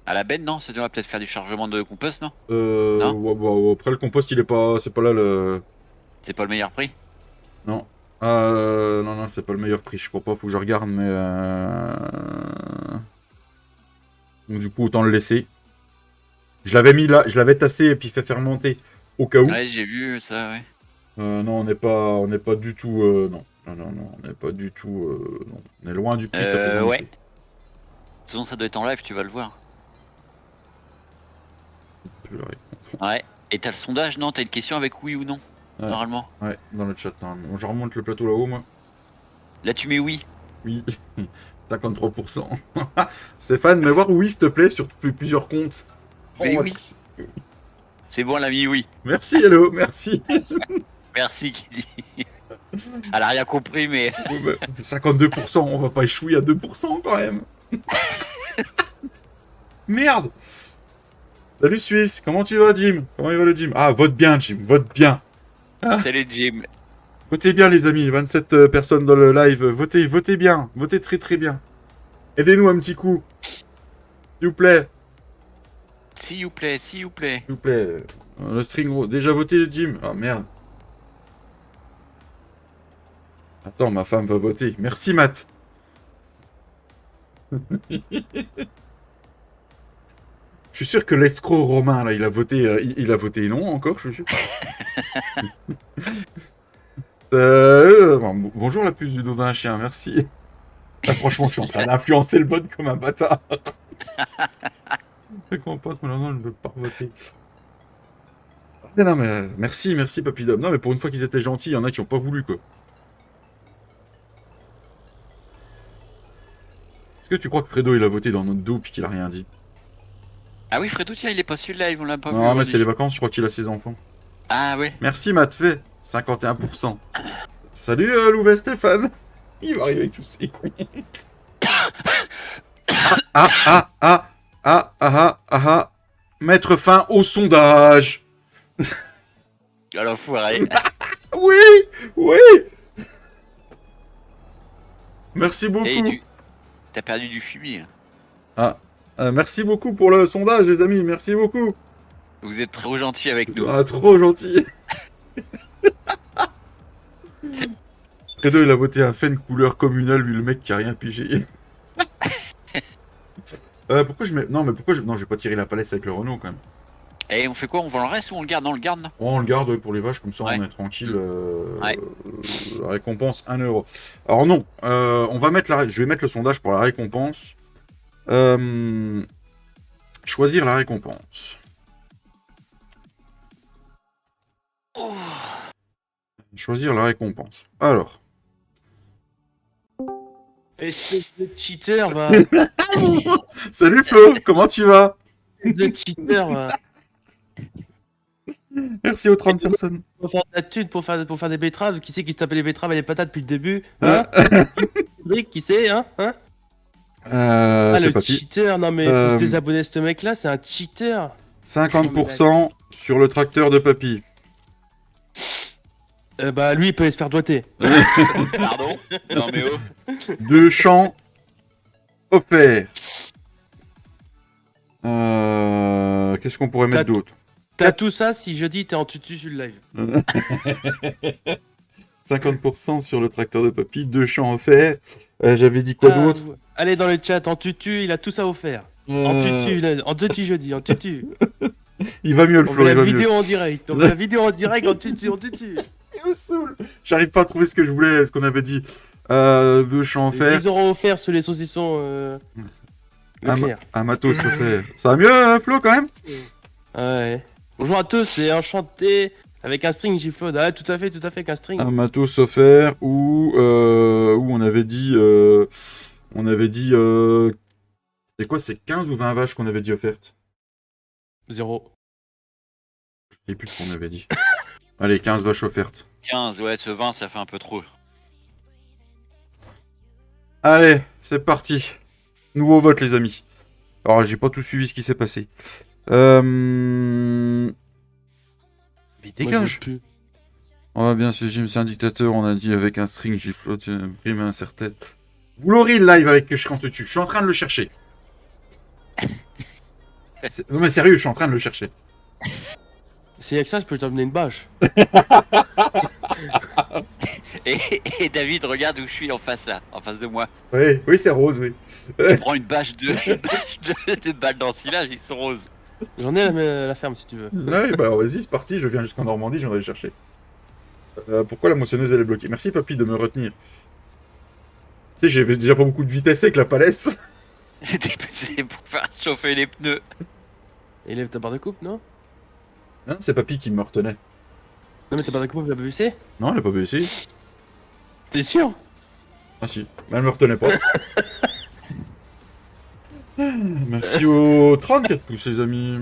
À la benne, non? Ça va peut-être faire du chargement de compost, non? Non. Ouais, bah, après, le compost, il est pas... C'est pas là, le... C'est pas le meilleur prix? Non. Non, non, c'est pas le meilleur prix, je crois pas, faut que je regarde, mais... Donc du coup, autant le laisser. Je l'avais mis là, je l'avais tassé et puis fait fermenter au cas où. Ouais, j'ai vu ça, ouais. Non, on n'est pas du tout... non. Non, on n'est pas du tout... non. On est loin du prix, ça peut Ouais. De toute façon, ça doit être en live, tu vas le voir. Ouais. Et t'as le sondage, non? T'as une question avec oui ou non? Ouais. Normalement. Ouais, dans le chat. Normalement. Je remonte le plateau là-haut, moi. Là, tu mets oui. Oui. 53%. Stéphane, mais voir oui, s'il te plaît, sur plusieurs comptes. Mais Oh, oui. C'est bon, elle a mis oui. Merci, hello, merci. Merci, qui dit. Elle a rien compris, mais... 52%, on va pas échouer à 2% quand même. Merde. Salut Suisse, comment tu vas, Jim? Comment il va le Jim? Ah, vote bien, Jim, vote bien. Salut, Jim. Votez bien, les amis, 27 personnes dans le live. Votez bien, votez très très bien. Aidez-nous un petit coup. S'il vous plaît. S'il vous plaît, s'il vous plaît. S'il vous plaît. Le string, déjà voté, Jim. Ah, merde. Attends, ma femme va voter. Merci, Matt. Je suis sûr que l'escroc romain, là, il a voté, il a voté non encore, je suis sûr. Bonjour la puce du dos d'un chien, merci. Ah, franchement, je suis en train d'influencer le bot comme un bâtard. Comment on passe, malheureusement, je ne veux pas voter. Non, mais merci Papy Dom. Non, mais pour une fois qu'ils étaient gentils, il y en a qui n'ont pas voulu, quoi. Est-ce que tu crois que Fredo, il a voté dans notre dos puis qu'il a rien dit? Ah oui, Fredo, tiens, il est pas sur le live, on l'a pas vu. Non, mais c'est les vacances, je crois qu'il a ses enfants. Ah ouais. Merci, Matt fait 51%. Salut, Louvet Stéphane. Il va arriver avec tous ses comptes. Mettre fin au sondage. Alors, foiré. Oui. Merci beaucoup. T'as perdu du fumier. Merci beaucoup pour le sondage, les amis. Merci beaucoup. Vous êtes trop gentils avec nous. Ah, trop gentil. Fredo, il a voté un fan couleur communale, lui, le mec qui a rien pigé. Pourquoi je mets... Non, mais pourquoi je... Non, je vais pas tirer la palette avec le Renault, quand même. Et on fait quoi? On vend le reste ou on le garde? Non, on le garde, non? On le garde pour les vaches, comme ça Ouais. on est tranquille. Ouais. La récompense 1 euro. Alors non, on va mettre je vais mettre le sondage pour la récompense. Choisir la récompense. Oh. Choisir la récompense. Alors. Espèce de cheater, va. Salut Flo, comment tu vas? De cheater, va. Merci aux 30 personnes. Pour faire de la thune, pour faire des betteraves. Qui c'est qui se tapait les betteraves et les patates depuis le début? Hein? Cédric, qui c'est, hein? Ah, c'est le parti. cheater, non mais faut se désabonner ce mec-là, c'est un cheater. 50% sur le tracteur de papy. Bah lui, il peut aller se faire doigter. Pardon? Non, mais oh. 2 champs offerts. Qu'est-ce qu'on pourrait mettre d'autre? T'as tout ça si jeudi t'es en tutu sur le live. 50% sur le tracteur de papy, 2 champs offerts. J'avais dit quoi d'autre? Allez dans le chat, en tutu, il a tout ça offert. En tutu jeudi, en tutu. Il va mieux le On Flo, fait il la va mieux. vidéo en direct. On fait la vidéo en direct en tutu, en tutu. Il me saoule. J'arrive pas à trouver ce que je voulais, ce qu'on avait dit. 2 champs offerts. 10 € offerts sur les saucissons. Leclerc. Un matos offert. Ça va mieux, Flo, quand même? Ouais. Bonjour à tous, c'est Enchanté avec un string Giflode. Ah, tout à fait, qu'un string. Un matos offert où on avait dit. C'est quoi, c'est 15 ou 20 vaches qu'on avait dit offertes? 0. Je sais plus ce qu'on avait dit. Allez, 15 vaches offertes. 15, ouais, ce 20, ça fait un peu trop. Allez, c'est parti. Nouveau vote, les amis. Alors, j'ai pas tout suivi ce qui s'est passé. Mais dégage. Oh, bien, c'est un dictateur, on a dit avec un string, Giflode, prime incertain. Vous l'aurez le live avec que je compte dessus. Je suis en train de le chercher. Non, mais sérieux, je suis en train de le chercher. C'est avec ça, je peux t'emmener une bâche. Et David, regarde où je suis en face là, en face de moi. Oui, c'est rose, oui. Je prends une bâche de balles d'ensilage, ils sont roses. J'en ai à la ferme si tu veux. Ouais, bah vas-y, c'est parti, je viens jusqu'en Normandie, je viendrai le chercher. Pourquoi la moissonneuse elle est bloquée? Merci papy de me retenir. Tu sais, j'avais déjà pas beaucoup de vitesse avec la palette. C'est pour faire chauffer les pneus. Élève ta barre de coupe, non? Hein, c'est papy qui me retenait. Non mais ta barre de coupe, elle a pas baissé? Non, elle a pas baissé. T'es sûr? Ah si, mais elle me retenait pas. Merci aux 34 pouces, les amis.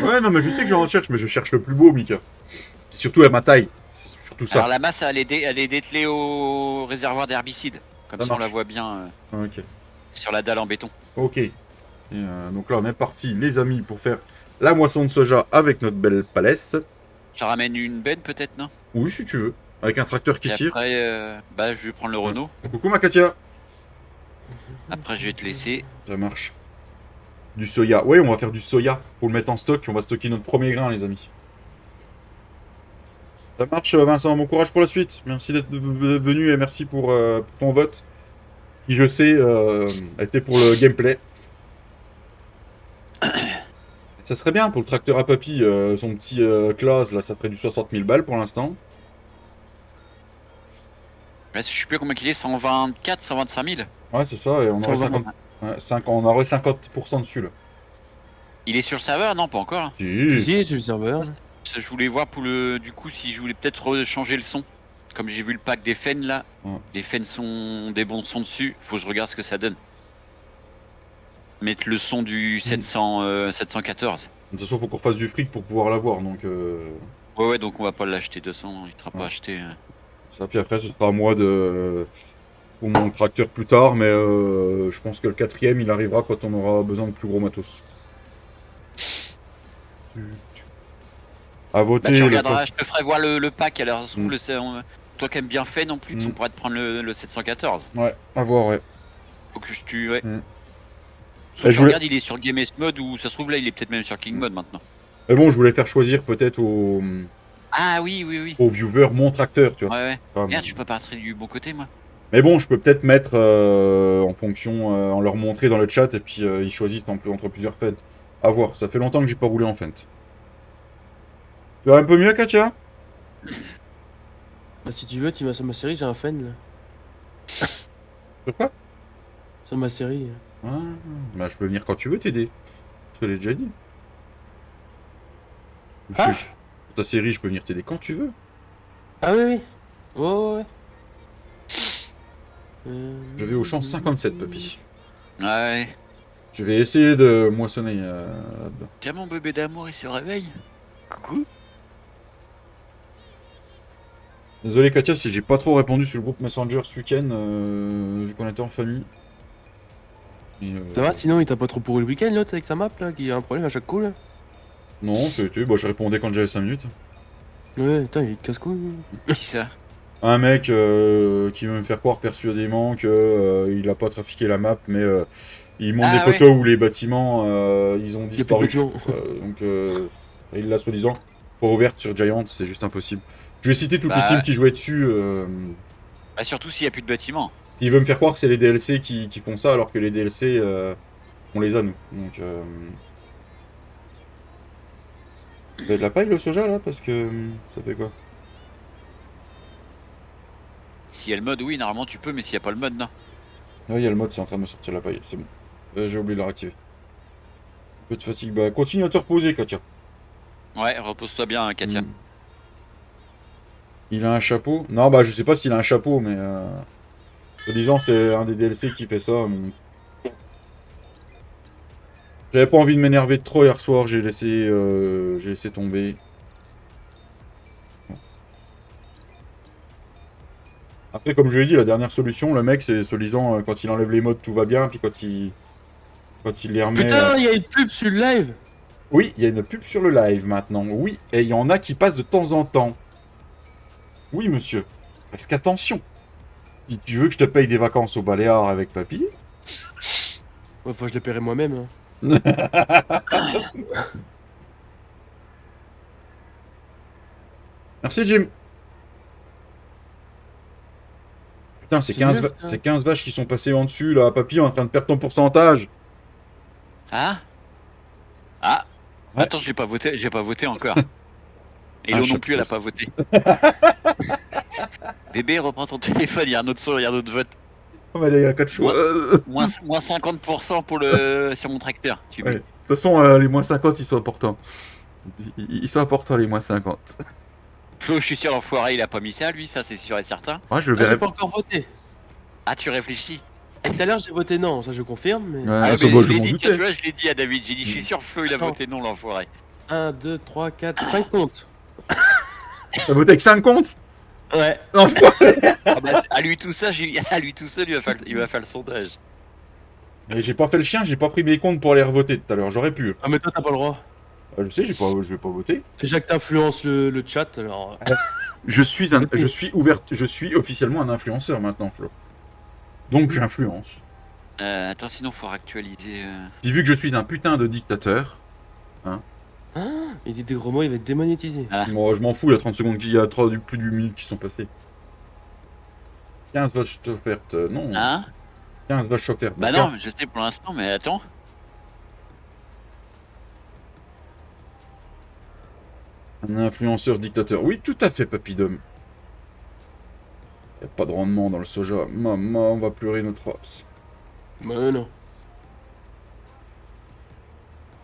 Ouais, non, mais je sais que j'en cherche, mais je cherche le plus beau, Mika. Surtout à ma taille. C'est surtout ça. Alors la masse, elle est dételée au réservoir d'herbicide. Comme Ça ça, on la marche. voit bien Ok. sur la dalle en béton. Ok. Et, donc là, on est parti, les amis, pour faire la moisson de soja avec notre belle palette. Je ramène une benne peut-être, non? Oui, si tu veux. Avec un tracteur qui Et tire. après, bah, je vais prendre le Renault. Coucou, ma Katia. Après, je vais te laisser. Ça marche. Du soya. Ouais, on va faire du soya pour le mettre en stock. On va stocker notre premier grain, les amis. Ça marche, Vincent. Bon courage pour la suite. Merci d'être venu et merci pour ton vote. Qui, je sais, était pour le gameplay. Ça serait bien pour le tracteur à papy. Son petit classe, là, ça ferait du 60 000 balles pour l'instant. Là, je sais plus combien qu'il est, 124, 125 000. Ouais, c'est ça. Et on aurait 50... ouais, on aurait 50% dessus, là. Il est sur le serveur? Non, pas encore. Si. Si, tu le serveur. Je voulais voir pour le, du coup, si je voulais peut-être changer le son. Comme j'ai vu le pack des fans là, Ouais. les fans sont des bons sons dessus. Faut que je regarde ce que ça donne. Mettre le son du 714. De toute façon, faut qu'on fasse du fric pour pouvoir l'avoir, donc... Ouais, donc on va pas l'acheter 200, il sera Ouais. pas acheté. Ça, puis après, ce sera à moi de... pour mon tracteur plus tard, mais je pense que le 4ème, il arrivera quand on aura besoin de plus gros matos. À Bah, voter... tu le regarderas, poste. je te ferai voir le pack. Alors, ça se trouve, Mm. toi qui aimes bien Fen en plus, Mm. on pourrait te prendre le 714. Ouais, à voir, ouais. Faut que tu. Ouais. Mm. Sauf je que voulais- regarde, il est sur Game S Mode ou ça se trouve là, il est peut-être même sur King Mode maintenant. Mais bon, je voulais faire choisir peut-être Ah oui. aux viewers mon tracteur, tu vois. Ouais. Enfin, Merde, je suis pas parti du bon côté moi. mais bon, je peux peut-être mettre en fonction, en leur montrer dans le chat, et puis ils choisissent entre plusieurs fentes. À voir, ça fait longtemps que j'ai pas roulé en fente. Tu vas un peu mieux, Katia? Bah, si tu veux, tu vas sur ma série, j'ai un fan là. Sur quoi? Sur ma série. Ah, bah, je peux venir quand tu veux t'aider. Je te l'ai déjà dit. Ah. Ta série, je peux venir t'aider quand tu veux. Ah oui, oui. Ouais, ouais. Je vais au champ 57, papy. Ouais. Je vais essayer de moissonner là-dedans. Tiens, mon bébé d'amour, il se réveille. Coucou. Désolé, Katia, si j'ai pas trop répondu sur le groupe Messenger ce week-end, vu qu'on était en famille. Et, Ça va, sinon il t'a pas trop pourri le week-end l'autre avec sa map là, qui a un problème à chaque coup là? Non, c'était. Bah, je répondais quand j'avais 5 minutes. Ouais, putain, il te casse-couille. Qui ça? Un mec qui veut me faire croire persuadément que il a pas trafiqué la map, mais il montre Ah des photos où les bâtiments ils ont Il y a plus de disparu. bâtiments. Donc il l'a soi-disant pas ouverte sur Giant, c'est juste impossible. Je vais citer toutes les Bah, teams qui jouaient dessus. Bah, surtout s'il y a plus de bâtiments. Il veut me faire croire que c'est les DLC qui font ça, alors que les DLC on les a nous. Donc vous avez de la paille le soja là, parce que ça fait quoi? S'il y a le mode, oui, normalement tu peux, mais s'il y a pas le mode, non. Ouais, il y a le mode, c'est en train de me sortir la paille, c'est bon. J'ai oublié de la réactiver. Un peu de fatigue, bah continue à te reposer, Katia. Ouais, repose-toi bien, hein, Katia. Hmm. Il a un chapeau? Non, bah je sais pas s'il a un chapeau, mais disant c'est un des DLC qui fait ça. J'avais pas envie de m'énerver de trop hier soir, j'ai laissé tomber. Après, comme je l'ai dit, la dernière solution, le mec, c'est soi-disant quand il enlève les mods, tout va bien, puis quand il les remet. Putain, il y a une pub sur le live! Oui, il y a une pub sur le live maintenant. Oui, et il y en a qui passent de temps en temps. Oui, monsieur. Parce qu'attention, si tu veux que je te paye des vacances au Baléares avec papy. Ouais, faut que je le paierai moi-même. Hein. Merci, Jim. Putain, c'est C'est 15, mieux, ça. c'est 15 vaches qui sont passées en dessus, là. Papy, en train de perdre ton pourcentage. Ah. Ah. Ouais. Attends, j'ai pas voté encore. Et Ah, Lo je non plus, elle a sais. pas voté. Bébé, reprends ton téléphone, il y a un autre son, il y a un autre vote. Oh, mais il y a 4 choix. Moins 50% pour sur mon tracteur. Tu Ouais. De mets. toute façon, les moins 50, ils sont importants. Ils sont importants, les moins 50. Flo, je suis sûr, l'enfoiré, il a pas mis ça, lui, ça c'est sûr et certain. Ouais, je le Ah, j'ai verrai. pas encore voté. Ah, tu réfléchis. Et tout à l'heure j'ai voté non, ça je confirme. Mais... Ouais, Ah, ça mais va, je je l'ai m'en dit, tiens, tu doutais. vois, je l'ai dit à David, j'ai dit, je suis sûr, Flo, il a Attends. voté non, l'enfoiré. 1, 2, 3, 4, 5 comptes. T'as voté avec 5 comptes? Ouais. Enfoiré. Ah bah, à lui tout ça, à lui tout seul, il va faire le sondage. Mais j'ai pas fait le chien, j'ai pas pris mes comptes pour aller revoter tout à l'heure. J'aurais pu. Ah, mais toi t'as pas le droit. Je sais, je vais pas voter. Déjà que t'influences le chat, alors. Je suis officiellement un influenceur maintenant, Flo. Donc j'influence. Attends, sinon, faut actualiser. Puis vu que je suis un putain de dictateur, Il dit des gros mots, il va être démonétisé. Ah. moi je m'en fous, il y a 30 secondes, il y a plus d'une minute qui sont passées. 15 vaches offertes, non. Hein? 15 vaches offertes. Bah d'accord. non, je sais pour l'instant, mais attends. Un influenceur dictateur. Oui, tout à fait, papydome. Y a pas de rendement dans le soja. Maman, on va pleurer notre race. Bah non.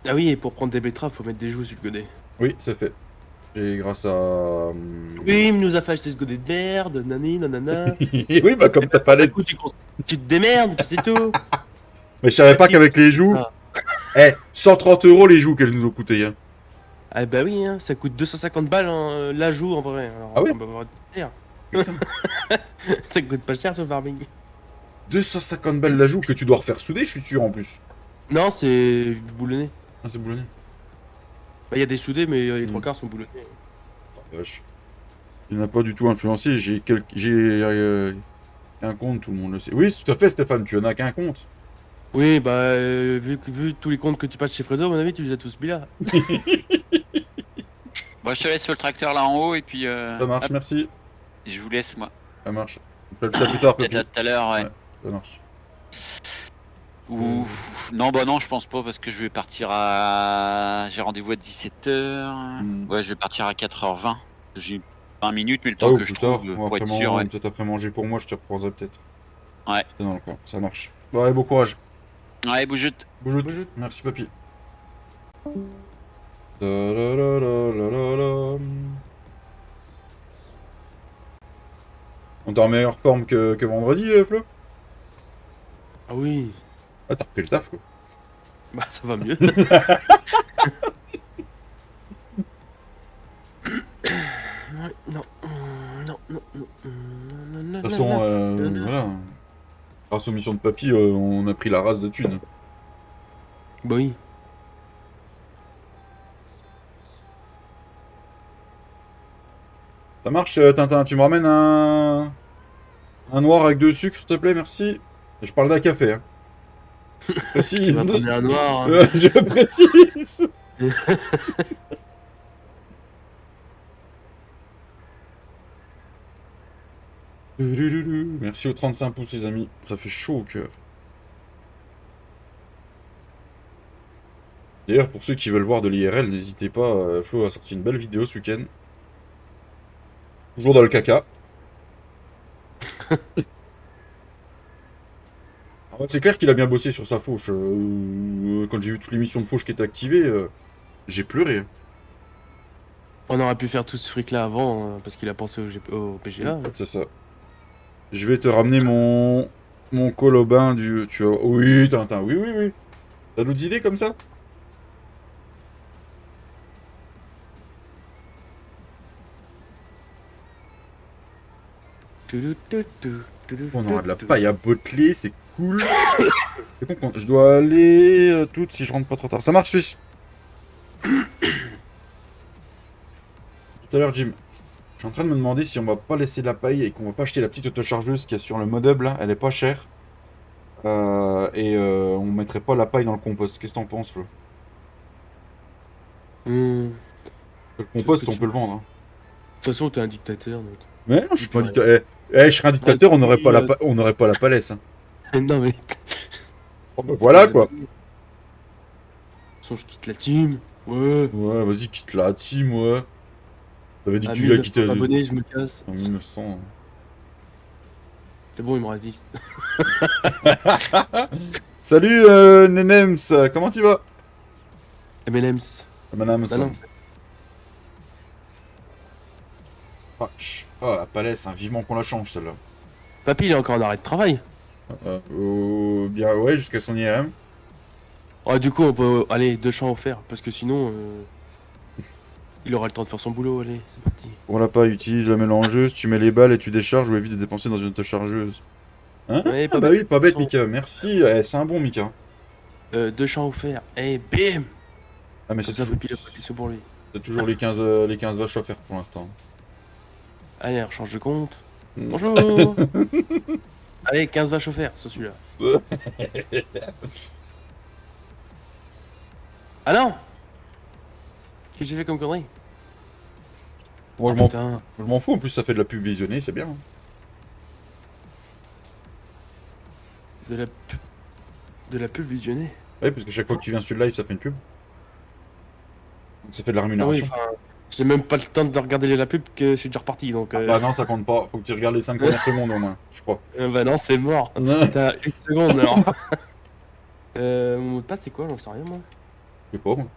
Ah oui, et pour prendre des betteraves, faut mettre des joues sur le godet. Oui, c'est fait. Et grâce à... Oui, il nous a fait acheter ce godet de merde, nani, nanana. oui, bah comme t'as pas Du l'aise. coup, tu te démerdes, puis c'est tout. Mais je savais pas qu'avec les joues... Ah. 130 € les joues qu'elles nous ont coûté. Hein. Ah bah oui, hein, ça coûte 250 balles hein, la joue en vrai. Alors, Ah ouais on va avoir cher. Ça coûte pas cher ce farming. 250 balles la joue que tu dois refaire souder, je suis sûr en plus. Non, c'est du boulonné. Ah, c'est boulonné. Bah, y a des soudés, mais les Mm. trois quarts sont boulonnés. Oh, vache. Il n'a pas du tout influencé. J'ai un compte, tout le monde le sait. Oui, tout à fait, Stéphane, tu en as qu'un compte. Oui, bah, vu tous les comptes que tu passes chez Fredo, à mon avis, tu les as tous mis là. Bon, je te laisse sur le tracteur là en haut et puis. Ça marche, hop, merci. je vous laisse, moi. Ça marche. On peut le faire plus tard, Peut-être Papy. à tout à l'heure, ouais. Ouais. Ça marche. Ou... Non, bah non, je pense pas parce que je vais partir à... J'ai rendez-vous à 17h. Ouais, je vais partir à 4h20. J'ai 20 minutes, mais le Ah, temps ou que je plus tard. trouve Ou pour après être sûr, ouais. peut-être après manger pour moi, je te reprendrai peut-être. Ouais. C'est dans le coin, ça marche. Bon, allez, bon courage. Ouais, bougeute. Bonjour. Bonjour. Merci, papy. Ta-la-la-la-la-la-la. On est en meilleure forme que vendredi, Flo? Ah oui. Ah, t'as repris le taf, quoi. Bah, ça va mieux. Ouais, non. Non, non, non. De toute façon, voilà. Grâce aux missions de papy, on a pris la race de thunes. Bah oui. Ça marche, Tintin, tu me ramènes un noir avec 2 sucres, s'il te plaît, merci. Et je parle d'un café, hein. Je Tu précise. vas prendre un noir. Hein. Je précise. Merci aux 35 pouces, les amis. Ça fait chaud au cœur. D'ailleurs, pour ceux qui veulent voir de l'IRL, n'hésitez pas. Flo a sorti une belle vidéo ce week-end. Toujours dans le caca. Ah ouais, c'est clair qu'il a bien bossé sur sa fauche. Quand j'ai vu toutes les missions de fauche qui étaient activées, j'ai pleuré, hein. On aurait pu faire tout ce fric là avant parce qu'il a pensé au PGA. Hein. C'est ça. Je vais te ramener mon colobin du... Tu vois... Oui, Tintin, oui, oui, oui. T'as d'autres idées comme ça? On aura de la paille à boteler, c'est cool. C'est con, je dois aller toutes si je rentre pas trop tard. Ça marche, fiche. Tout à l'heure, Jim. Je suis en train de me demander si on va pas laisser de la paille et qu'on va pas acheter la petite autochargeuse qui est sur le modub là. Elle est pas chère. On mettrait pas la paille dans le compost. Qu'est-ce que t'en penses, Flo? Hmm. Le compost, on peut le vendre, hein. De toute façon, t'es un dictateur donc. Mais non, je suis pas un Ouais. dictateur. Je serais un dictateur, on n'aurait pas, oui, on n'aurait pas la palaisse, hein. Non mais. Oh, bah voilà quoi. De toute façon, je quitte la team. Ouais. Ouais, vas-y, quitte la team, ouais. T'avais dit À que tu l'as quitté 1900 abonnés, je me casse. en 1900. C'est bon, il me reste 10. Salut Nenems, comment tu vas? M&M's. Madame Bah non. Oh, la palaisse, hein, vivement qu'on la change celle-là. Papy, il est encore en arrêt de travail. Bien, ouais, jusqu'à son IRM. Oh, du coup, on peut aller 2 champs offerts parce que sinon, il aura le temps de faire son boulot. Allez, c'est parti. On l'a pas, utilise la mélangeuse, tu mets les balles et tu décharges ou évite de dépenser dans une autochargeuse. Hein? Ouais, Ah pas bah bête. oui, pas bête, Son- Mika, merci. C'est un bon, Mika. 2 champs offerts. Et bim. Ah, mais Comme c'est ça, toujours, Papy, il a pas des sous pour lui. c'est toujours les 15 vaches offertes pour l'instant. Allez, on change de compte. Mm. Bonjour. Allez, 15 vaches offertes, c'est celui-là. Ah non. Qu'est-ce que j'ai fait comme connerie? Moi, Ah, putain. je m'en fous, en plus ça fait de la pub visionnée, c'est bien. De la pub visionnée. Ouais, parce que chaque fois que tu viens sur le live, ça fait une pub. Donc ça fait de la Ah oui, rémunération. enfin, j'ai même pas le temps de regarder la pub que je suis déjà reparti donc. Bah non, ça compte pas. Faut que tu regardes les 5 premières secondes au moins, je crois. Bah non, c'est mort. Non. T'as 1 seconde alors. Mon mot de passe, c'est quoi? J'en sais rien moi. Je sais pas, moi.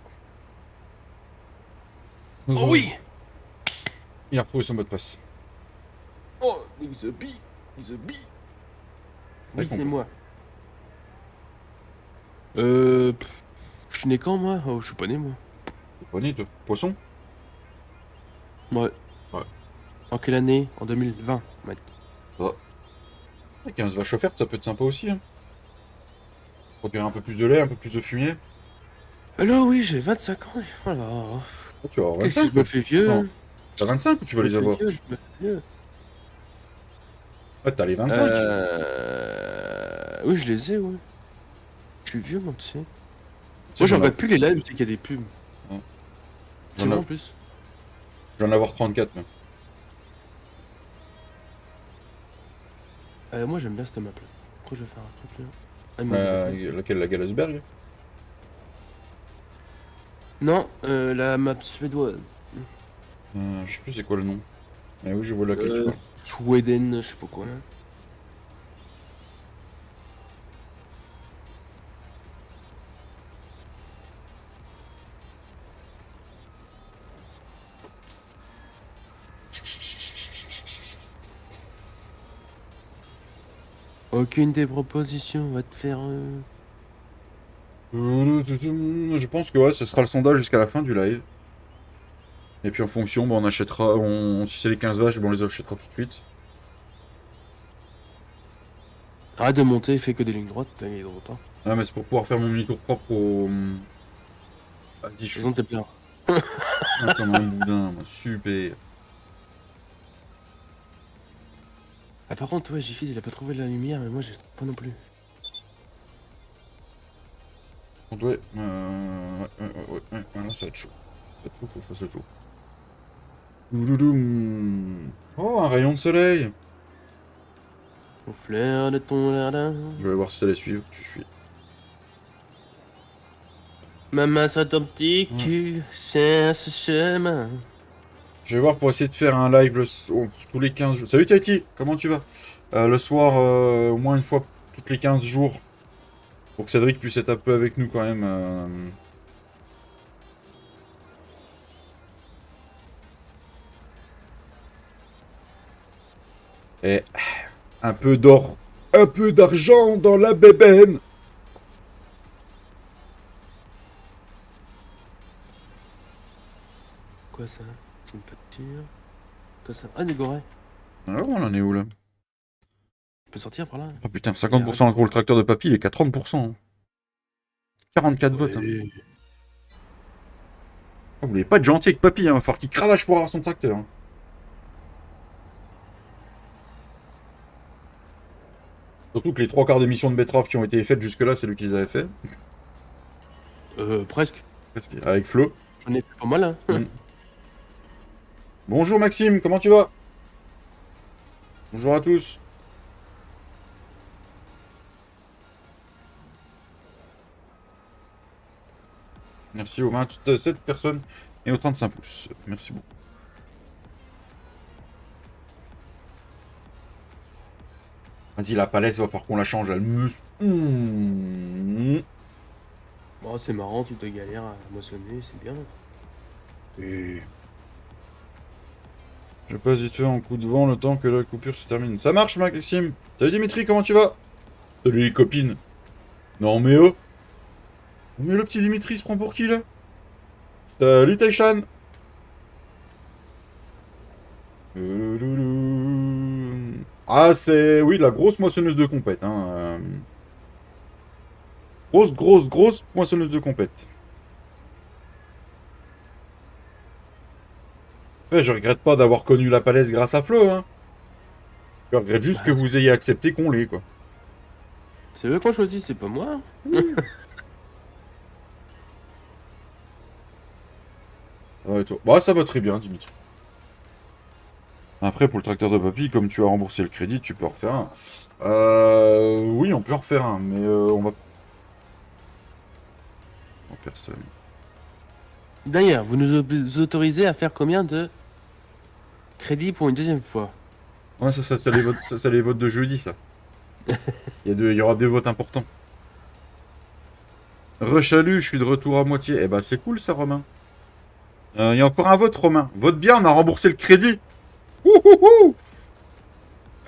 Oh oui. Il a retrouvé son mot de passe. Oh, the bee, the bee. Oui, c'est compris. moi. Je suis né quand moi? Oh, je suis pas né moi. T'es pas né, toi. Poisson? Ouais. Ouais. En quelle année? En 2020, mec. Les 15 vaches offertes, ça peut être sympa aussi, hein. Produire un peu plus de lait, un peu plus de fumier. Alors oui, j'ai 25 ans. Voilà. Oh, tu vas avoir Qu'est-ce que 25, je me toi. fais vieux? Non. T'as 25 ou tu vas Je les me fais avoir? vieux, je me fais vieux. Ouais, t'as les 25. Oui, je les ai, ouais. Je suis vieux, moi, tu sais. Tu sais, Moi, je j'en regarde plus les lives, je sais qu'il y a des pubs. Ouais. C'est J'en bon ai- en plus. Je vais en avoir 34, même. Moi, j'aime bien cette map là. Pourquoi je vais faire un truc là? Ah, il m'a dit pas tout. Laquelle, la Galesberg? Non, la map suédoise. Je sais plus c'est quoi le nom. Mais oui, je vois laquelle tu parles. Sweden, je sais pas quoi. Là. Aucune des propositions va te faire. Je pense que ouais, ce sera le sondage jusqu'à la fin du live. Et puis en fonction, on achètera. Si c'est les 15 vaches, on les achètera tout de suite. Arrête de monter, fais que des lignes droites, t'as gagné de retard. Ah, mais c'est pour pouvoir faire mon mini-tour propre au. Vas-y, je suis Raison de t'es plein. comme un boudin, moi. Super. Ah, par contre, ouais, Jiffy, il a pas trouvé la lumière, mais moi, j'ai pas non plus. Ouais, là, ça va être chaud. Ça va être chaud, faut que je fasse le tour. Douloudoum. Oh, un rayon de soleil. Au flair de ton jardin. Je vais voir si ça les suivre. Tu suis. Ma main sur ton petit cul, cherche ce chemin. Je vais voir pour essayer de faire un live tous les 15 jours. Salut Tahiti, comment tu vas? Le soir, au moins une fois toutes les 15 jours. Pour que Cédric puisse être un peu avec nous quand même. Et un peu d'or, un peu d'argent dans la bébène. Quoi ça? C'est une pâture. Quoi ça? Ah, des gorées. Alors on en est où là? Tu peux sortir par là? Oh putain, 50% pour le tracteur de papy, il est qu'à 30%. Hein. 44 votes. Hein. Oh, vous voulez pas être gentil avec papy, hein. Il va falloir qu'il cravache pour avoir son tracteur. Hein. Surtout que les 3 quarts des missions de betterave qui ont été faites jusque-là, c'est lui qui les avait fait. Presque. Avec Flo. J'en ai fait pas mal, hein. Bonjour Maxime, comment tu vas? Bonjour à tous. Merci aux 27 personnes et aux 35 pouces. Merci beaucoup. Vas-y, la palaise, il va falloir qu'on la change. Elle me... Bon, c'est marrant, tu te galères à moissonner, c'est bien. Et... Je passe vite fait en coup de vent le temps que la coupure se termine. Ça marche, Maxime. Salut Dimitri, comment tu vas? Salut les copines. Non mais oh. Mais le petit Dimitri se prend pour qui là? Salut Taishan. Ah c'est... Oui, la grosse moissonneuse de compète. Hein. Grosse moissonneuse de compète. Ouais, je regrette pas d'avoir connu la palaise grâce à Flo. Hein. Je regrette juste que vous ayez accepté qu'on l'ait quoi. C'est eux qu'on choisit, c'est pas moi. Ouais, toi. Bah, ça va très bien, Dimitri. Après, pour le tracteur de papy, comme tu as remboursé le crédit, tu peux en refaire un. Oui, on peut en refaire un, mais on va... En personne. D'ailleurs, vous nous autorisez à faire combien de crédits pour une deuxième fois? Ouais, ça les votes de jeudi, ça. Il y aura des votes importants. Rechalut, je suis de retour à moitié. Eh ben, c'est cool, ça, Romain. Il y a encore un vote, Romain. Vote bien, on a remboursé le crédit. Ouhouhou.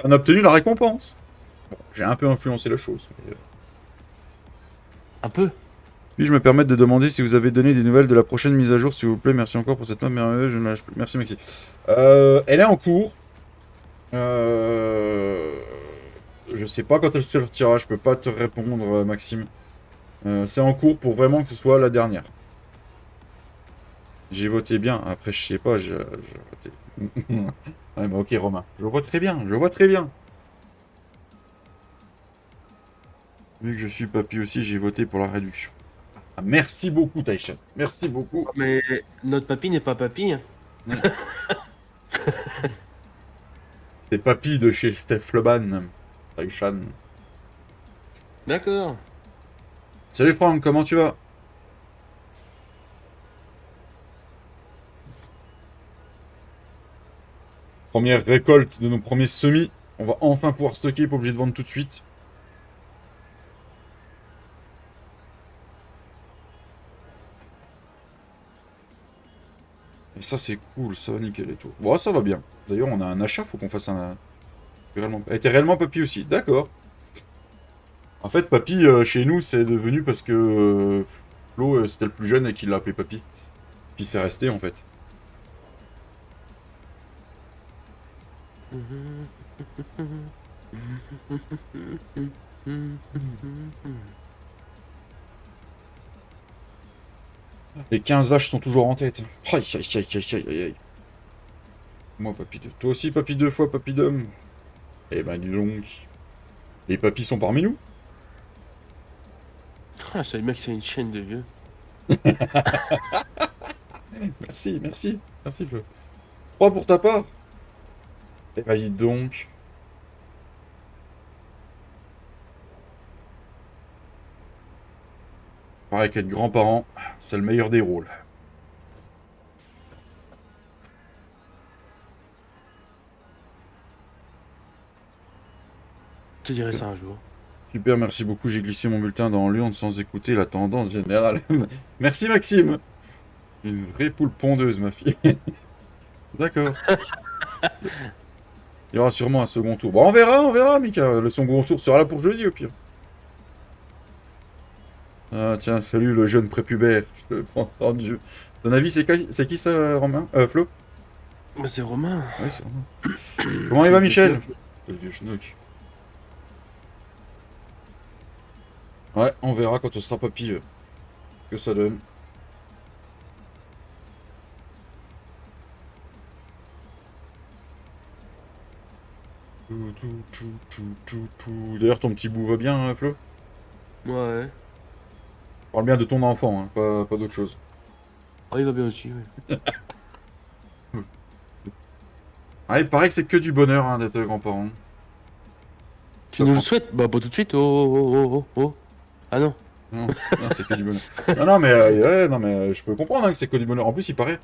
On a obtenu la récompense. Bon, j'ai un peu influencé la chose. Mais... Un peu. Puis-je me permettre de demander si vous avez donné des nouvelles de la prochaine mise à jour, s'il vous plaît. Merci encore pour cette note merveilleuse. Je ne lâche plus. Merci, Maxi. Elle est en cours. Je sais pas quand elle sortira. Je peux pas te répondre, Maxime. C'est en cours pour vraiment que ce soit la dernière. J'ai voté bien. Après, je sais pas. J'ai voté. Ouais, bah ok, Romain. Je vois très bien. Je vois très bien. Vu que je suis papy aussi, j'ai voté pour la réduction. Ah, merci beaucoup, Taishan. Merci beaucoup. Mais notre papy n'est pas papy. Hein. C'est papy de chez Steph Leban. Taishan. D'accord. Salut Franck, comment tu vas? Première récolte de nos premiers semis. On va enfin pouvoir stocker, pas obligé de vendre tout de suite. Et ça c'est cool, ça va nickel et tout. Bon, ça va bien. D'ailleurs, on a un achat, faut qu'on fasse un... Elle était réellement papy aussi, d'accord. En fait, papy, chez nous, c'est devenu parce que Flo, c'était le plus jeune et qu'il l'a appelé papy. Puis c'est resté, en fait. Les 15 vaches sont toujours en tête. Aïe, aïe, aïe, aïe, aïe, aïe, aïe. Moi, papy 2. Toi aussi, papy 2 fois, papy d'homme. Eh ben, dis donc. Les papys sont parmi nous. Ah, je savais bien que c'est une chaîne de vieux. Merci, merci. Merci, Flo. 3 pour ta part. Eh ben, dis donc. Pareil qu'être grand-parent, c'est le meilleur des rôles. Je te dirai ça un jour. Super, merci beaucoup. J'ai glissé mon bulletin dans l'urne sans écouter la tendance générale. Merci, Maxime. Une vraie poule pondeuse, ma fille. D'accord. Il y aura sûrement un second tour. Bon, on verra, Mika. Le second tour sera là pour jeudi, au pire. Ah, tiens, salut le jeune prépubère. Je te prends en Dieu. Ton avis, c'est qui ça, Romain? Flo? Mais c'est Romain. Oui, c'est Romain. Comment il va, Michel? Le vieux schnock. Ouais, on verra quand on sera papy ce que ça donne. D'ailleurs, ton petit bout va bien, Flo? Ouais. Parle bien de ton enfant, hein, pas d'autre chose. Ah, il va bien aussi, oui. Ah, il paraît que c'est que du bonheur hein, d'être grand-parent. Tu nous le souhaites? Bah, pas tout de suite. Oh, oh, oh, oh, oh. Ah non. Non, non, c'est que du bonheur. Non, non, mais, ouais, non, mais je peux comprendre hein, que c'est que du bonheur. En plus, il paraît.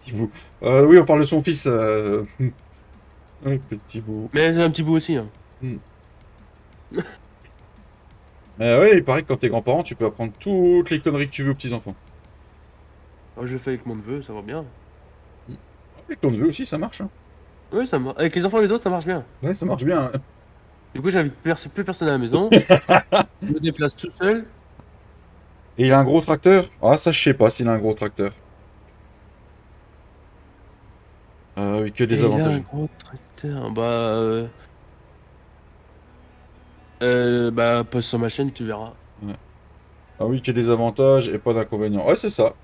Petit bout. Oui, on parle de son fils. Ouais, petit bout. Mais j'ai un petit bout aussi, hein. Mais ouais, il paraît que quand t'es grand-parent, tu peux apprendre toutes les conneries que tu veux aux petits-enfants. Oh, je le fais avec mon neveu, ça va bien. Avec ton neveu aussi, ça marche. Hein. Oui, ça marche. Avec les enfants des autres, ça marche bien. Ouais, ça marche bien. Hein. Du coup, j'invite plus personne à la maison. Je me déplace tout seul. Et il a un gros tracteur? Ah, ça, je sais pas s'il a un gros tracteur. Oui, que des Et il a avantages. un gros tracteur. Bah, poste sur ma chaîne, tu verras. Ouais. Ah oui, que des avantages et pas d'inconvénients. Ouais, c'est ça.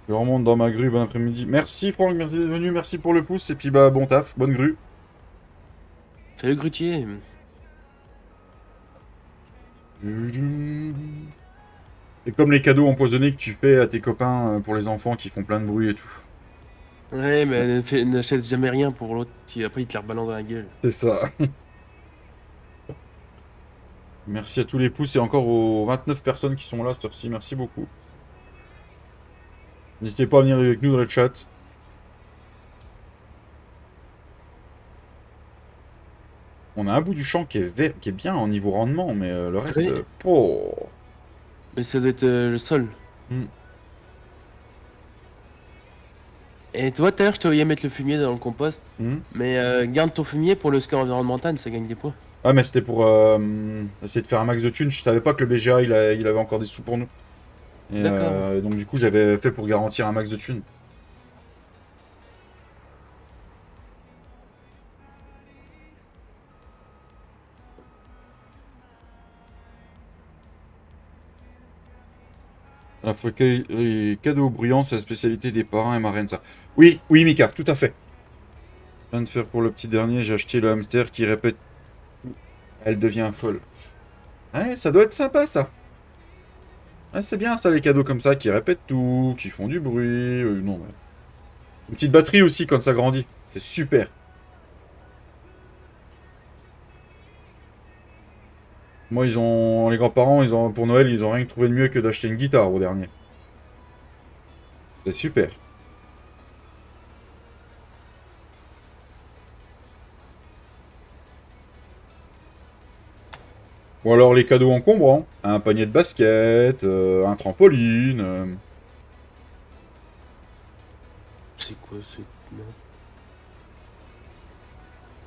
Je remonte dans ma grue, bon après-midi. Merci Franck, merci d'être venu, merci pour le pouce, et puis bah bon taf, bonne grue. Salut, grutier. Et comme les cadeaux empoisonnés que tu fais à tes copains pour les enfants qui font plein de bruit et tout. Ouais, mais n'achète jamais rien pour l'autre. Après, il te les rebalance dans la gueule. C'est ça. Merci à tous les pouces et encore aux 29 personnes qui sont là cette heure-ci, merci beaucoup. N'hésitez pas à venir avec nous dans le chat. On a un bout du champ qui est vert, qui est bien en niveau rendement, mais le reste... Oui. Oh. Mais ça doit être le sol. Et toi, tout à l'heure, je te voyais mettre le fumier dans le compost. Mais garde ton fumier pour le score environnemental, ça gagne des points. Ah, mais c'était pour essayer de faire un max de thunes. Je savais pas que le BGA il avait encore des sous pour nous. Et, D'accord. donc, du coup, j'avais fait pour garantir un max de thunes. La les cadeaux bruyants, c'est la spécialité des parents et marraines, ça. Oui, oui, Mika, tout à fait. Je viens de faire pour le petit dernier, j'ai acheté le hamster qui répète tout. Elle devient folle. Ouais, ça doit être sympa, ça. Ouais, c'est bien, ça, les cadeaux comme ça, qui répètent tout, qui font du bruit. Non, ouais. Une petite batterie aussi quand ça grandit. C'est super. Moi, les grands-parents, pour Noël, ils ont rien trouvé de mieux que d'acheter une guitare au dernier. C'est super. Ou alors les cadeaux encombrants. Un panier de basket, un trampoline. C'est quoi, c'est... Non,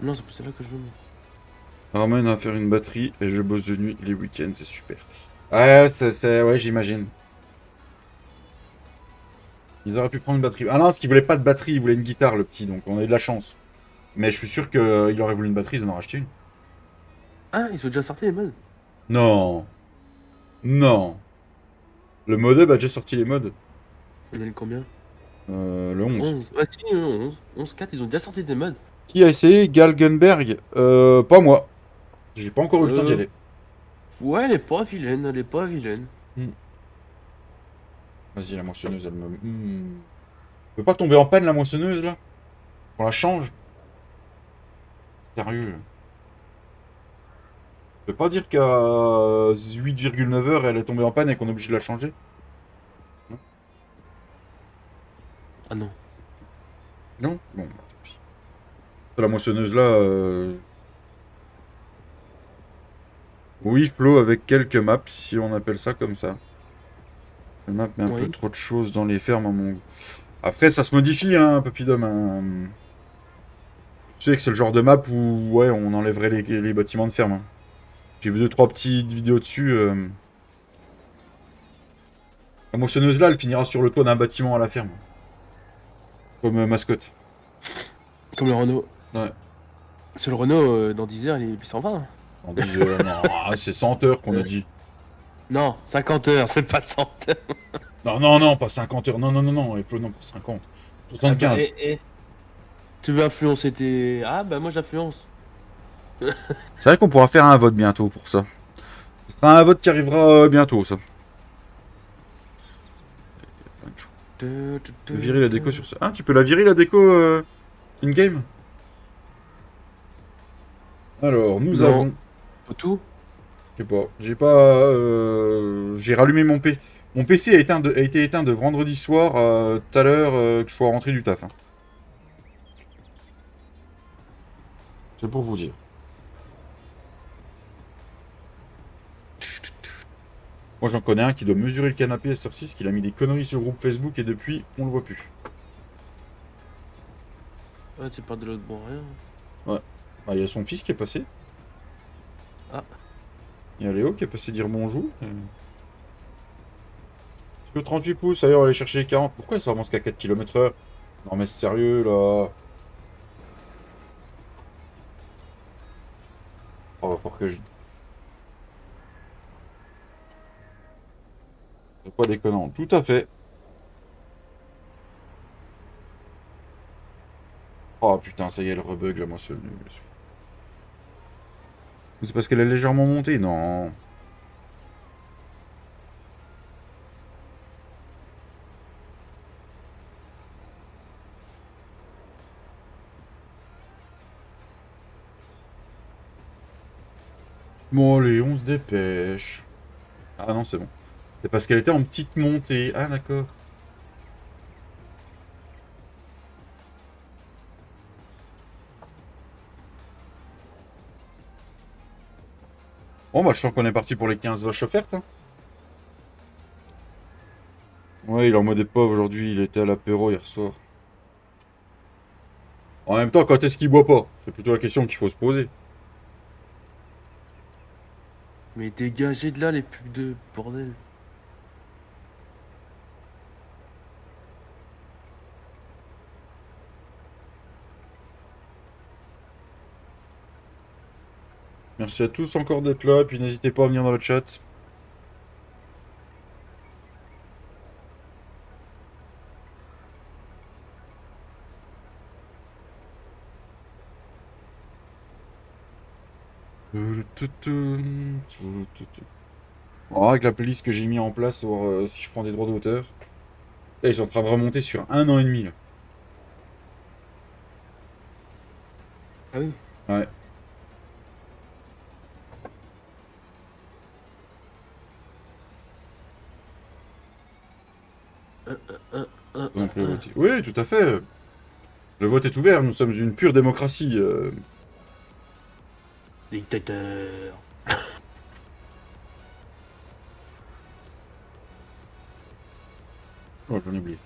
non c'est pas celle-là que je veux. Ramène à faire une batterie et je bosse de nuit les week-ends, c'est super. Ouais, ouais, j'imagine. Ils auraient pu prendre une batterie. Ah non, parce qu'ils voulaient pas de batterie, ils voulaient une guitare, le petit, donc on a eu de la chance. Mais je suis sûr qu'il aurait voulu une batterie, ils en auraient acheté une. Ah, ils sont déjà sortis les modes. Non. Non. Le modem a déjà sorti les modes. On est le combien? Le 11. 11. Ouais, si, 11. 11-4, ils ont déjà sorti des modes. Qui a essayé Galgenberg? Pas moi. J'ai pas encore eu le temps d'y Euh... aller. Ouais, elle est pas vilaine, elle est pas vilaine. Vas-y, la moissonneuse, elle me... peut pas tomber en panne, la moissonneuse, là? On la change? Sérieux. Je peux pas dire qu'à 8,9 heures, elle est tombée en panne et qu'on est obligé de la changer? Ah non. Non? Bon, bah, tant pis. La moissonneuse là, oui, Flo, avec quelques maps, si on appelle ça comme ça. Le map met un peu Oui. trop de choses dans les fermes à mon goût. Après, ça se modifie, hein, Papydom. Hein. Tu sais que c'est le genre de map où, ouais, on enlèverait les bâtiments de ferme. Hein. J'ai vu 2-3 petites vidéos dessus. La moissonneuse là, elle finira sur le toit d'un bâtiment à la ferme. Comme mascotte. Comme le Renault. Ouais. Sur le Renault, dans 10 heures, il est 820. En 10 heures, non, c'est 100 heures qu'on a dit. Non, 50 heures, c'est pas 100 heures. Non, non, non, pas 50 heures. Non, non, non, non, Flo, non, pas 50. Ah bah, 75. Tu veux influencer tes... Ah bah moi j'influence. C'est vrai qu'on pourra faire un vote bientôt pour ça. Ce sera un vote qui arrivera bientôt, ça. Virer la déco sur ça. Ah, tu peux la virer la déco in-game? Alors, nous Non. avons... Faut tout. Je sais pas. J'ai pas... J'ai rallumé mon P. Mon PC a été éteint de vendredi soir tout à l'heure que je sois rentré du taf. Hein. C'est pour vous dire. Moi, j'en connais un qui doit mesurer le canapé à cette heure-ci, qu'il a mis des conneries sur le groupe Facebook et depuis, on le voit plus. Ouais, c'est pas de l'autre bon rien. Ouais. Ah, il y a son fils qui est passé. Ah. Il y a Léo qui est passé dire bonjour. Parce que 38 pouces, allez, on va aller chercher les 40. Pourquoi ça avance qu'à 4 km/h? Non, mais c'est sérieux, là. Oh, va falloir que je... C'est pas déconnant. Tout à fait. Oh, putain, ça y est, elle rebug, là, moi, c'est parce qu'elle a légèrement monté? Non. Bon, allez, on se dépêche. Ah non, c'est bon. C'est parce qu'elle était en petite montée. Ah, d'accord. Bon, bah, je sens qu'on est parti pour les 15 vaches offertes. Hein. Ouais, il est en mode épave aujourd'hui. Il était à l'apéro hier soir. En même temps, quand est-ce qu'il boit pas? C'est plutôt la question qu'il faut se poser. Mais dégagez de là les pubs de bordel. Merci à tous encore d'être là. Et puis n'hésitez pas à venir dans le chat. On va avec la playlist que j'ai mis en place, voir si je prends des droits d'auteur. Là, ils sont en train de remonter sur 1 an et demi. Là. Ah oui. Ouais. Donc, le vote... Oui, tout à fait. Le vote est ouvert, nous sommes une pure démocratie. Dictateur. Oh, j'en ai oublié.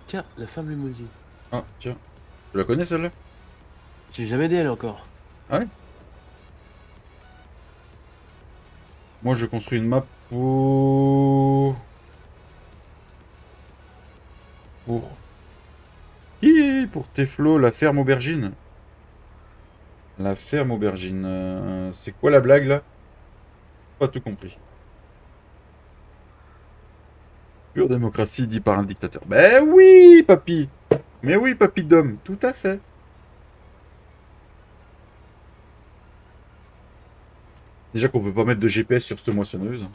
Tiens, la femme limousine. Ah, tiens. Tu la connais celle-là? J'ai jamais dit elle encore. Ah ouais? Moi, je construis une map pour... Pour... Pour Teflo, la ferme aubergine. La ferme aubergine. C'est quoi la blague, là? Pas tout compris. Pure démocratie dit par un dictateur. Ben oui, papy! Mais oui, papy d'homme, tout à fait. Déjà qu'on peut pas mettre de GPS sur cette moissonneuse.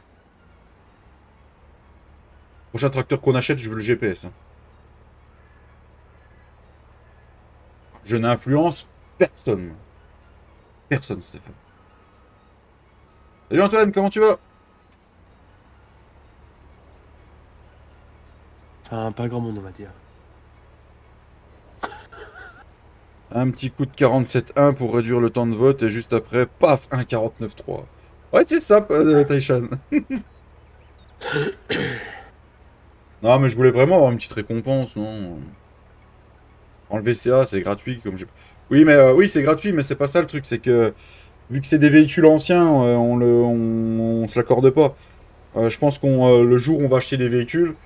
Prochain tracteur qu'on achète, je veux le GPS. Hein. Je n'influence personne. Personne, Stéphane. Salut Antoine, comment tu vas? Enfin, pas grand monde, on va dire. Un petit coup de 47.1 pour réduire le temps de vote et juste après, paf, 1,49.3. Ouais, c'est ça, Taishan. Non, mais je voulais vraiment avoir une petite récompense, non? Enlever CA, c'est gratuit, comme j'ai... Oui, mais oui, c'est gratuit, mais c'est pas ça le truc, c'est que vu que c'est des véhicules anciens, on se l'accorde pas. Je pense qu'on le jour où on va acheter des véhicules,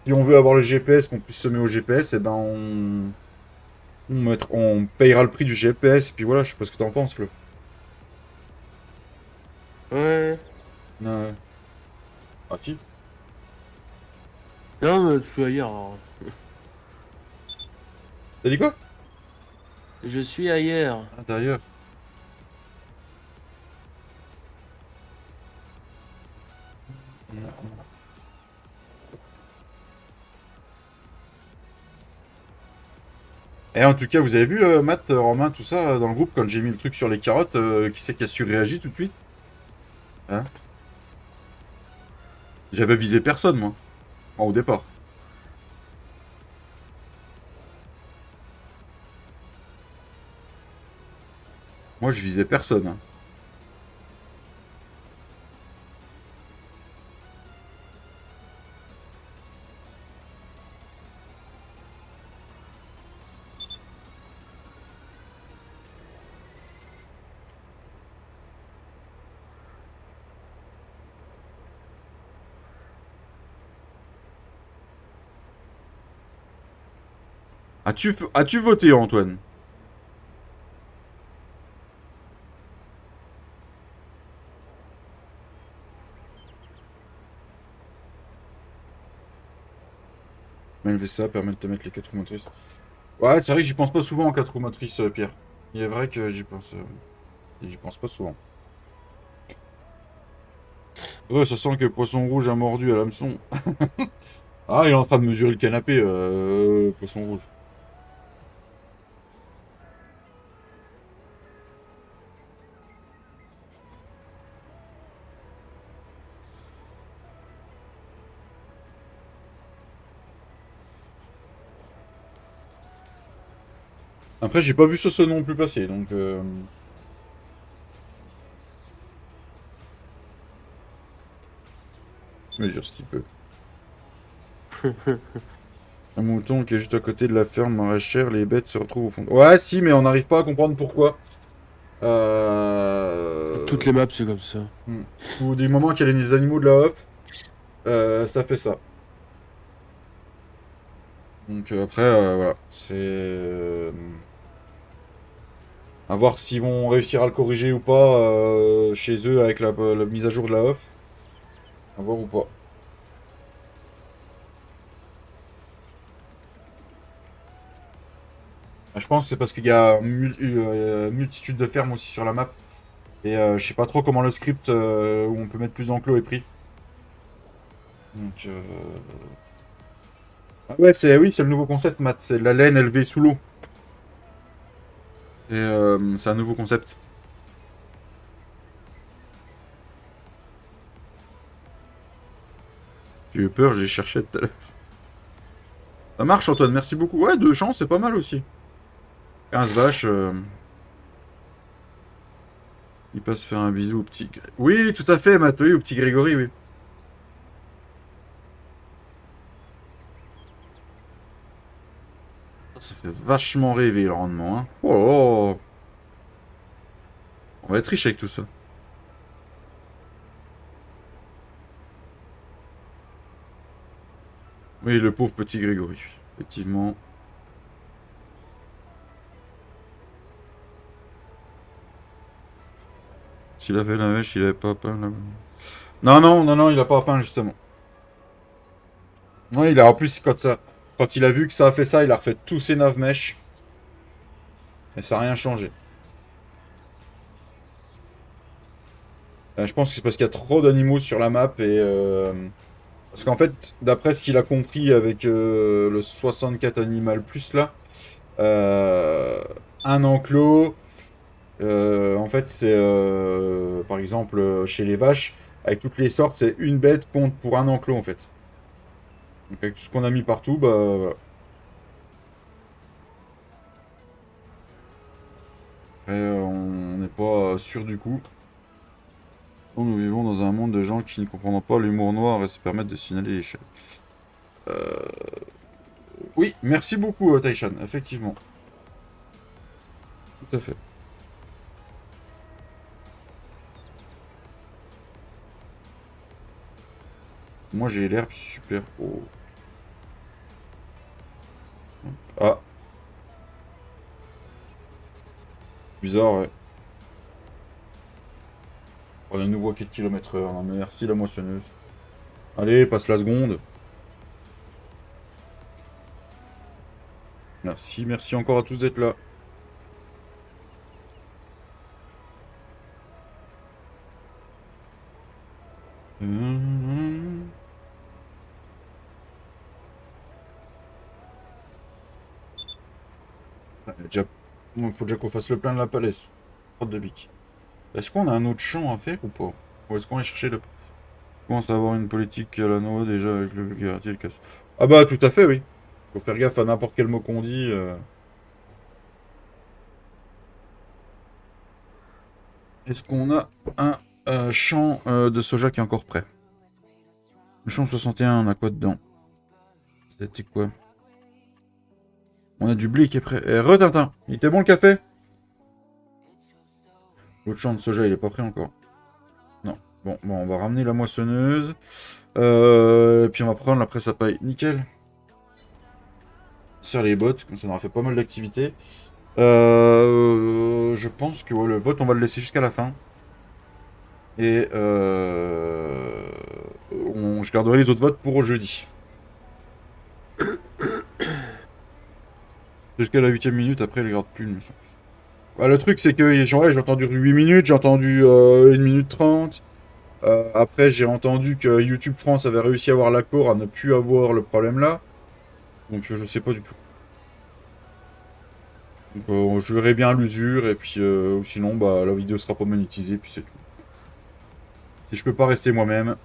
si on veut avoir le GPS, qu'on puisse se mettre au GPS, et ben on payera le prix du GPS, et puis voilà, je sais pas ce que t'en penses, Flo. Ouais. Ouais. Ah si. Non, mais je suis ailleurs. Alors. T'as dit quoi? Je suis ailleurs. Intérieur. Et en tout cas, vous avez vu, Matt, Romain, tout ça, dans le groupe, quand j'ai mis le truc sur les carottes, qui c'est qui a surréagi tout de suite? Hein? J'avais visé personne, moi, au départ. Moi, je visais personne. Hein. As-tu voté, Antoine? LVCA permet de te mettre les 4 roues motrices. Ouais, c'est vrai que j'y pense pas souvent en 4 roues motrices, Pierre. Il est vrai que j'y pense pas souvent. Ouais, ça sent que Poisson Rouge a mordu à l'hameçon. Ah, il est en train de mesurer le canapé, Poisson Rouge. Après, j'ai pas vu ce non plus passer, donc... mesure ce qu'il peut. Un mouton qui est juste à côté de la ferme maraîchère, les bêtes se retrouvent au fond. Ouais, si, mais on n'arrive pas à comprendre pourquoi. Toutes les maps, c'est comme ça. Ou des moments qu'il y a des animaux de la off, ça fait ça. Donc après, voilà. C'est... à voir s'ils vont réussir à le corriger ou pas chez eux avec la mise à jour de la off. À voir ou pas. Je pense que c'est parce qu'il y a une multitude de fermes aussi sur la map. Et je sais pas trop comment le script où on peut mettre plus d'enclos est pris. Donc, ah ouais, oui, c'est le nouveau concept, Matt. C'est la laine élevée sous l'eau. Et c'est un nouveau concept. J'ai eu peur, j'ai cherché tout à l'heure. Ça marche, Antoine, merci beaucoup. Ouais, 2 chances, c'est pas mal aussi. 15 vaches. Il passe faire un bisou au petit... Oui, tout à fait, Mathieu, au petit Grégory, oui. Ça fait vachement rêver, le rendement, hein. Oh là là. On va être riche avec tout ça. Oui, le pauvre petit Grégory, effectivement. S'il avait la mèche, il avait pas peint là. Non, non, non, non, il a pas peint justement. Non, il a en plus quand il a vu que ça a fait ça, il a refait tous ses 9 mèches. Et ça n'a rien changé. Je pense que c'est parce qu'il y a trop d'animaux sur la map et parce qu'en fait, d'après ce qu'il a compris avec le 64 animal plus là, euh, un enclos, en fait, c'est par exemple chez les vaches, avec toutes les sortes, c'est une bête compte pour un enclos en fait. Donc avec tout ce qu'on a mis partout, bah voilà. Après, on n'est pas sûr du coup. Nous vivons dans un monde de gens qui ne comprendront pas l'humour noir et se permettent de signaler les chaînes. Euh, Oui, merci beaucoup, Taishan, effectivement. Tout à fait. Moi, j'ai l'herbe super. Oh. Ah, bizarre, ouais. On a une nouveau à quel kilomètre/heure. Non, mais merci, la moissonneuse. Allez, passe la seconde. Merci, merci encore à tous d'être là. Il faut déjà qu'on fasse le plein de la palette. Prod de bic. Est-ce qu'on a un autre champ à faire ou pas? Ou est-ce qu'on va chercher le... On commence à avoir une politique à la noix déjà avec le vulgarité et le casse. Ah bah tout à fait, oui. Faut faire gaffe à n'importe quel mot qu'on dit. Est-ce qu'on a un champ de soja qui est encore prêt? Le champ 61, on a quoi dedans? C'était quoi? On a du blé qui est prêt. Tintin, il était bon le café? L'autre champ de soja, il est pas prêt encore. Non. Bon, on va ramener la moissonneuse. Et puis on va prendre la presse à paille. Nickel. Serre les bottes, comme ça on aura fait pas mal d'activités. Je pense que ouais, le bot, on va le laisser jusqu'à la fin. Et je garderai les autres votes pour jeudi. Jusqu'à la 8ème minute, après, je les garde plus. Bah, le truc, c'est que ouais, j'ai entendu 8 minutes, j'ai entendu 1 minute 30. Après, j'ai entendu que YouTube France avait réussi à avoir l'accord à ne plus avoir le problème là. Donc, je sais pas du tout. Donc, je verrai bien l'usure, et puis ou sinon, bah, la vidéo sera pas monétisée, puis c'est tout. Si je peux pas rester moi-même.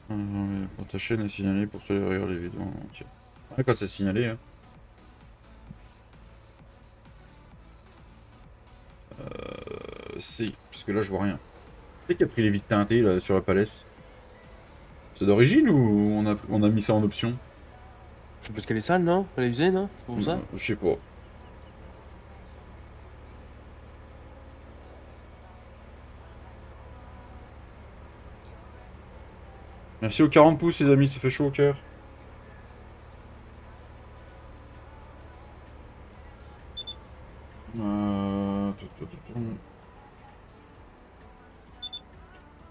Quand ta chaîne est signalée pour ceux qui regardent les vidéos en entier. Ouais, quand c'est signalé, hein. C'est. Parce que là, je vois rien. C'est qui a pris les vides teintées là sur la palette? C'est d'origine ou on a mis ça en option? Je sais parce qu'elle est sale, non? Elle est usée, non? C'est pour ça? Je sais pas. Merci aux 40 pouces, les amis, ça fait chaud au cœur.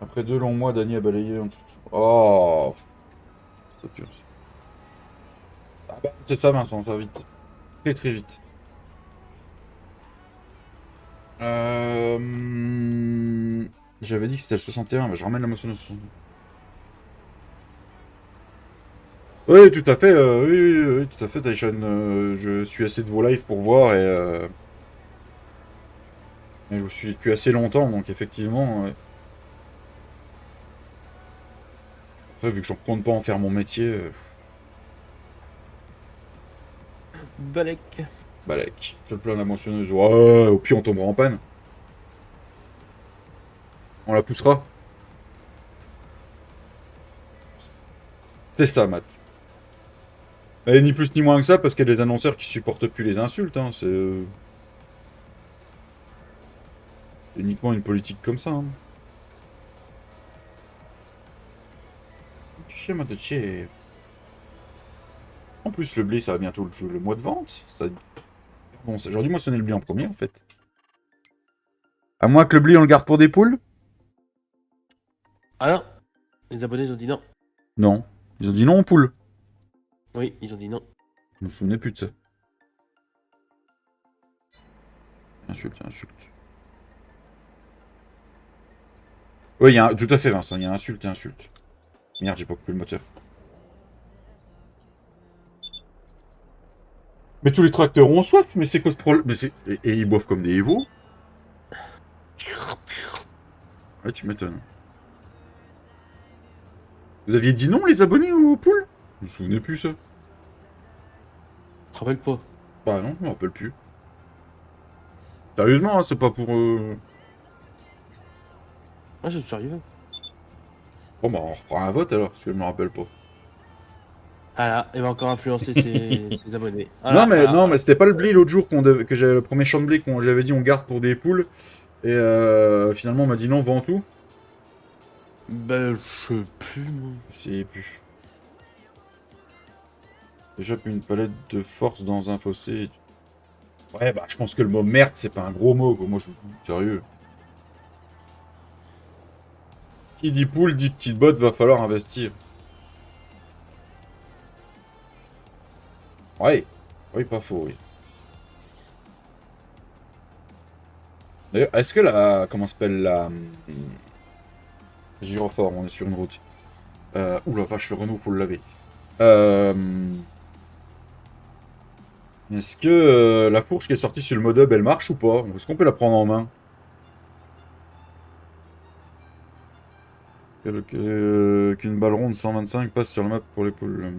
Après 2 longs mois, Dany a balayé en dessous. Oh, c'est pur. Ah bah, c'est ça, Vincent, ça va vite. Très très vite. J'avais dit que c'était le 61, mais je ramène la motion de 61. Oui, tout à fait, oui, tout à fait, Taishan. Je suis assez de vos lives pour voir et Mais je suis depuis assez longtemps, donc effectivement... Après, vu que je ne compte pas en faire mon métier... Balek. Balek. Fais le plein de la mentionneuse. Ouais, au pire, on tombera en panne. On la poussera. C'est ça, Matt. Et ni plus ni moins que ça, parce qu'il y a des annonceurs qui supportent plus les insultes. Hein. C'est uniquement une politique comme ça. Hein. En plus, le blé, ça va bientôt le mois de vente. Ça... Bon, j'aurais dû moissonner le blé en premier, en fait. À moins que le blé, on le garde pour des poules? Ah non. Les abonnés ont dit non. Non. Ils ont dit non aux poules. Oui, ils ont dit non. Je me souvenais plus de ça. Insulte, insulte. Oui, il y a tout à fait, Vincent. Il y a insulte et insulte. Merde, j'ai pas coupé le moteur. Mais tous les tracteurs ont soif, mais c'est quoi ce problème? Et ils boivent comme des héros. Ouais, tu m'étonnes. Vous aviez dit non, les abonnés aux poules? Je me souvenais plus, ça. Je te rappelle pas. Bah non, je me rappelle plus. Sérieusement, hein, c'est pas pour... Ah, je suis sérieux. Bon bah on reprend un vote alors, parce que je me rappelle pas. Ah là, il va encore influencer ses abonnés. Non mais c'était pas le blé l'autre jour que j'avais le premier champ de blé qu'on j'avais dit on garde pour des poules. Et finalement on m'a dit non, vends tout. Ben, je sais plus, moi. C'est plus. Déjà une palette de force dans un fossé. Ouais bah je pense que le mot merde c'est pas un gros mot quoi, moi je suis sérieux. Qui dit poule dit petite botte, va falloir investir. Ouais, oui pas faux oui. D'ailleurs, est-ce que la... Comment s'appelle la... Gyrophore, on est sur une route. Ouh la vache, le Renault, faut le laver. Est-ce que la fourche qui est sortie sur le mod hub, elle marche ou pas? Est-ce qu'on peut la prendre en main? Qu'une balle ronde 125 passe sur la map pour les poules.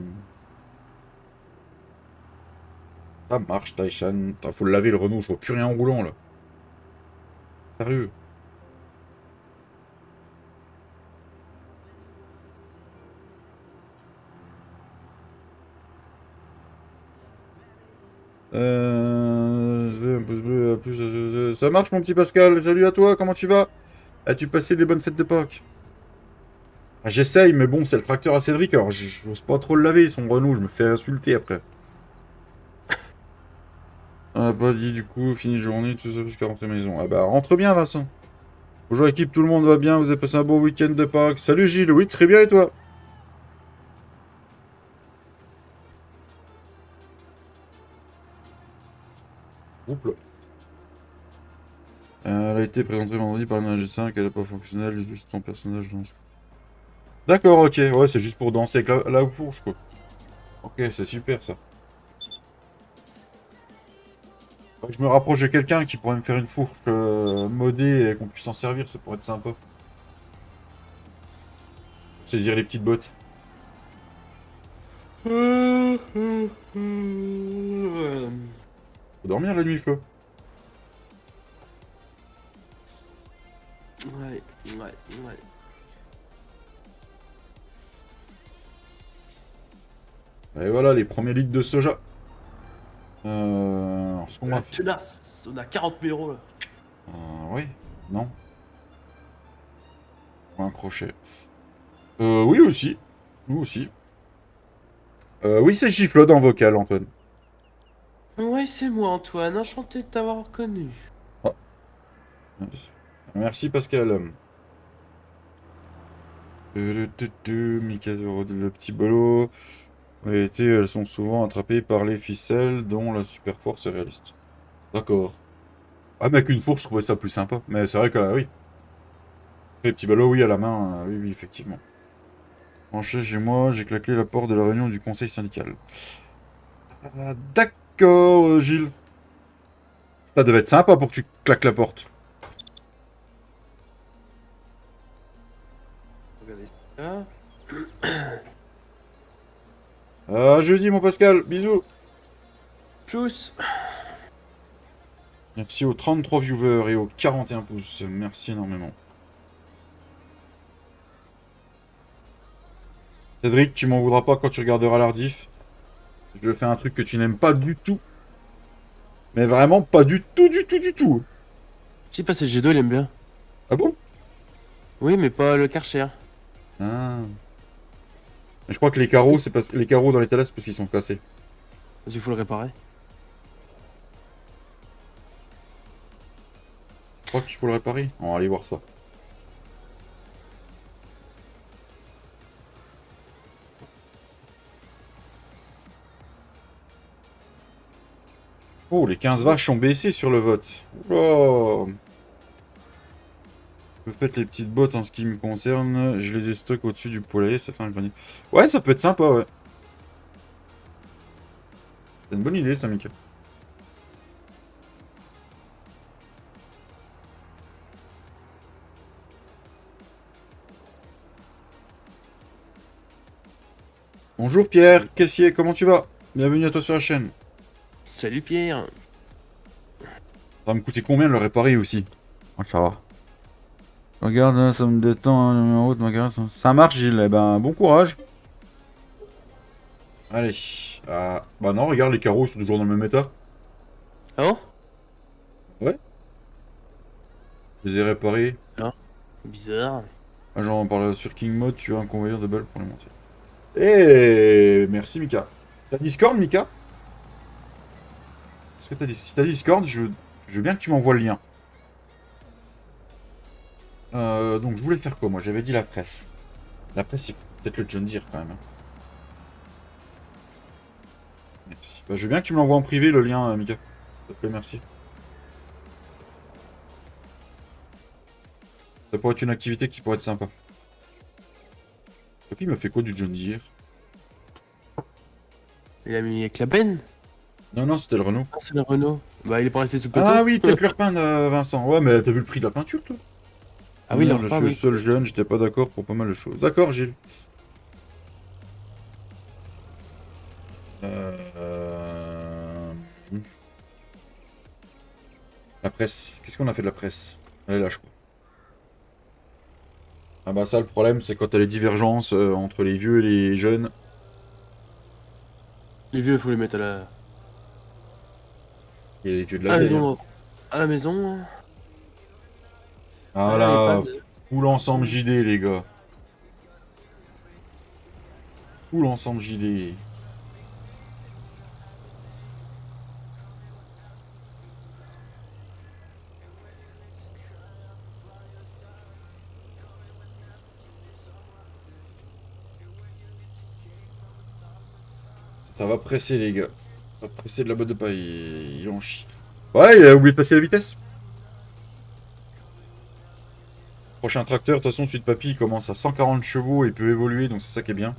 Ça marche, Taishan. Faut le laver le Renault, je vois plus rien en roulant là. Sérieux. Un pouce bleu, à plus, ça marche mon petit Pascal, salut à toi, comment tu vas? As-tu passé des bonnes fêtes de Pâques? Ah, j'essaye, mais bon, c'est le tracteur à Cédric, alors j'ose pas trop le laver, son Renault, je me fais insulter après. On a pas dit du coup, fini journée, tout ça jusqu'à rentrer maison. Ah bah rentre bien Vincent. Bonjour équipe, tout le monde va bien, vous avez passé un bon week-end de Pâques. Salut Gilles, oui très bien et toi? Oups là. Elle a été présentée vendredi par une AG5, elle est pas fonctionnelle, juste ton personnage danse. D'accord, ok, ouais, c'est juste pour danser avec la fourche quoi. Ok, c'est super ça. Faut que je me rapproche de quelqu'un qui pourrait me faire une fourche modée et qu'on puisse s'en servir, ça pourrait être sympa. Saisir les petites bottes. Faut dormir la nuit, Flo. Ouais. Et voilà, les premiers litres de soja. Ce qu'on va faire. Tenace, on a 40 000 euros là. Oui, non. Ou un crochet. Oui aussi. Nous aussi. Oui, c'est Giflod en vocal, Antoine. Ouais, c'est moi Antoine, enchanté de t'avoir reconnu. Oh. Merci Pascal. Mikado, le petit bolo. En réalité, elles sont souvent attrapées par les ficelles dont la super force est réaliste. D'accord. Ah, mais avec une fourche, je trouvais ça plus sympa. Mais c'est vrai que là, oui. Les petits ballots, oui, à la main, oui, oui, effectivement. Rentrez chez moi, j'ai claqué la porte de la réunion du conseil syndical. D'accord, Gilles. Ça devait être sympa pour que tu claques la porte. À jeudi, mon Pascal. Bisous. Tchuss. Merci aux 33 viewers et aux 41 pouces. Merci énormément. Cédric, tu m'en voudras pas quand tu regarderas l'Ardif. Je fais un truc que tu n'aimes pas du tout. Mais vraiment pas du tout, du tout, du tout. Je sais pas si G2 il aime bien. Ah bon? Oui, mais pas le Karcher. Ah. Mais je crois que les carreaux, c'est parce les carreaux dans les talas, c'est parce qu'ils sont cassés. Il faut le réparer. Je crois qu'il faut le réparer. On va aller voir ça. Oh, les 15 vaches ont baissé sur le vote. Oula. Vous faites les petites bottes en ce qui me concerne. Je les ai stock au-dessus du poulailler, ça fait un grenier. Ouais, ça peut être sympa, ouais. C'est une bonne idée, ça, Mika. Bonjour Pierre, caissier, comment tu vas? Bienvenue à toi sur la chaîne. Salut Pierre. Ça va me coûter combien de le réparer aussi? Oh, ça va. Regarde, hein, ça me détend, le numéro de ma garage. Ça marche, Gilles. Eh ben, bon courage. Allez. Bah non, regarde, les carreaux ils sont toujours dans le même état. Ah bon? Ouais. Je les ai réparés. Bizarre. Ah, genre, on parle sur King Mode, tu as un convoyeur de balles pour les monter. Eh, merci Mika. T'as Discord, Mika? Est-ce que t'as si t'as Discord, je veux bien que tu m'envoies le lien. Donc je voulais faire quoi moi? J'avais dit la presse. La presse, c'est peut-être le John Deere quand même. Hein. Merci. Bah, je veux bien que tu me l'envoies en privé le lien, Mika. S'il te plaît, merci. Ça pourrait être une activité qui pourrait être sympa. Papy m'a fait quoi du John Deere? Il a mis avec la benne? Non, non, c'était le Renault. Ah, c'est le Renault. Bah, il est pas resté sous le coteau. Ah oui, peut-être le repeindre, Vincent. Ouais, mais t'as vu le prix de la peinture, toi? Ah oui, Merde, le je repas, suis le oui. seul jeune, j'étais pas d'accord pour pas mal de choses. D'accord, Gilles. La presse. Qu'est-ce qu'on a fait de la presse? Elle est là, je crois. Ah bah ça, le problème, c'est quand t'as les divergences entre les vieux et les jeunes. Les vieux, faut les mettre à la... Et les vieux de la à la vieille. Hein. maison. À la maison. Ah Ah, là, les pads. tout l'ensemble JD, les gars. Tout l'ensemble JD. Ça va presser, les gars. Ça va presser de la botte de paille. Il en chie. Ouais, il a oublié de passer la vitesse. Prochain tracteur, de toute façon, celui de papy, il commence à 140 chevaux et peut évoluer, donc c'est ça qui est bien.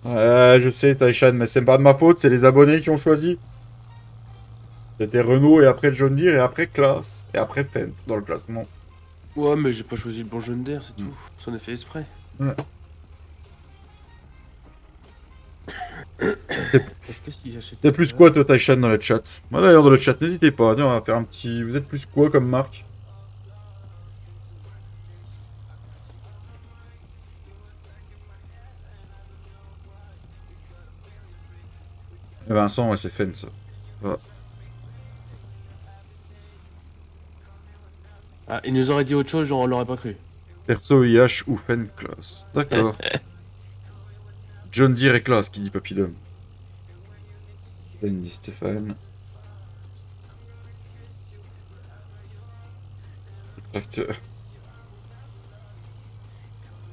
Ouais, je sais, Taishan, mais c'est pas de ma faute, c'est les abonnés qui ont choisi. C'était Renault et après John Deere et après Classe. Et après Fendt dans le classement. Ouais, mais j'ai pas choisi le bon jaune d'air, c'est tout. Ça en est fait exprès. Ouais. Qu'est-ce qu'il achète? T'es plus quoi, toi, Taishan, dans le chat? Moi, d'ailleurs, dans le chat, n'hésitez pas. Tiens, on va faire un petit. Vous êtes plus quoi comme marque? Vincent, ouais, c'est Fendt, ça. Voilà. Ah, il nous aurait dit autre chose, genre on l'aurait pas cru. Perso, IH ou Fendt Classe. D'accord. John Deere et Classe, qui dit Papillon. Fendt dit Stéphane. Tracteur.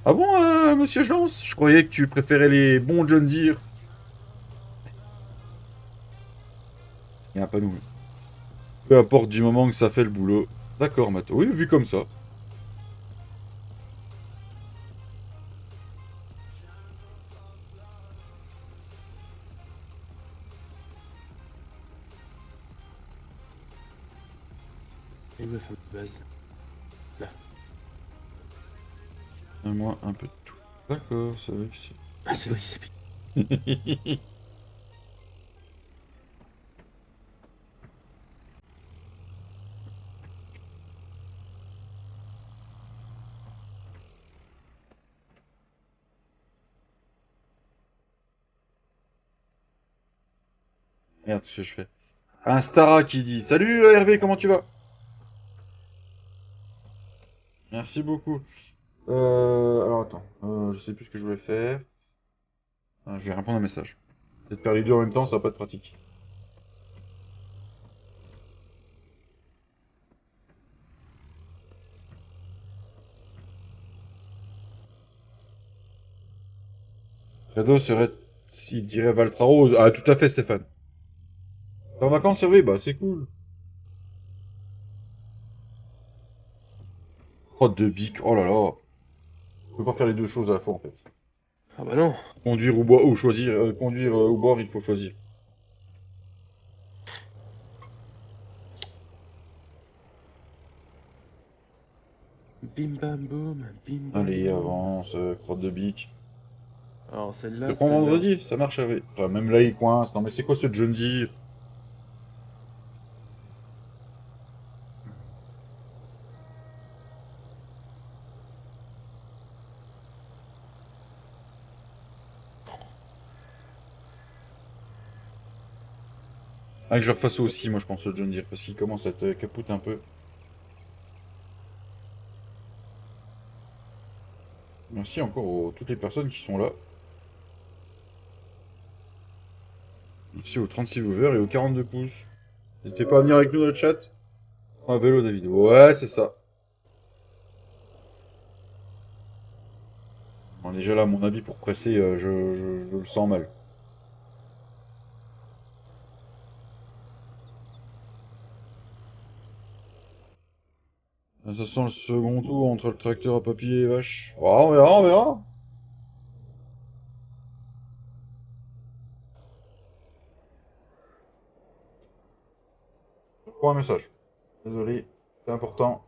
Ah bon, monsieur Jance? Je croyais que tu préférais les bons John Deere. Il n'y a pas nous. Peu importe du moment que ça fait le boulot. D'accord, Mato. Oui, vu comme ça. Il me fait une base. Un mois, un peu de tout. D'accord, c'est vrai que c'est. Ah, c'est vrai, c'est Merde, ce que je fais. Un Stara qui dit salut Hervé, comment tu vas? Merci beaucoup. Alors attends, je sais plus ce que je voulais faire. Ah, je vais répondre à un message. Peut-être faire les deux en même temps, ça va pas être pratique. Fredo serait. Il dirait Valtraro. Ah, tout à fait, Stéphane. T'es en vacances, Hervé? Bah, c'est cool. Crotte de bique, oh là là. On peut pas faire les deux choses à la fois en fait. Ah bah non. Conduire ou boire, ou choisir. Conduire ou boire, il faut choisir. Bim bam boum, bim bam Allez, boum. avance, crotte de bique. Alors Je celle-là, te prends celle-là. vendredi, ça marche, Hervé. Enfin, même là, il coince. Non, mais c'est quoi ce John Deere? Ah, que je le refasse aussi, moi, je pense, le John Deere, parce qu'il commence à te capoter un peu. Merci encore aux toutes les personnes qui sont là. Merci aux 36 viewers et aux 42 pouces. N'hésitez pas à venir avec nous dans le chat. Un vélo, David. Ouais, c'est ça. Bon, déjà là, mon avis pour presser, je le sens mal. Ça sent le second tour entre le tracteur à papier et les vaches. Oh, on verra, on verra. Je prends un message. Désolé, c'est important.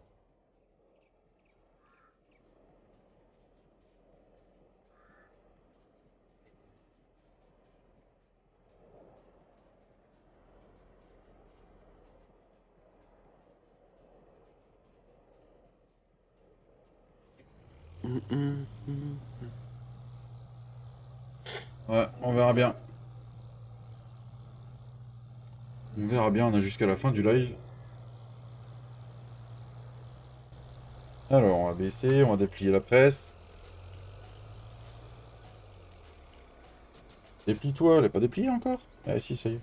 Hum, hum, hum. Ouais, on verra bien. On verra bien, on a jusqu'à la fin du live. Alors, on va baisser, on va déplier la presse. Déplie-toi, elle est pas dépliée encore? Ah si, ça y est.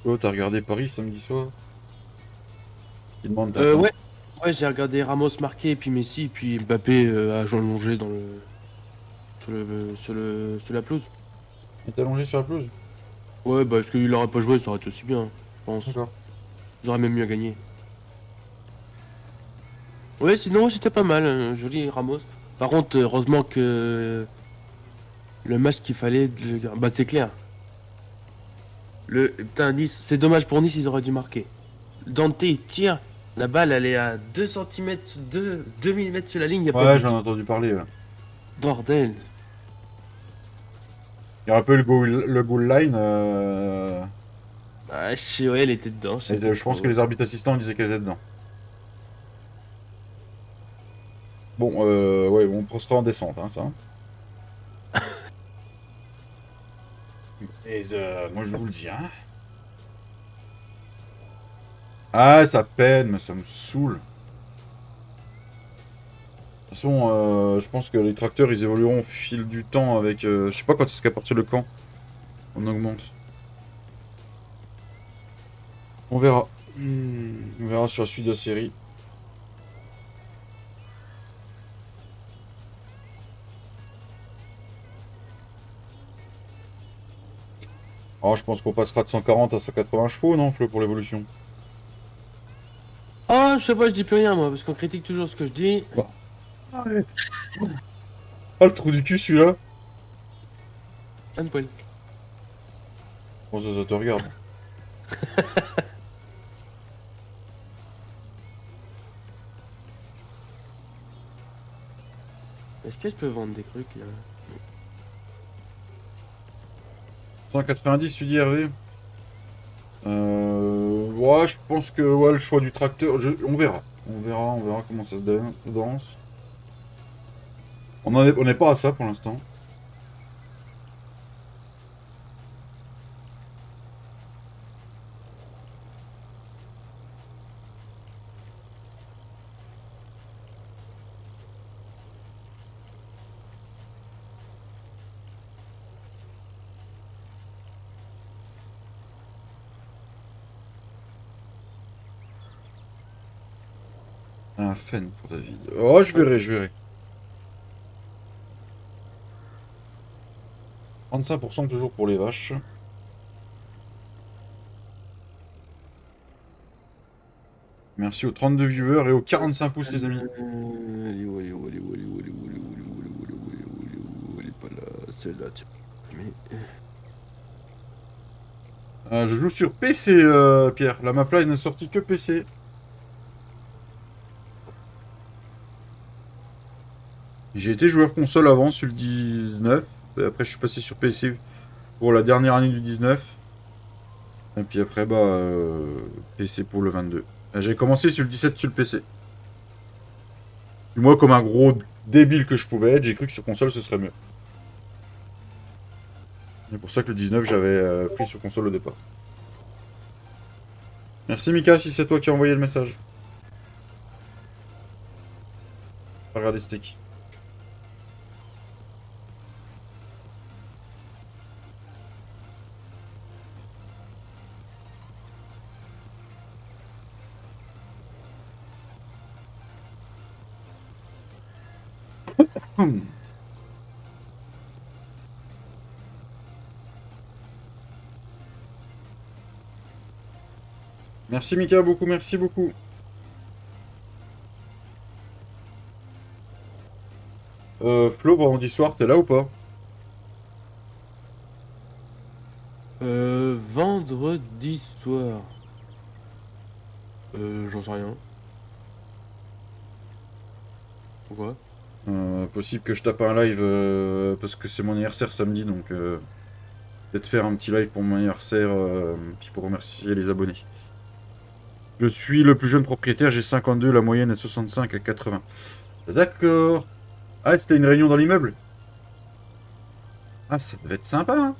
Oh, t'as regardé Paris samedi soir? Il demande Tintin. Ouais. Ouais, j'ai regardé Ramos marquer, et puis Messi, et puis Mbappé a allongé dans le... sur la pelouse. Il était allongé sur la pelouse? Ouais, bah, parce qu'il aurait pas joué, ça aurait été aussi bien, je pense. D'accord. J'aurais même mieux gagné. Ouais, sinon, c'était pas mal, joli Ramos. Par contre, heureusement que le match qu'il fallait, bah, c'est clair. Putain, Nice, c'est dommage pour Nice, ils auraient dû marquer. Dante, il tire, la balle, elle est à 2 cm, 2 mm sur la ligne, y a pas Ouais, de j'en ai but. entendu parler. Ouais. Bordel. Il rappelle le goal line. Ah, ouais, elle était dedans, je sais pas Je pense que trop. les arbitres assistants disaient qu'elle était dedans. Bon, ouais, on sera en descente, hein, ça. Et moi, je vous le dis, hein. Ah, ça peine, mais ça me saoule. De toute façon, je pense que les tracteurs, ils évolueront au fil du temps avec... je sais pas quand est-ce qu'à partir de quand on augmente. On verra. On verra sur la suite de la série. Oh, je pense qu'on passera de 140 à 180 chevaux, non, Flo, pour l'évolution. Oh, je sais pas, je dis plus rien, moi, parce qu'on critique toujours ce que je dis. Bon. Ah, le trou du cul, celui-là. Un poil. Bon, ça te regarde. Est-ce que je peux vendre des trucs là? 190, tu dis, Hervé? Ouais, je pense que ouais, le choix du tracteur, on verra. On verra comment ça se danse. On n'est pas à ça pour l'instant. Un Fen pour David. Oh, je verrai, je verrai. 35% toujours pour les vaches. Merci aux 32 viewers et aux 45 pouces, les amis. Elle est où, elle est où, elle est où, elle est où, elle est où, elle est où, elle est où, elle est où, elle est où, elle est où, elle est où, elle est pas là, celle-là, tu... Mais... Je joue sur PC, Pierre. La map là, il n'est sorti que PC. J'ai été joueur console avant sur le 19. Et après, je suis passé sur PC pour la dernière année du 19. Et puis après, bah, PC pour le 22. J'ai commencé sur le 17 sur le PC. Et moi, comme un gros débile que je pouvais être, j'ai cru que sur console, ce serait mieux. C'est pour ça que le 19, j'avais pris sur console au départ. Merci Mika, si c'est toi qui as envoyé le message. Regardez stick. Merci Mika, beaucoup, merci beaucoup. Flo, vendredi soir, t'es là ou pas? Vendredi soir. J'en sais rien. Pourquoi? Possible que je tape un live parce que c'est mon anniversaire samedi, donc peut-être faire un petit live pour mon anniversaire, puis pour remercier les abonnés. Je suis le plus jeune propriétaire, j'ai 52, la moyenne est de 65 à 80. D'accord. Ah, c'était une réunion dans l'immeuble? Ah, ça devait être sympa, hein?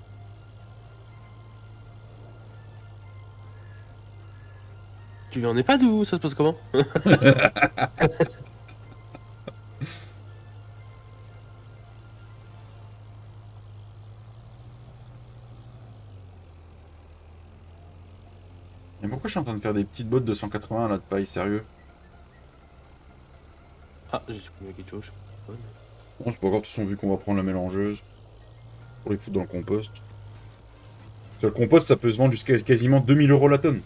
Tu viens en EHPAD ou ça se passe comment? Et pourquoi je suis en train de faire des petites bottes de 180 là de paille, sérieux? Ah, j'ai supprimé quelque chose. Je sais pas. Bon, c'est pas grave, de toute façon, vu qu'on va prendre la mélangeuse, pour les foutre dans le compost. Parce que le compost, ça peut se vendre jusqu'à quasiment 2000 € la tonne.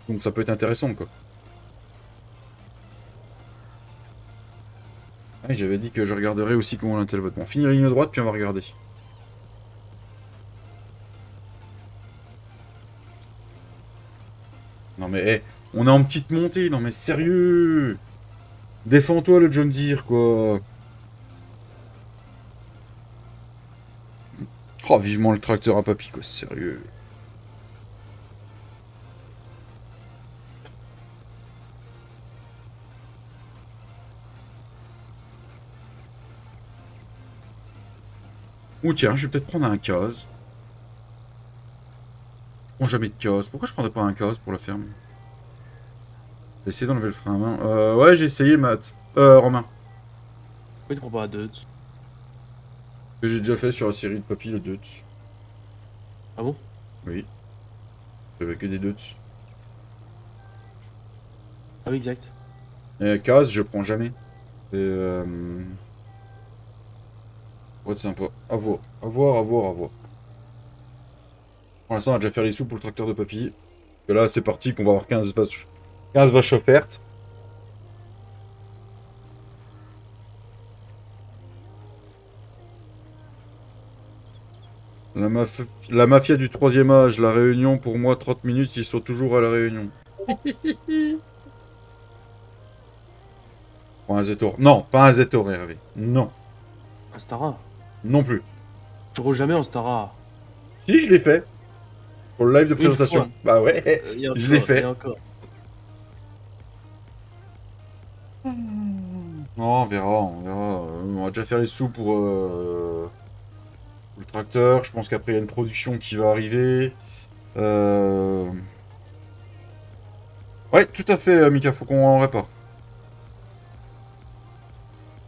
Donc ça peut être intéressant, quoi. Ah, j'avais dit que je regarderais aussi comment l'Intel vote. Bon, finis la ligne droite, puis on va regarder. Non mais, on est en petite montée, non mais sérieux! Défends-toi le John Deere, quoi! Oh, vivement le tracteur à papy, quoi, sérieux! Ou tiens, je vais peut-être prendre un case. Je prends jamais de case. Pourquoi je prendrais pas un case pour la ferme? J'ai essayé d'enlever le frein à main. Ouais, j'ai essayé, Matt. Romain. Pourquoi tu prends pas à deux? Que j'ai déjà fait sur la série de papy, le Deutz. Ah bon? Oui. J'avais que des Deutz. Ah oui, exact. Et case, je prends jamais. C'est ouais, sympa. À voir. À voir, à voir, à voir. Pour l'instant, on a déjà fait les sous pour le tracteur de papy. Et là, c'est parti qu'on va avoir 15 vaches. 15 vaches offertes. La mafia du troisième âge, la réunion, pour moi, 30 minutes, ils sont toujours à la réunion. Pas un Zetor. Non, pas un Zetor, Hervé. Non. Un Stara. Non plus. Tu roules jamais en Stara. Si, je l'ai fait. Pour le live de Une présentation. fois. Bah ouais, Et encore, je l'ai fait. et encore. Non, on verra, on verra. On va déjà faire les sous pour le tracteur. Je pense qu'après, il y a une production qui va arriver. Euh... Ouais, tout à fait, Mika, faut qu'on en répare.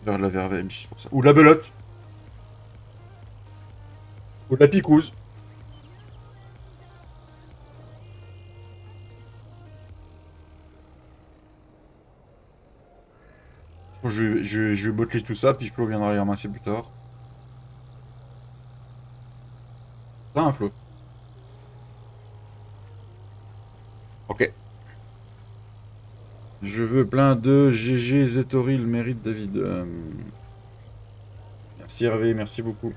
Vers de la verveine, c'est pour ça. Ou de la belote. Ou de la picouse. Je vais botteler tout ça, puis Flo viendra les ramasser plus tard. Ça, un Flo. Ok. Je veux plein de GG Zetori, le mérite David. Merci Hervé, merci beaucoup.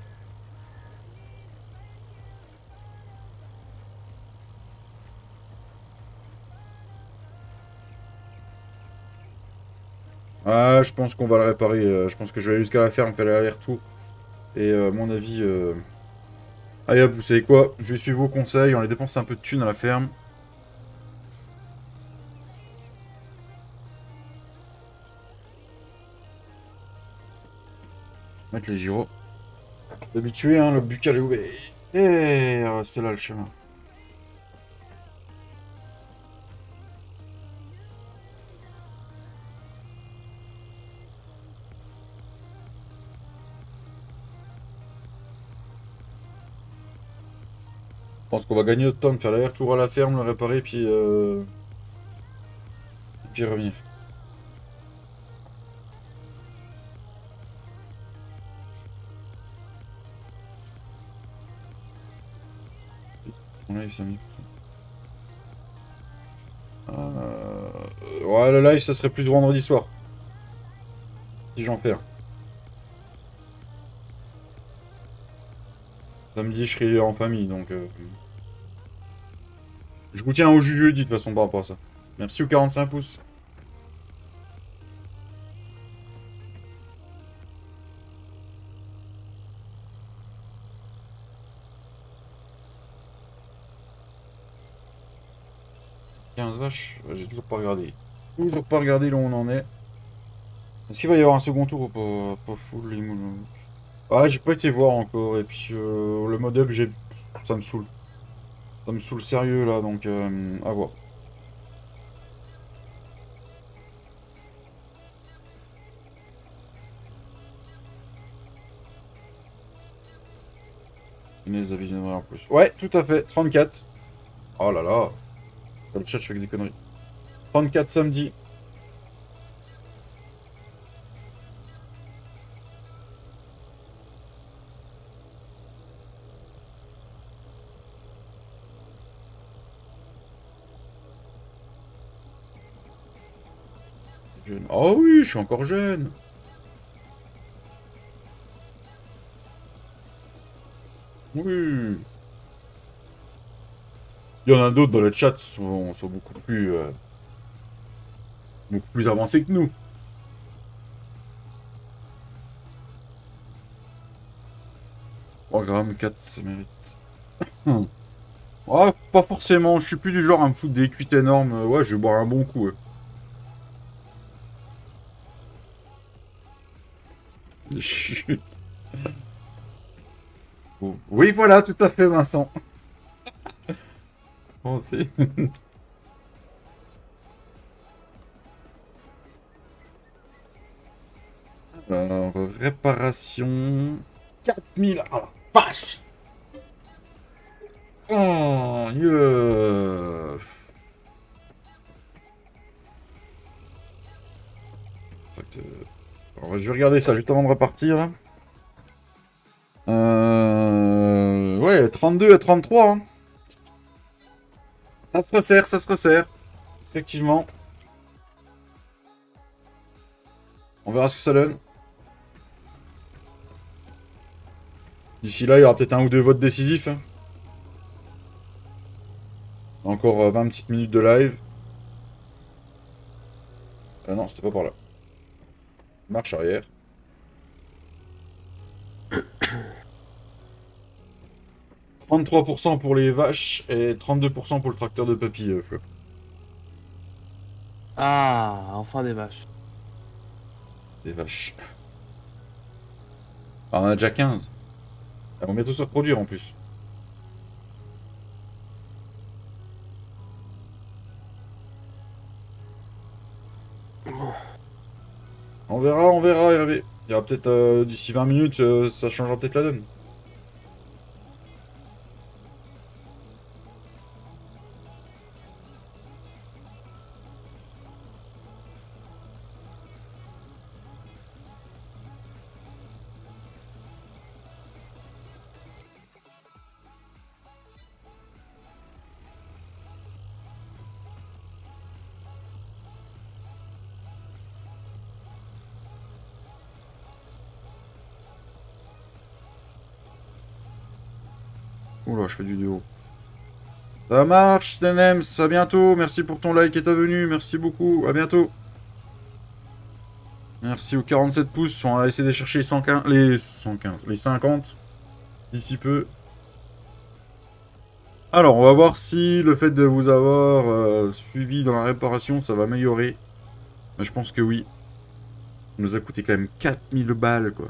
Ah, je pense qu'on va le réparer. Je pense que je vais aller jusqu'à la ferme, faire l'aller-retour. Et à mon avis... Allez hop, vous savez quoi? Je vais suivre vos conseils, on les dépense un peu de thunes à la ferme. Mettre les gyros. Habitué, hein, le bucal est ouvert. Et c'est là le chemin. Je pense qu'on va gagner notre temps de faire l'aller-retour à la ferme, le réparer, puis revenir. Mon live, ça ouais, le live, ça serait plus vendredi soir. Si j'en fais un. Samedi, je serai en famille, donc... Je vous tiens au jus jeudi, de toute façon, par rapport à ça. Merci aux 45 pouces. Vaches, j'ai toujours pas regardé. Toujours pas regardé là où on en est. Est-ce qu'il va y avoir un second tour ou pas full les moules. Ah, j'ai pas été voir encore. Et puis le mode up, ça me saoule. Ça me saoule sérieux là, donc à voir. Les avis viendraient en plus. Ouais, tout à fait. 34. Oh là là. Dans le chat, je fais que des conneries. 34 samedi. Jeune. Oh oui, je suis encore jeune. Oui. Il y en a d'autres dans le chat qui sont beaucoup plus avancés que nous. Programme 4, ça mérite. Ouais, pas forcément. Je suis plus du genre à me foutre des cuites énormes. Ouais, je vais boire un bon coup. Chut. Oui, voilà, tout à fait, Vincent. Bon, c'est... Alors, réparation... 4000. Ah, la vache. Oh, mieux. Alors, je vais regarder ça juste avant de repartir. Ouais, 32 à 33. Hein. Ça se resserre, ça se resserre. Effectivement. On verra ce que ça donne. D'ici là, il y aura peut-être un ou deux votes décisifs. Hein. Encore 20 petites minutes de live. Non, c'était pas par là. Marche arrière. « 33% pour les vaches et 32% pour le tracteur de papy, Flop. Ah, enfin des vaches. Des vaches. Ah, on en a déjà 15. Elles vont bientôt se reproduire en plus. On verra, Hervé. Il y aura peut-être d'ici 20 minutes, ça changera peut-être la donne. Oula, je fais du duo. Ça marche, Stenems, à bientôt. Merci pour ton like et ta venue. Merci beaucoup, à bientôt. Merci aux 47 pouces. On va essayer de chercher les 50 d'ici peu. Alors, on va voir si le fait de vous avoir suivi dans la réparation, ça va améliorer. Mais je pense que oui. Ça nous a coûté quand même 4000 balles, quoi.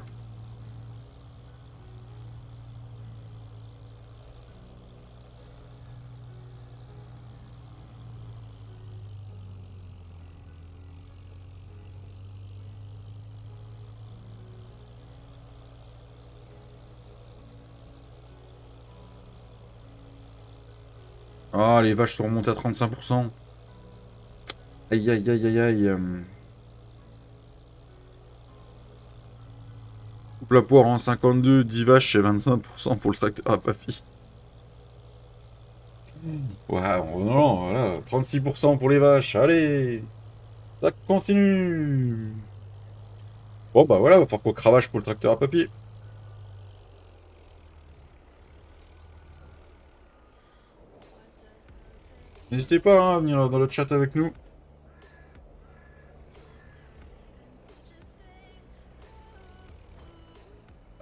Ah, les vaches sont remontées à 35%. Aïe, aïe, aïe, aïe, aïe. Coupe la poire en 52, 10 vaches et 25% pour le tracteur à Pafi. Ouais, non, voilà. 36% pour les vaches, allez. Ça continue. Bon, bah voilà, va falloir qu'on cravache pour le tracteur à papier. N'hésitez pas hein, à venir dans le chat avec nous.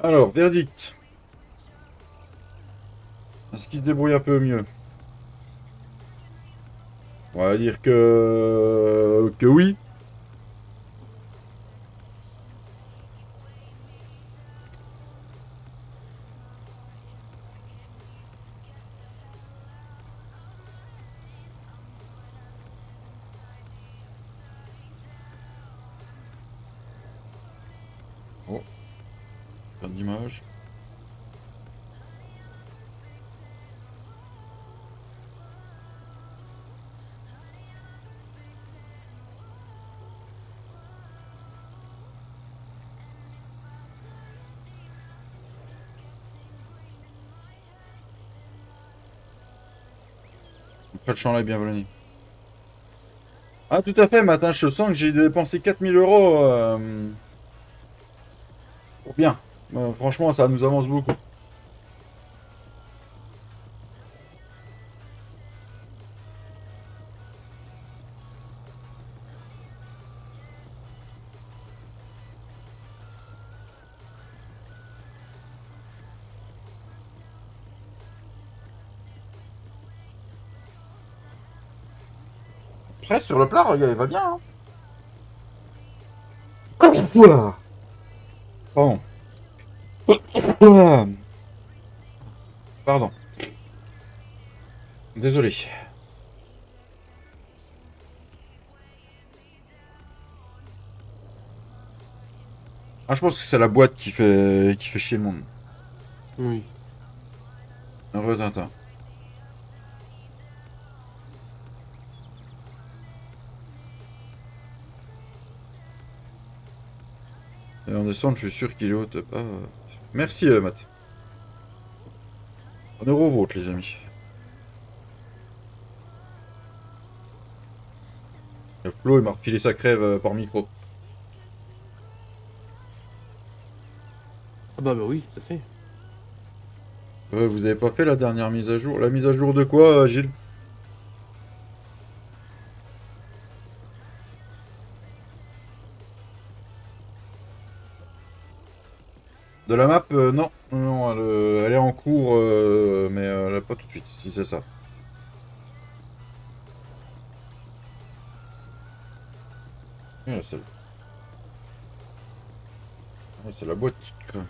Alors, verdict. Est-ce qu'il se débrouille un peu mieux? On va dire que oui. Oh, plein d'images. Après le champ là, bienvenue. Ah, tout à fait, matin, je sens que j'ai dépensé 4000 euros. Pour bien. Franchement, ça nous avance beaucoup. Après, sur le plat, regarde, il va bien. Hein. Oula. Pardon. Oula. Pardon. Désolé. Ah, je pense que c'est la boîte qui fait chier le monde. Oui. Heureux Tintin. Et en descente, je suis sûr qu'il est au top. Ah. Merci, Matt. 1 € vôtre, les amis. Et Flo, il m'a refilé sa crève par micro. Ah bah oui, tout à fait. Vous avez pas fait la dernière mise à jour? La mise à jour de quoi, Gilles? De la map? Non. Non, elle est en cours, mais pas tout de suite, si c'est ça. Ah, c'est la boîte qui craint.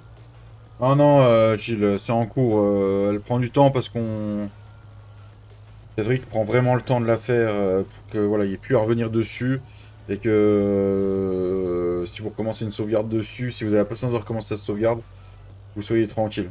Ah non, Gilles, c'est en cours. Elle prend du temps parce qu'on... Cédric prend vraiment le temps de la faire pour que voilà, il n'y ait plus à revenir dessus. Et que si vous recommencez une sauvegarde dessus, si vous avez la patience de recommencer cette sauvegarde, vous soyez tranquille.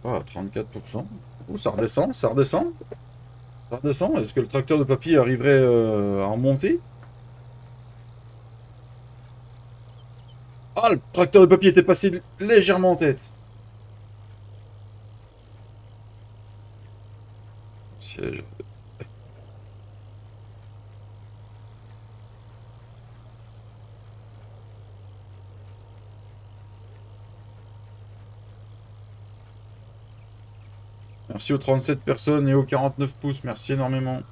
Ah, 34%. Oh, ça redescend, ça redescend. Ça redescend. Est-ce que le tracteur de papy arriverait à remonter? Ah, le tracteur de papier était passé légèrement en tête. Siège. Merci aux 37 personnes et aux 49 pouces. Merci énormément.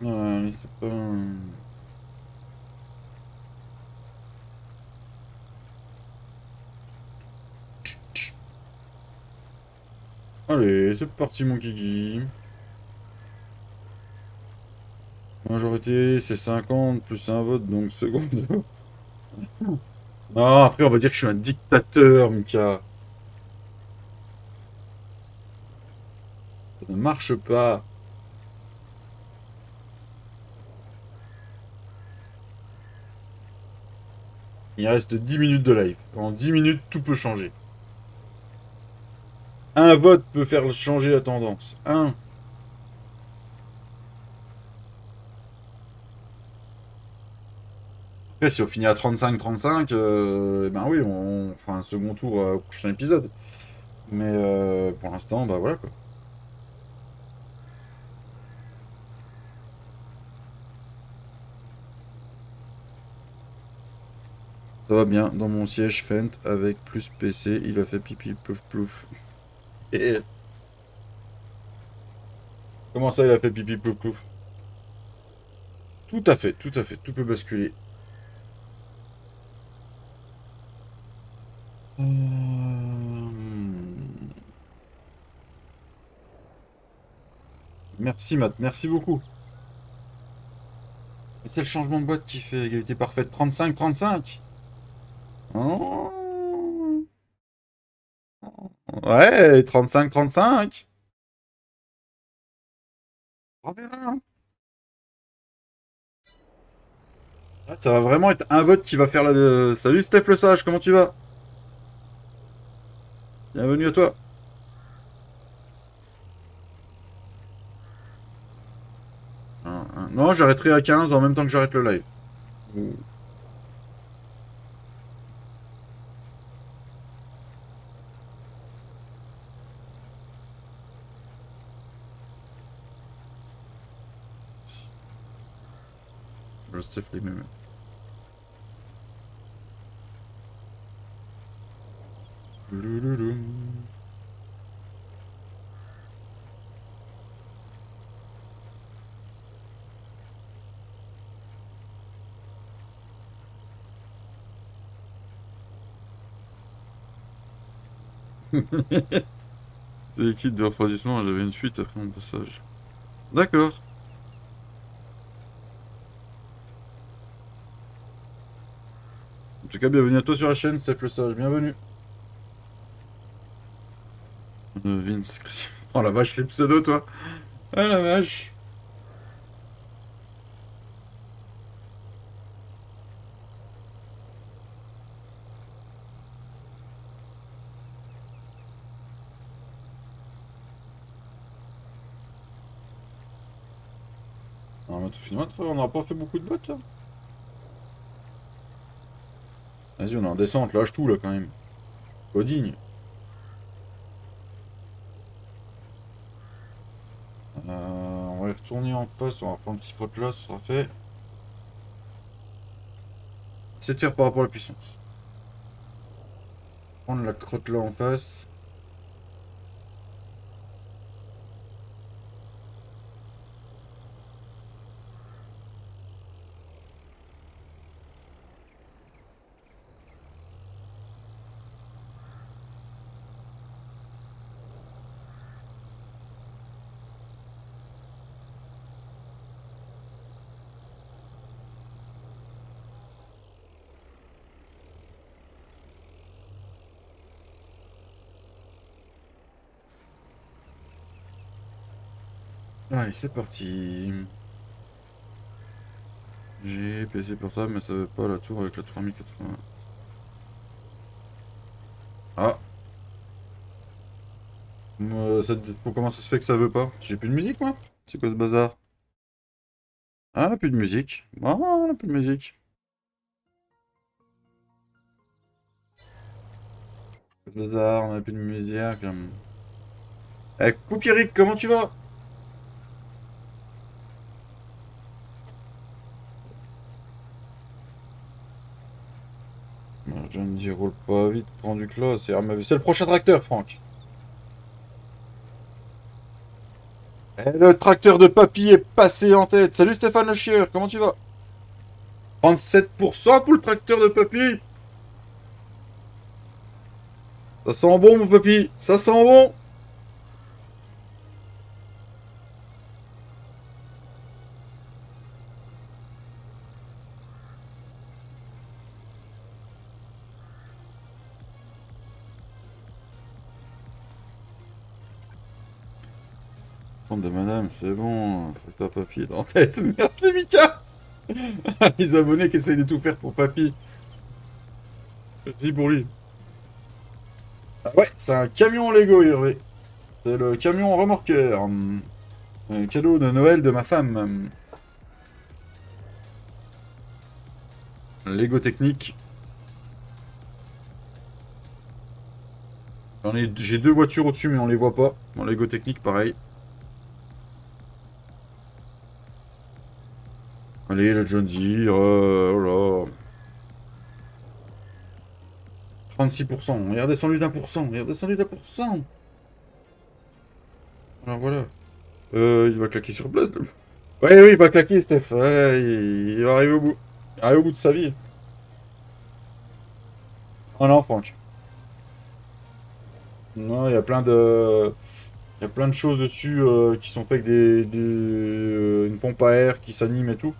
Mais c'est pas... Allez, c'est parti mon kiki. Majorité, c'est 50 plus un vote, donc seconde. Non, après on va dire que je suis un dictateur, Mika. Ça ne marche pas. Il reste 10 minutes de live. En 10 minutes, tout peut changer. Un vote peut faire changer la tendance. Un. Après, si on finit à 35-35, ben oui, on fera un second tour au prochain épisode. Mais pour l'instant, bah voilà quoi. Ça va bien, dans mon siège Fent avec plus PC, il a fait pipi plouf plouf. Et... Comment ça, il a fait pipi plouf plouf? Tout à fait, tout peut basculer. Merci Matt, merci beaucoup. Et c'est le changement de boîte qui fait égalité parfaite. 35-35. Oh. Ouais, 35-35. On verra. Ça va vraiment être un vote qui va faire la... Salut Steph le Sage, comment tu vas? Bienvenue à toi. Non, j'arrêterai à 15 en même temps que j'arrête le live. Le Steph les mêmes. C'est les kits de refroidissement, j'avais une fuite après mon passage. D'accord. En tout cas, bienvenue à toi sur la chaîne, Steph le Sage, bienvenue. Vince, Christian. Oh la vache, les pseudos, toi. Ah la vache. On a tout fini, on n'a pas fait beaucoup de bots là. Vas-y, on est en descente, lâche tout là quand même. Pas digne. On va retourner en face, on va prendre un petit spot là, ce sera fait. C'est de faire par rapport à la puissance. Prendre la crotte là en face. Allez, c'est parti. J'ai PC portable, mais ça veut pas la tour avec la 3080. Ah. Comment ça se fait que ça veut pas? J'ai plus de musique, moi? C'est quoi ce bazar? Ah, on a plus de musique. Ah, on a plus de musique. Ce bazar, on a plus de musique. Eh, coucou Pierrick, comment tu vas? John dit roule pas vite, prends du clos, c'est le prochain tracteur, Franck. Et le tracteur de papy est passé en tête. Salut Stéphane le chieur, comment tu vas? 37% pour le tracteur de papy. Ça sent bon mon papy, ça sent bon. Compte de madame, c'est bon, tracteur papy est en tête. Merci Mika. Les abonnés qui essayent de tout faire pour papy. Merci pour lui. Ah ouais, c'est un camion Lego, Hervé. C'est le camion remorqueur. Un cadeau de Noël de ma femme. Un Lego technique. J'ai deux voitures au-dessus, mais on les voit pas. Mon Lego technique, pareil. Allez, le John Deere. Oh là. 36%. Il est redescendu d'1%. Il est redescendu d'1%. Alors voilà. Il va claquer sur place. Là. Ouais, oui, il va claquer, Steph. Ouais, il va arriver au bout. Il va arriver au bout de sa vie. Oh non, Franck. Non, il y a plein de... Il y a plein de choses dessus qui sont faites avec une pompe à air qui s'anime et tout.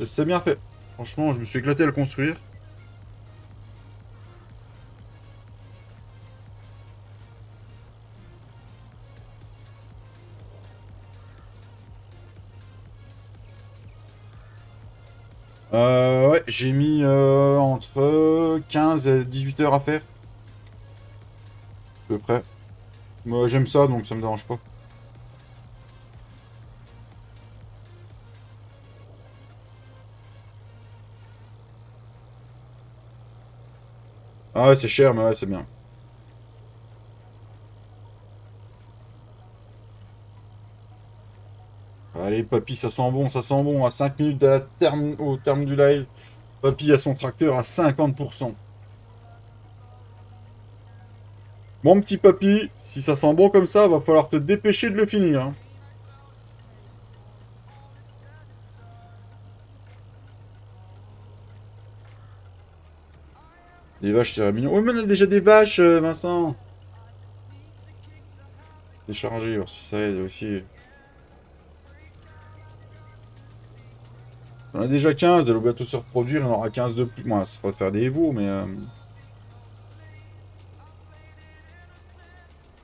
C'est bien fait. Franchement, je me suis éclaté à le construire. Ouais, j'ai mis entre 15 et 18 heures à faire. À peu près. Moi, j'aime ça, donc ça me dérange pas. Ah ouais, c'est cher, mais ouais, c'est bien. Allez, papy, ça sent bon, ça sent bon. À 5 minutes au terme du live, papy a son tracteur à 50%. Mon petit papy, si ça sent bon comme ça, va falloir te dépêcher de le finir. Hein. Des vaches, c'est mignon. Ouais, mais on a déjà des vaches, Vincent. Décharger, voir si ça aide aussi. On a déjà 15, elle va bientôt se reproduire, on aura 15 de plus. Moi, ça va faire des veaux, mais...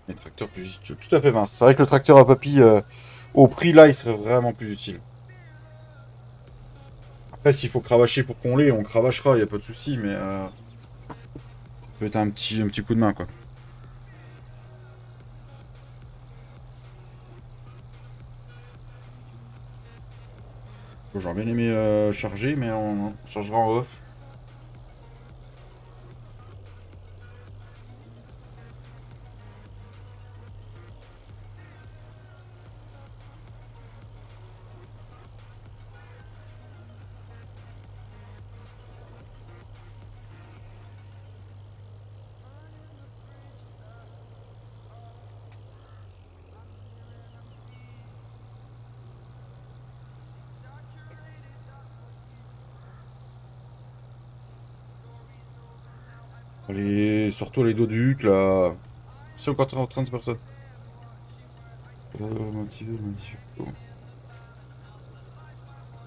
Les tracteurs plus utiles. Tout à fait, Vince. C'est vrai que le tracteur à papy, au prix là, il serait vraiment plus utile. Après, s'il faut cravacher pour qu'on l'ait, on cravachera, il n'y a pas de souci, mais... ça peut être un petit coup de main, quoi. Bon, j'aurais bien aimé charger, mais on chargera en off. Surtout les dos du Huc, là. C'est encore 30 personnes. Motivé.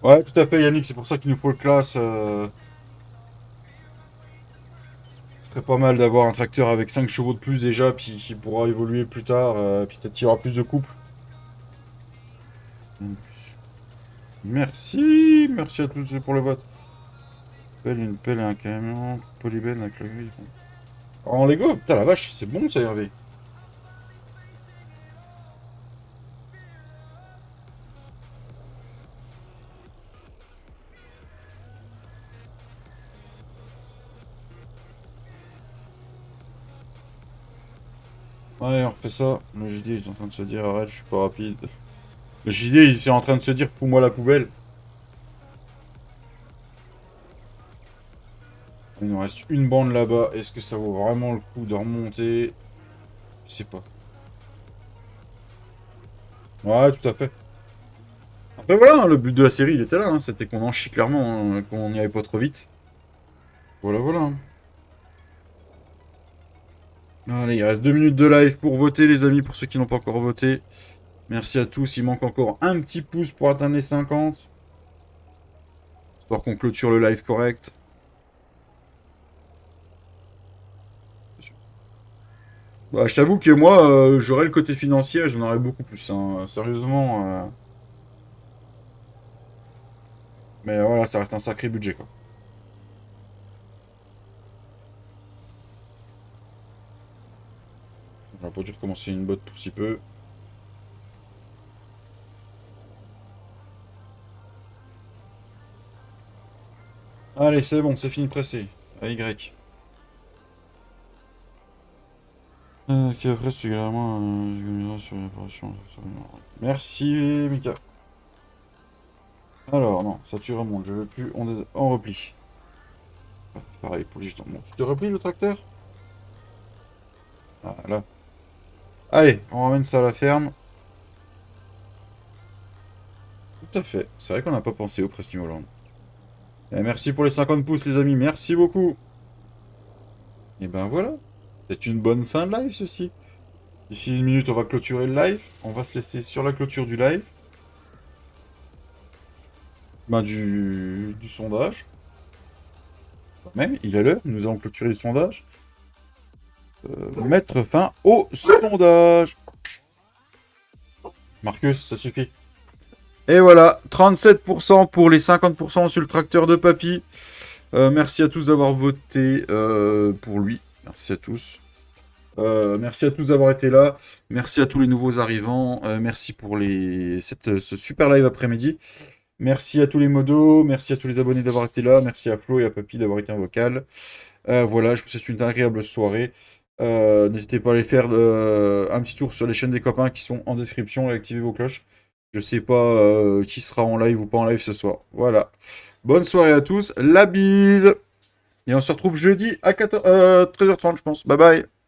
Ouais, tout à fait, Yannick, c'est pour ça qu'il nous faut le class. Ce serait pas mal d'avoir un tracteur avec 5 chevaux de plus déjà, puis qui pourra évoluer plus tard, puis peut-être qu'il y aura plus de couple. Merci à tous pour le vote. Une pelle et un camion, polybène avec le grille. En Lego, putain la vache, c'est bon ça Hervé. Ouais, on refait ça. Le JD il est en train de se dire arrête, je suis pas rapide. Le JD il est en train de se dire fous-moi la poubelle. Il nous reste une bande là-bas. Est-ce que ça vaut vraiment le coup de remonter? Je sais pas. Ouais, tout à fait. Après voilà, hein, le but de la série il était là, hein, c'était qu'on en chie clairement, hein, qu'on n'y allait pas trop vite. Voilà. Hein. Allez, il reste 2 minutes de live pour voter les amis, pour ceux qui n'ont pas encore voté. Merci à tous, il manque encore un petit pouce pour atteindre les 50. Histoire qu'on clôture le live correct. Bah, je t'avoue que moi, j'aurais le côté financier, j'en aurais beaucoup plus, hein, sérieusement. Mais voilà, ça reste un sacré budget, quoi. On n'a pas dû recommencer une botte pour si peu. Allez, c'est bon, c'est fini de presser. À Y. Ok, après, tu également sur l'opération. Merci, Mika. Alors, non, ça tu remontes, je veux plus, on replie. Pareil pour le gitan. Bon, tu te replies le tracteur? Voilà. Allez, on ramène ça à la ferme. Tout à fait. C'est vrai qu'on n'a pas pensé au Press New Holland. Et merci pour les 50 pouces, les amis. Merci beaucoup. Et ben voilà. C'est une bonne fin de live, ceci. D'ici une minute, on va clôturer le live. On va se laisser sur la clôture du live. Ben, du sondage. Même, il est l'heure. Nous allons clôturer le sondage. Mettre fin au sondage. Marcus, ça suffit. Et voilà, 37% pour les 50% sur le tracteur de papy. Merci à tous d'avoir voté pour lui. Merci à tous. Merci à tous d'avoir été là. Merci à tous les nouveaux arrivants. Merci pour ce super live après-midi. Merci à tous les modos. Merci à tous les abonnés d'avoir été là. Merci à Flo et à Papy d'avoir été en vocal. Voilà, je vous souhaite une agréable soirée. N'hésitez pas à aller faire un petit tour sur les chaînes des copains qui sont en description et activez vos cloches. Je sais pas qui sera en live ou pas en live ce soir. Voilà. Bonne soirée à tous. La bise. Et on se retrouve jeudi à 13h30, je pense. Bye bye.